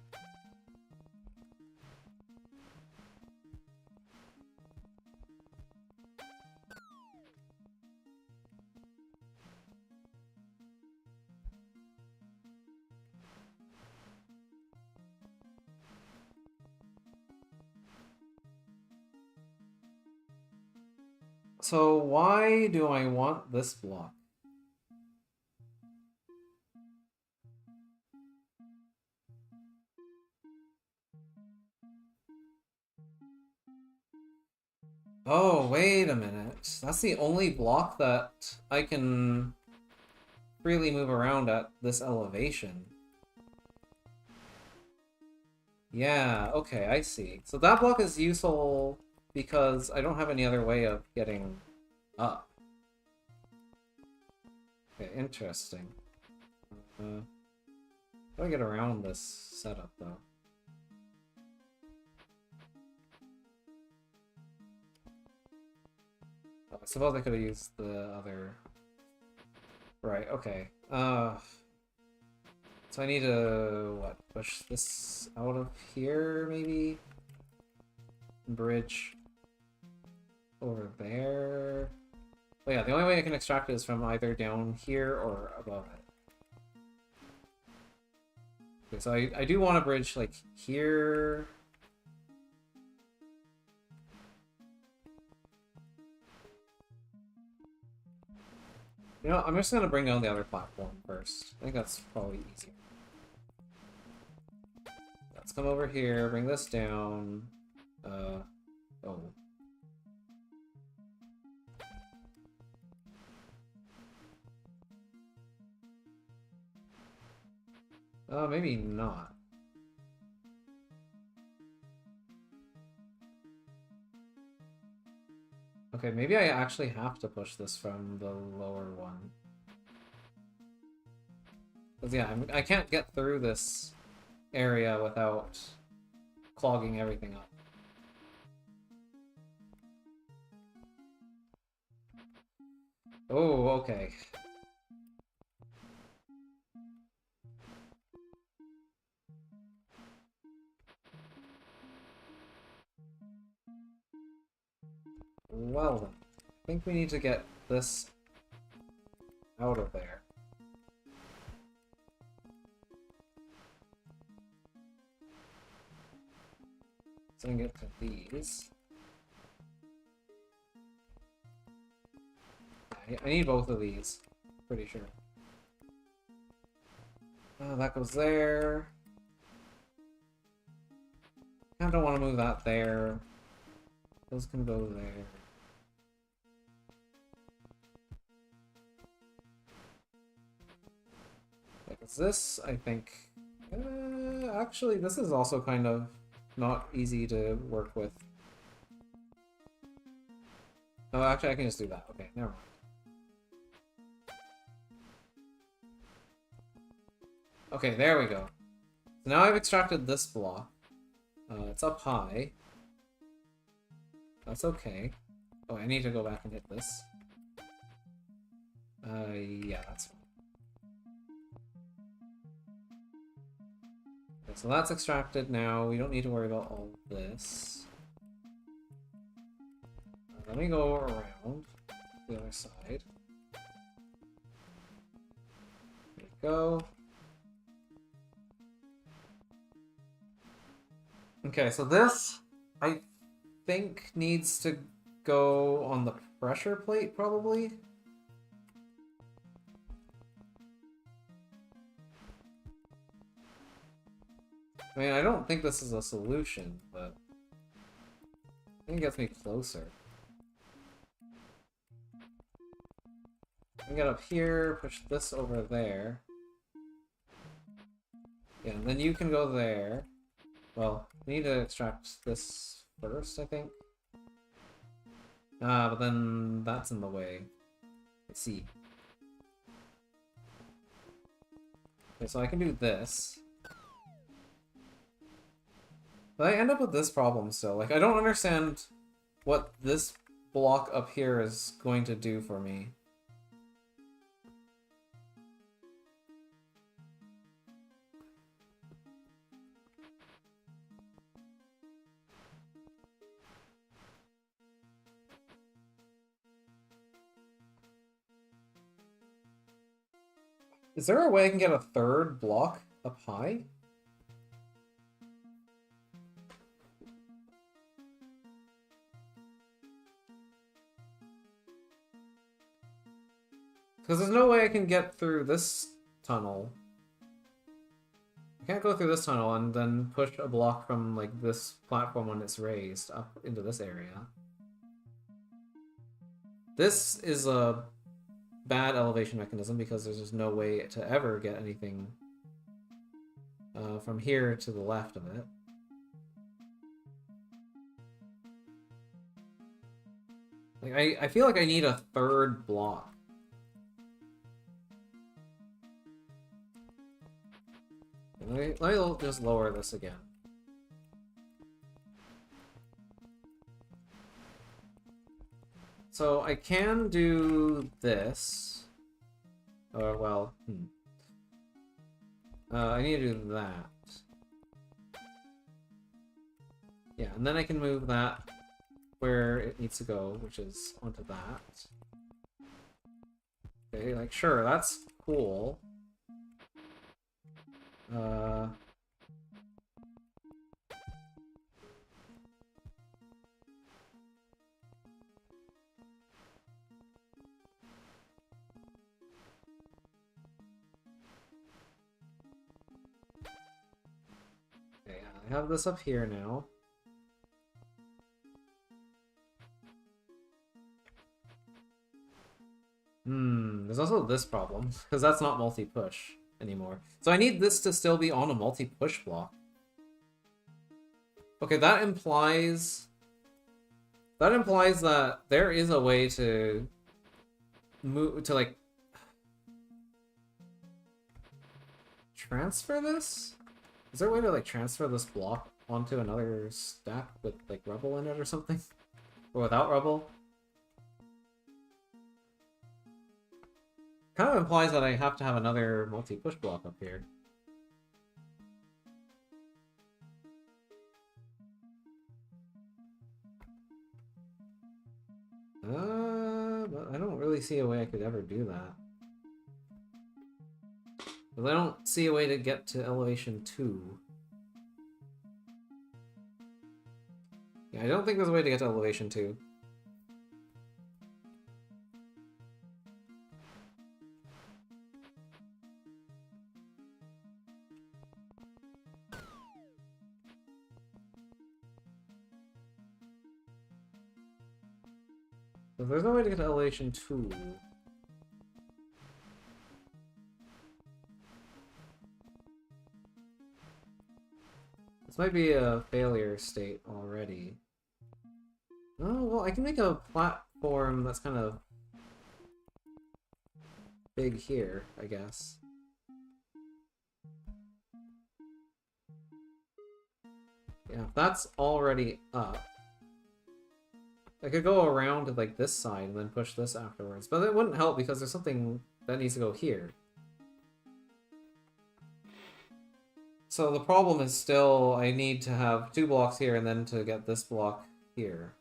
So why do I want this block? Oh, wait a minute. That's the only block that I can freely move around at this elevation. Yeah, okay, I see. So that block is useful because I don't have any other way of getting up. Okay, interesting. How do I get around this setup, though? Oh, I suppose I could have used the other... Right, okay. So I need to, what, push this out of here, maybe? Bridge over there. Oh yeah, the only way I can extract it is from either down here or above it. Okay, so I do want a bridge, like, here. You know, I'm just gonna bring down the other platform first. I think that's probably easier. Let's come over here, bring this down. Oh. Maybe not. Okay, maybe I actually have to push this from the lower one. Because yeah, I can't get through this area without clogging everything up. Oh, okay. Well then, I think we need to get this out of there. So I can get to these. I need both of these, pretty sure. That goes there. I don't want to move that there. Those can go there. Like this, I think... actually, this is also kind of not easy to work with. Oh, actually, I can just do that. Okay, never mind. Okay, there we go. So now I've extracted this block. It's up high. That's okay. Oh, I need to go back and hit this. Yeah, that's fine. Okay, so that's extracted now. We don't need to worry about all this. Let me go around the other side. There we go. Okay, so this, I think, needs to go on the pressure plate, probably? I mean, I don't think this is a solution, but I think it gets me closer. I can get up here, push this over there. Yeah, and then you can go there. Well, we need to extract this first, I think. But then that's in the way. Let's see. Okay, so I can do this. But I end up with this problem still. Like, I don't understand what this block up here is going to do for me. Is there a way I can get a third block up high? Because there's no way I can get through this tunnel. I can't go through this tunnel and then push a block from, like, this platform when it's raised up into this area. This is a bad elevation mechanism because there's just no way to ever get anything from here to the left of it. Like, I feel like I need a third block. Let me just lower this again. So I can do this. Or, well, I need to do that. Yeah, and then I can move that where it needs to go, which is onto that. Okay, like, sure, that's cool. Okay, I have this up here now. There's also this problem, because that's not multi-push anymore. So I need this to still be on a multi-push block. Okay, that implies that there is a way to move to, like, transfer this? Is there a way to, like, transfer this block onto another stack with, like, rubble in it or something? Or without rubble? Kind of implies that I have to have another multi-push block up here. But I don't really see a way I could ever do that. But I don't see a way to get to elevation 2. Yeah, I don't think there's a way to get to elevation 2. So there's no way to get to elevation 2. This might be a failure state already. Oh, well, I can make a platform that's kind of big here, I guess. Yeah, that's already up. I could go around to, like, this side and then push this afterwards, but it wouldn't help because there's something that needs to go here. So the problem is still I need to have 2 blocks here and then to get this block here.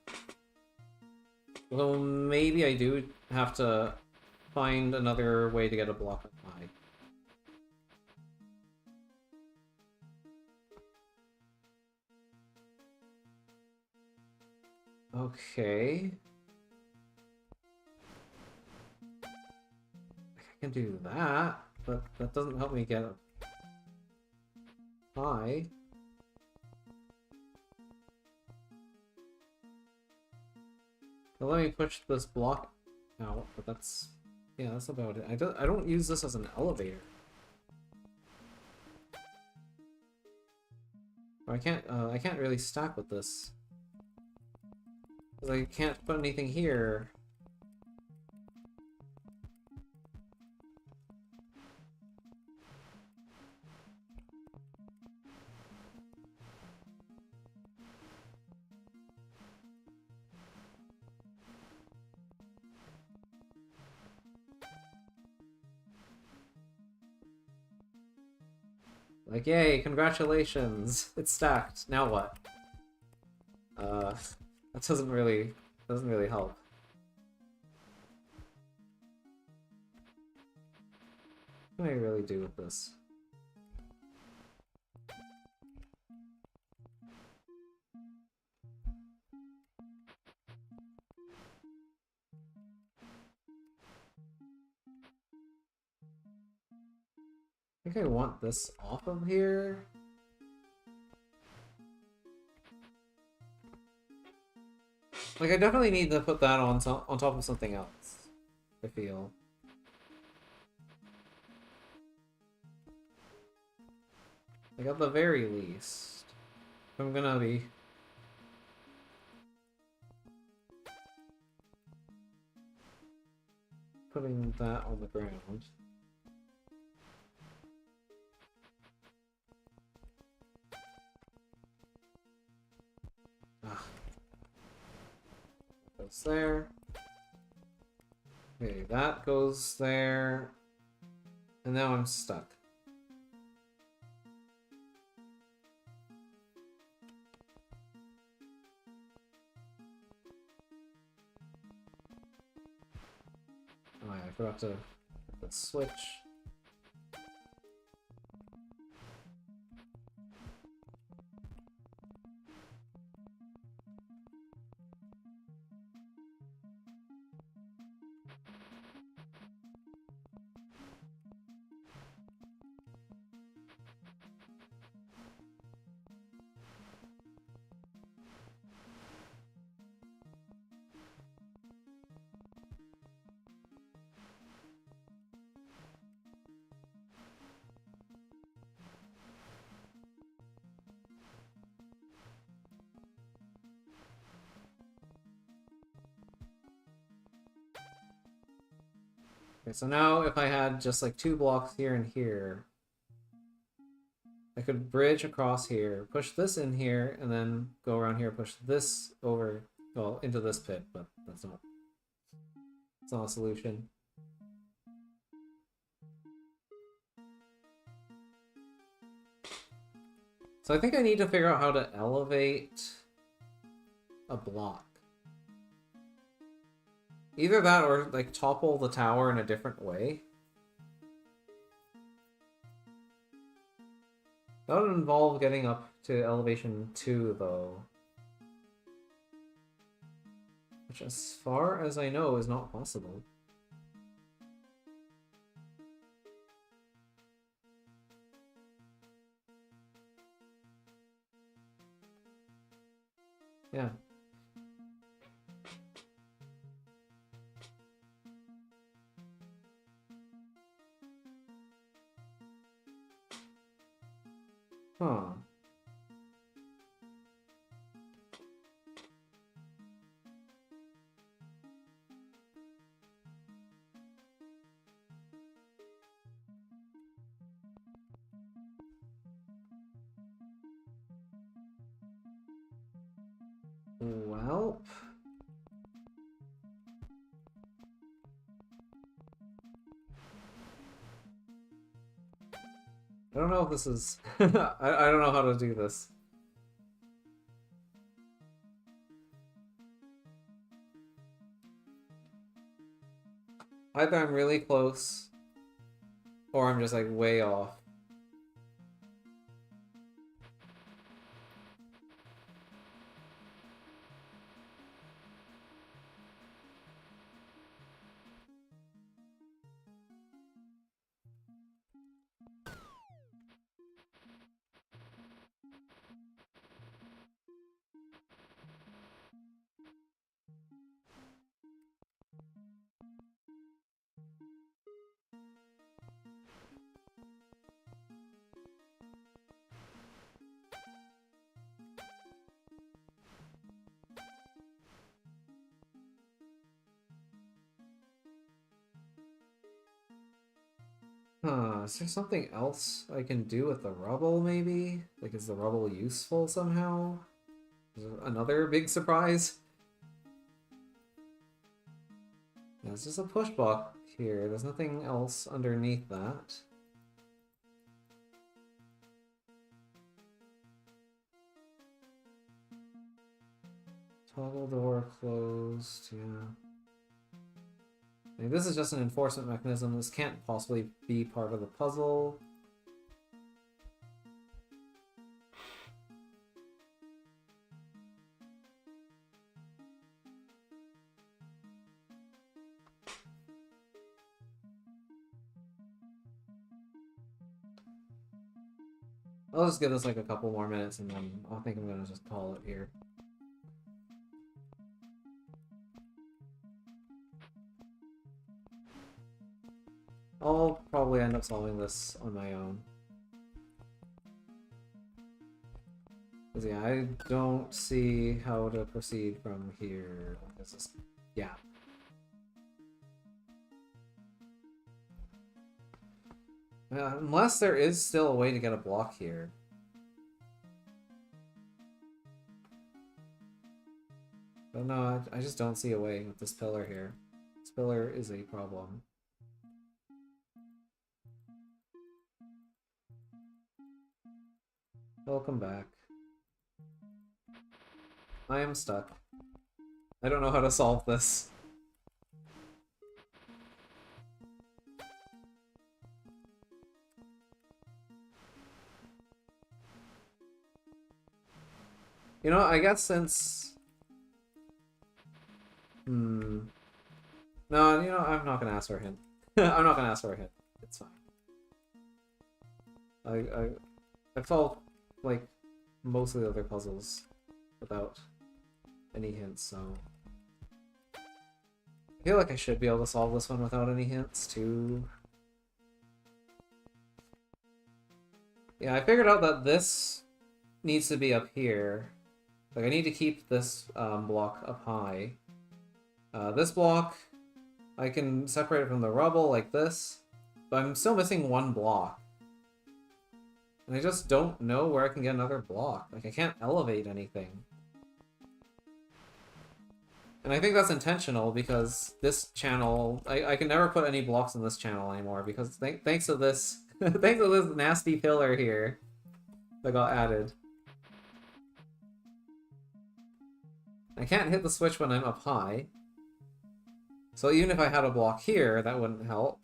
Well, maybe I do have to find another way to get a block up high. Okay. I can do that, but that doesn't help me get up high. Now let me push this block out, but that's... yeah, that's about it. I don't use this as an elevator. Or I can't really stack with this. Because I can't put anything here. Like, yay, congratulations! It's stacked. Now what? That doesn't really help. What can I really do with this? I think I want this off of here. Like, I definitely need to put that on top of something else, I feel. Like, at the very least, if I'm gonna be putting that on the ground. Ah. Goes there. Okay, that goes there. And now I'm stuck. Oh, yeah, I forgot to hit the switch. Okay, so now if I had just like 2 blocks here and here, I could bridge across here, push this in here, and then go around here, push this over, well, into this pit, but it's not a solution. So I think I need to figure out how to elevate a block. Either that or like topple the tower in a different way. That would involve getting up to elevation 2 though. Which as far as I know is not possible. Yeah. Huh. Well... I don't know if this is... I don't know how to do this. Either I'm really close, or I'm just like way off. Huh, is there something else I can do with the rubble, maybe? Like, is the rubble useful somehow? Is there another big surprise? Yeah, it's just a push block here. There's nothing else underneath that. Toggle door closed, yeah. I mean, this is just an enforcement mechanism. This can't possibly be part of the puzzle. I'll just give this like a couple more minutes and then I think I'm gonna just call it here. I'll probably end up solving this on my own. Because yeah, I don't see how to proceed from here. This is, yeah. Unless there is still a way to get a block here. But no, I just don't see a way with this pillar here. This pillar is a problem. Welcome back. I am stuck. I don't know how to solve this. You know, I guess since... No, you know, I'm not gonna ask for a hint. I'm not gonna ask for a hint. It's fine. I've solved, like, most of the other puzzles without any hints, so... I feel like I should be able to solve this one without any hints, too. Yeah, I figured out that this needs to be up here. Like, I need to keep this block up high. This block, I can separate it from the rubble like this, but I'm still missing one block. And I just don't know where I can get another block. Like, I can't elevate anything. And I think that's intentional because this channel, I can never put any blocks in this channel anymore because thanks to this, thanks to this nasty pillar here that got added. I can't hit the switch when I'm up high. So even if I had a block here, that wouldn't help.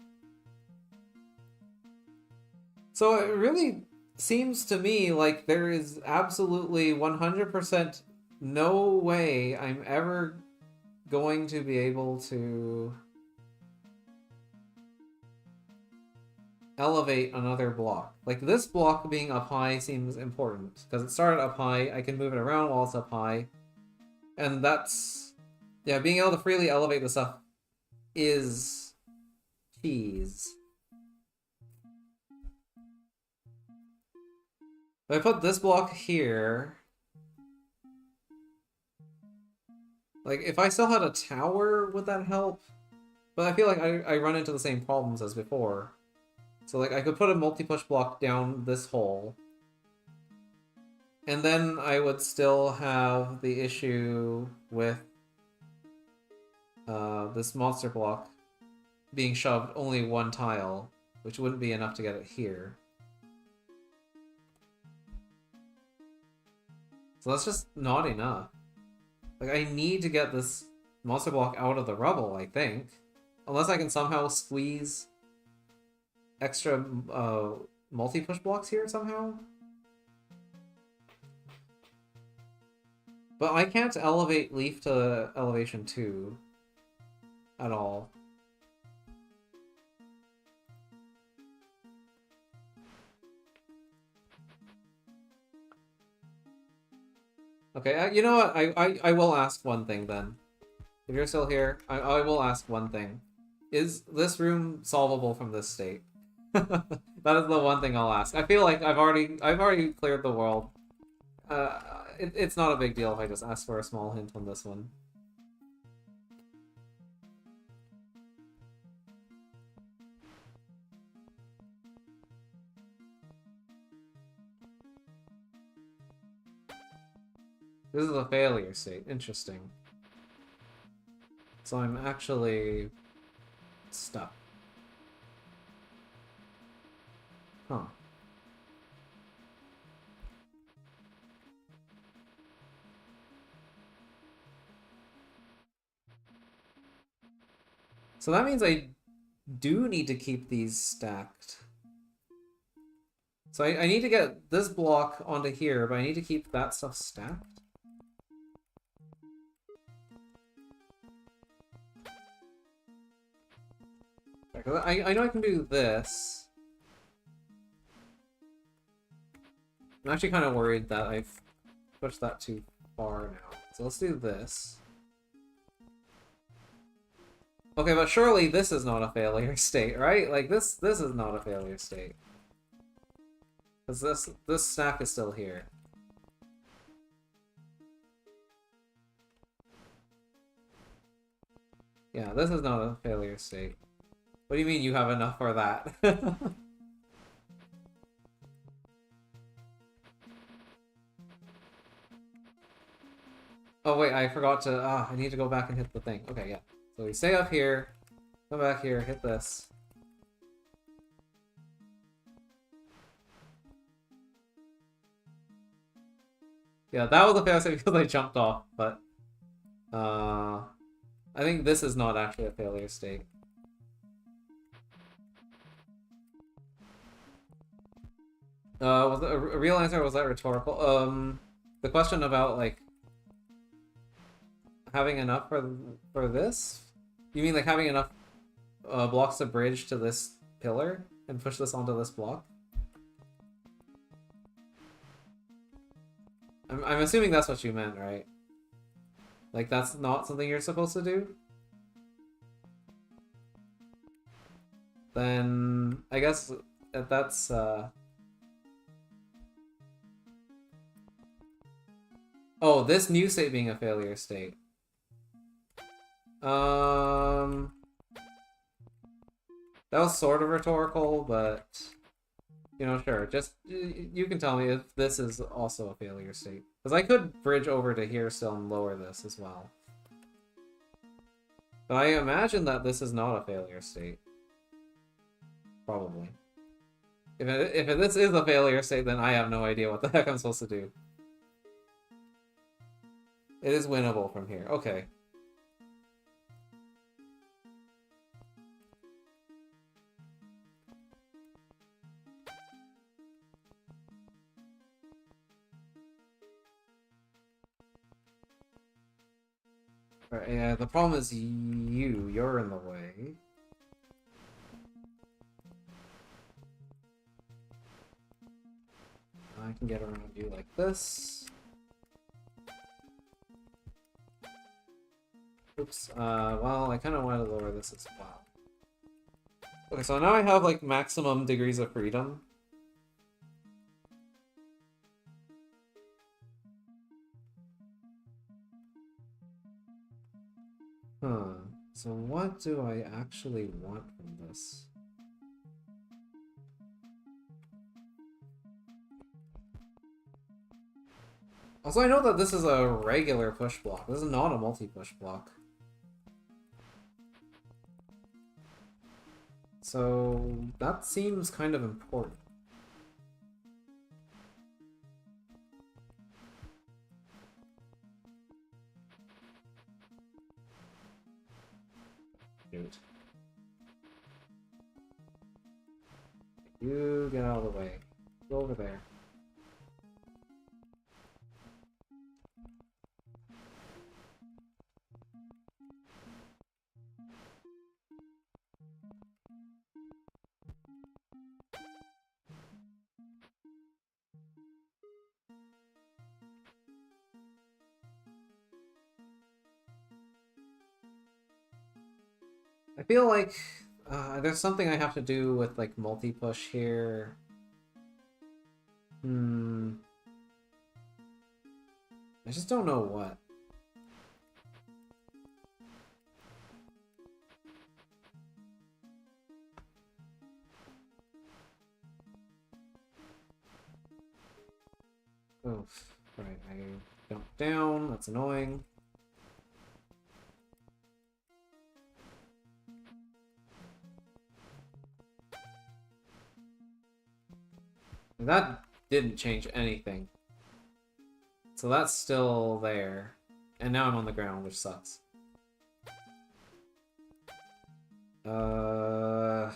So it really seems to me like there is absolutely 100% no way I'm ever going to be able to elevate another block. Like, this block being up high seems important, because it started up high, I can move it around while it's up high, and that's... yeah, being able to freely elevate the stuff is cheese. If I put this block here... like, if I still had a tower, would that help? But I feel like I run into the same problems as before. So, like, I could put a multi-push block down this hole. And then I would still have the issue with this monster block being shoved only one tile, which wouldn't be enough to get it here. So that's just not enough. Like, I need to get this monster block out of the rubble, I think. Unless I can somehow squeeze extra multi-push blocks here somehow. But I can't elevate Leaf to elevation 2 at all. Okay, you know what? I will ask one thing then. If you're still here, I will ask one thing. Is this room solvable from this state? That is the one thing I'll ask. I feel like I've already cleared the world. It's not a big deal if I just ask for a small hint on this one. This is a failure state. Interesting. So I'm actually stuck. Huh. So that means I do need to keep these stacked. So I need to get this block onto here, but I need to keep that stuff stacked. I know I can do this. I'm actually kind of worried that I've pushed that too far now. So let's do this. Okay, but surely this is not a failure state, right? Like this is not a failure state. Because this stack is still here. Yeah, this is not a failure state. What do you mean you have enough for that? Oh wait, I forgot to, I need to go back and hit the thing. Okay, yeah. So we stay up here, come back here, hit this. Yeah, that was a fail state because I jumped off, but I think this is not actually a failure state. Was it a real answer or was that rhetorical? The question about like having enough for this? You mean like having enough blocks to bridge to this pillar and push this onto this block? I'm assuming that's what you meant, right? Like that's not something you're supposed to do? Then I guess that's oh, this new state being a failure state. That was sort of rhetorical, but you know, sure. Just you can tell me if this is also a failure state, because I could bridge over to here still and lower this as well. But I imagine that this is not a failure state. Probably. If this is a failure state, then I have no idea what the heck I'm supposed to do. It is winnable from here. Okay. Right, yeah, the problem is you're in the way. I can get around you like this. Oops, well, I kind of want to lower this as well. Okay, so now I have, like, maximum degrees of freedom. Huh. So what do I actually want from this? Also, I know that this is a regular push block. This is not a multi-push block. So that seems kind of important. Shoot. You get out of the way. Go over there. I feel like there's something I have to do with like multi-push here. I just don't know what. Oh, right, I jumped down, that's annoying. That didn't change anything. So that's still there. And now I'm on the ground, which sucks. Uh...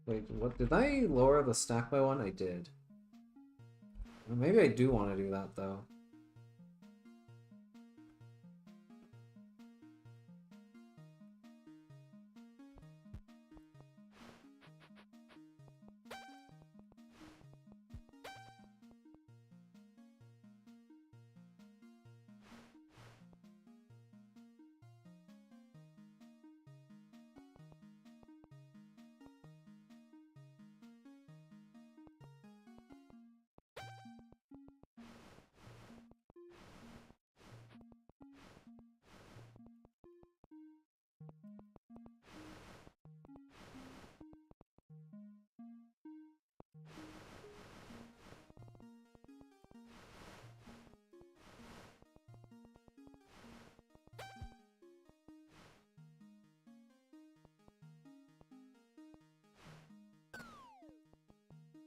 Wait, what? Did I lower the stack by one? I did. Maybe I do want to do that, though.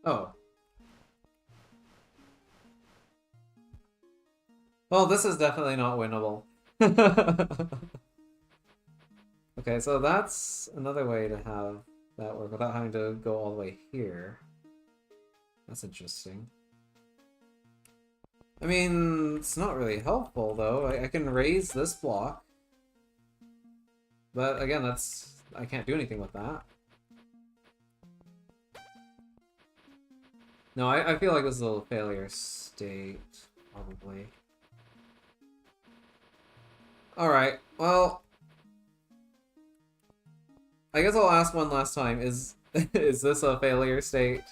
Oh. Well, this is definitely not winnable. Okay, so that's another way to have that work without having to go all the way here. That's interesting. I mean, it's not really helpful, though. I can raise this block. But again, that's... I can't do anything with that. No, I feel like this is a failure state, probably. Alright, well... I guess I'll ask one last time. Is this a failure state?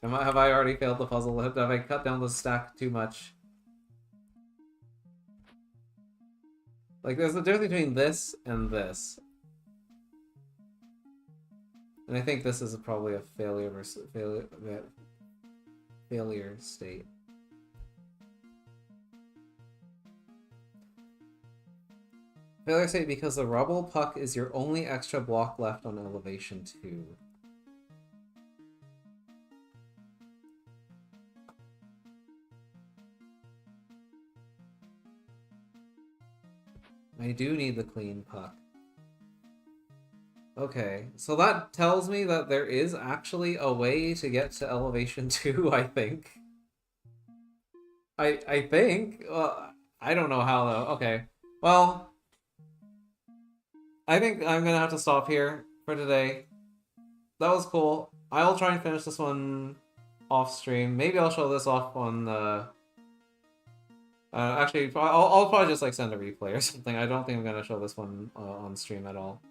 Have I already failed the puzzle? Have I cut down the stack too much? Like, there's a difference between this and this. And I think this is probably a failure versus failure state. Failure state because the rubble puck is your only extra block left on elevation 2. I do need the clean puck. Okay, so that tells me that there is actually a way to get to elevation 2, I think. I think? Well, I don't know how, though. Okay, well... I think I'm gonna have to stop here for today. That was cool. I will try and finish this one off stream. Maybe I'll show this off on the... actually, I'll probably just like send a replay or something. I don't think I'm gonna show this one on stream at all.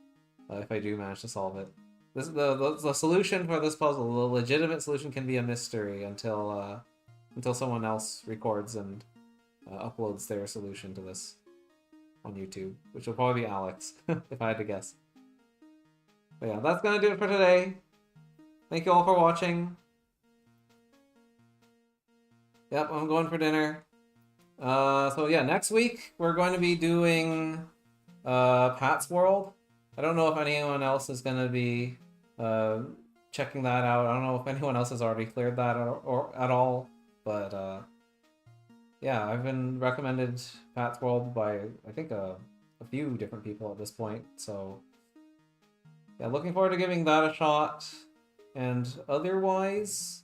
If I do manage to solve it. The solution for this puzzle, the legitimate solution, can be a mystery until someone else records and uploads their solution to this on YouTube, which will probably be Alex, if I had to guess. But yeah, that's gonna do it for today. Thank you all for watching. Yep, I'm going for dinner. So yeah, next week we're going to be doing Pat's World. I don't know if anyone else is going to be checking that out. I don't know if anyone else has already cleared that or at all, but yeah, I've been recommended Pat's World by, I think, a few different people at this point, so yeah, looking forward to giving that a shot. And otherwise,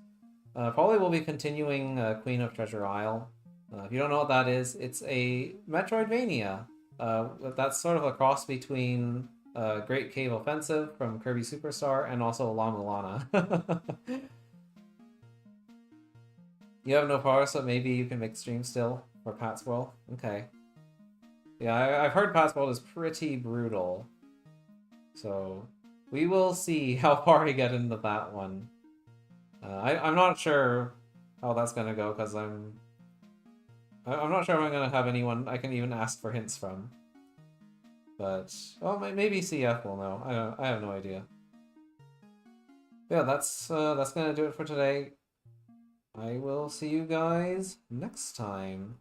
probably we'll be continuing Queen of Treasure Isle. If you don't know what that is, it's a Metroidvania. That's sort of a cross between Great Cave Offensive from Kirby Superstar and also Lama Lana. You have no power, so maybe you can make stream still for Pat's World? Okay. Yeah, I've heard Pat's World is pretty brutal. So, we will see how far I get into that one. I'm not sure how that's gonna go, because I'm not sure if I'm gonna have anyone I can even ask for hints from. But, well, maybe CF will know. I have no idea. Yeah, that's gonna do it for today. I will see you guys next time.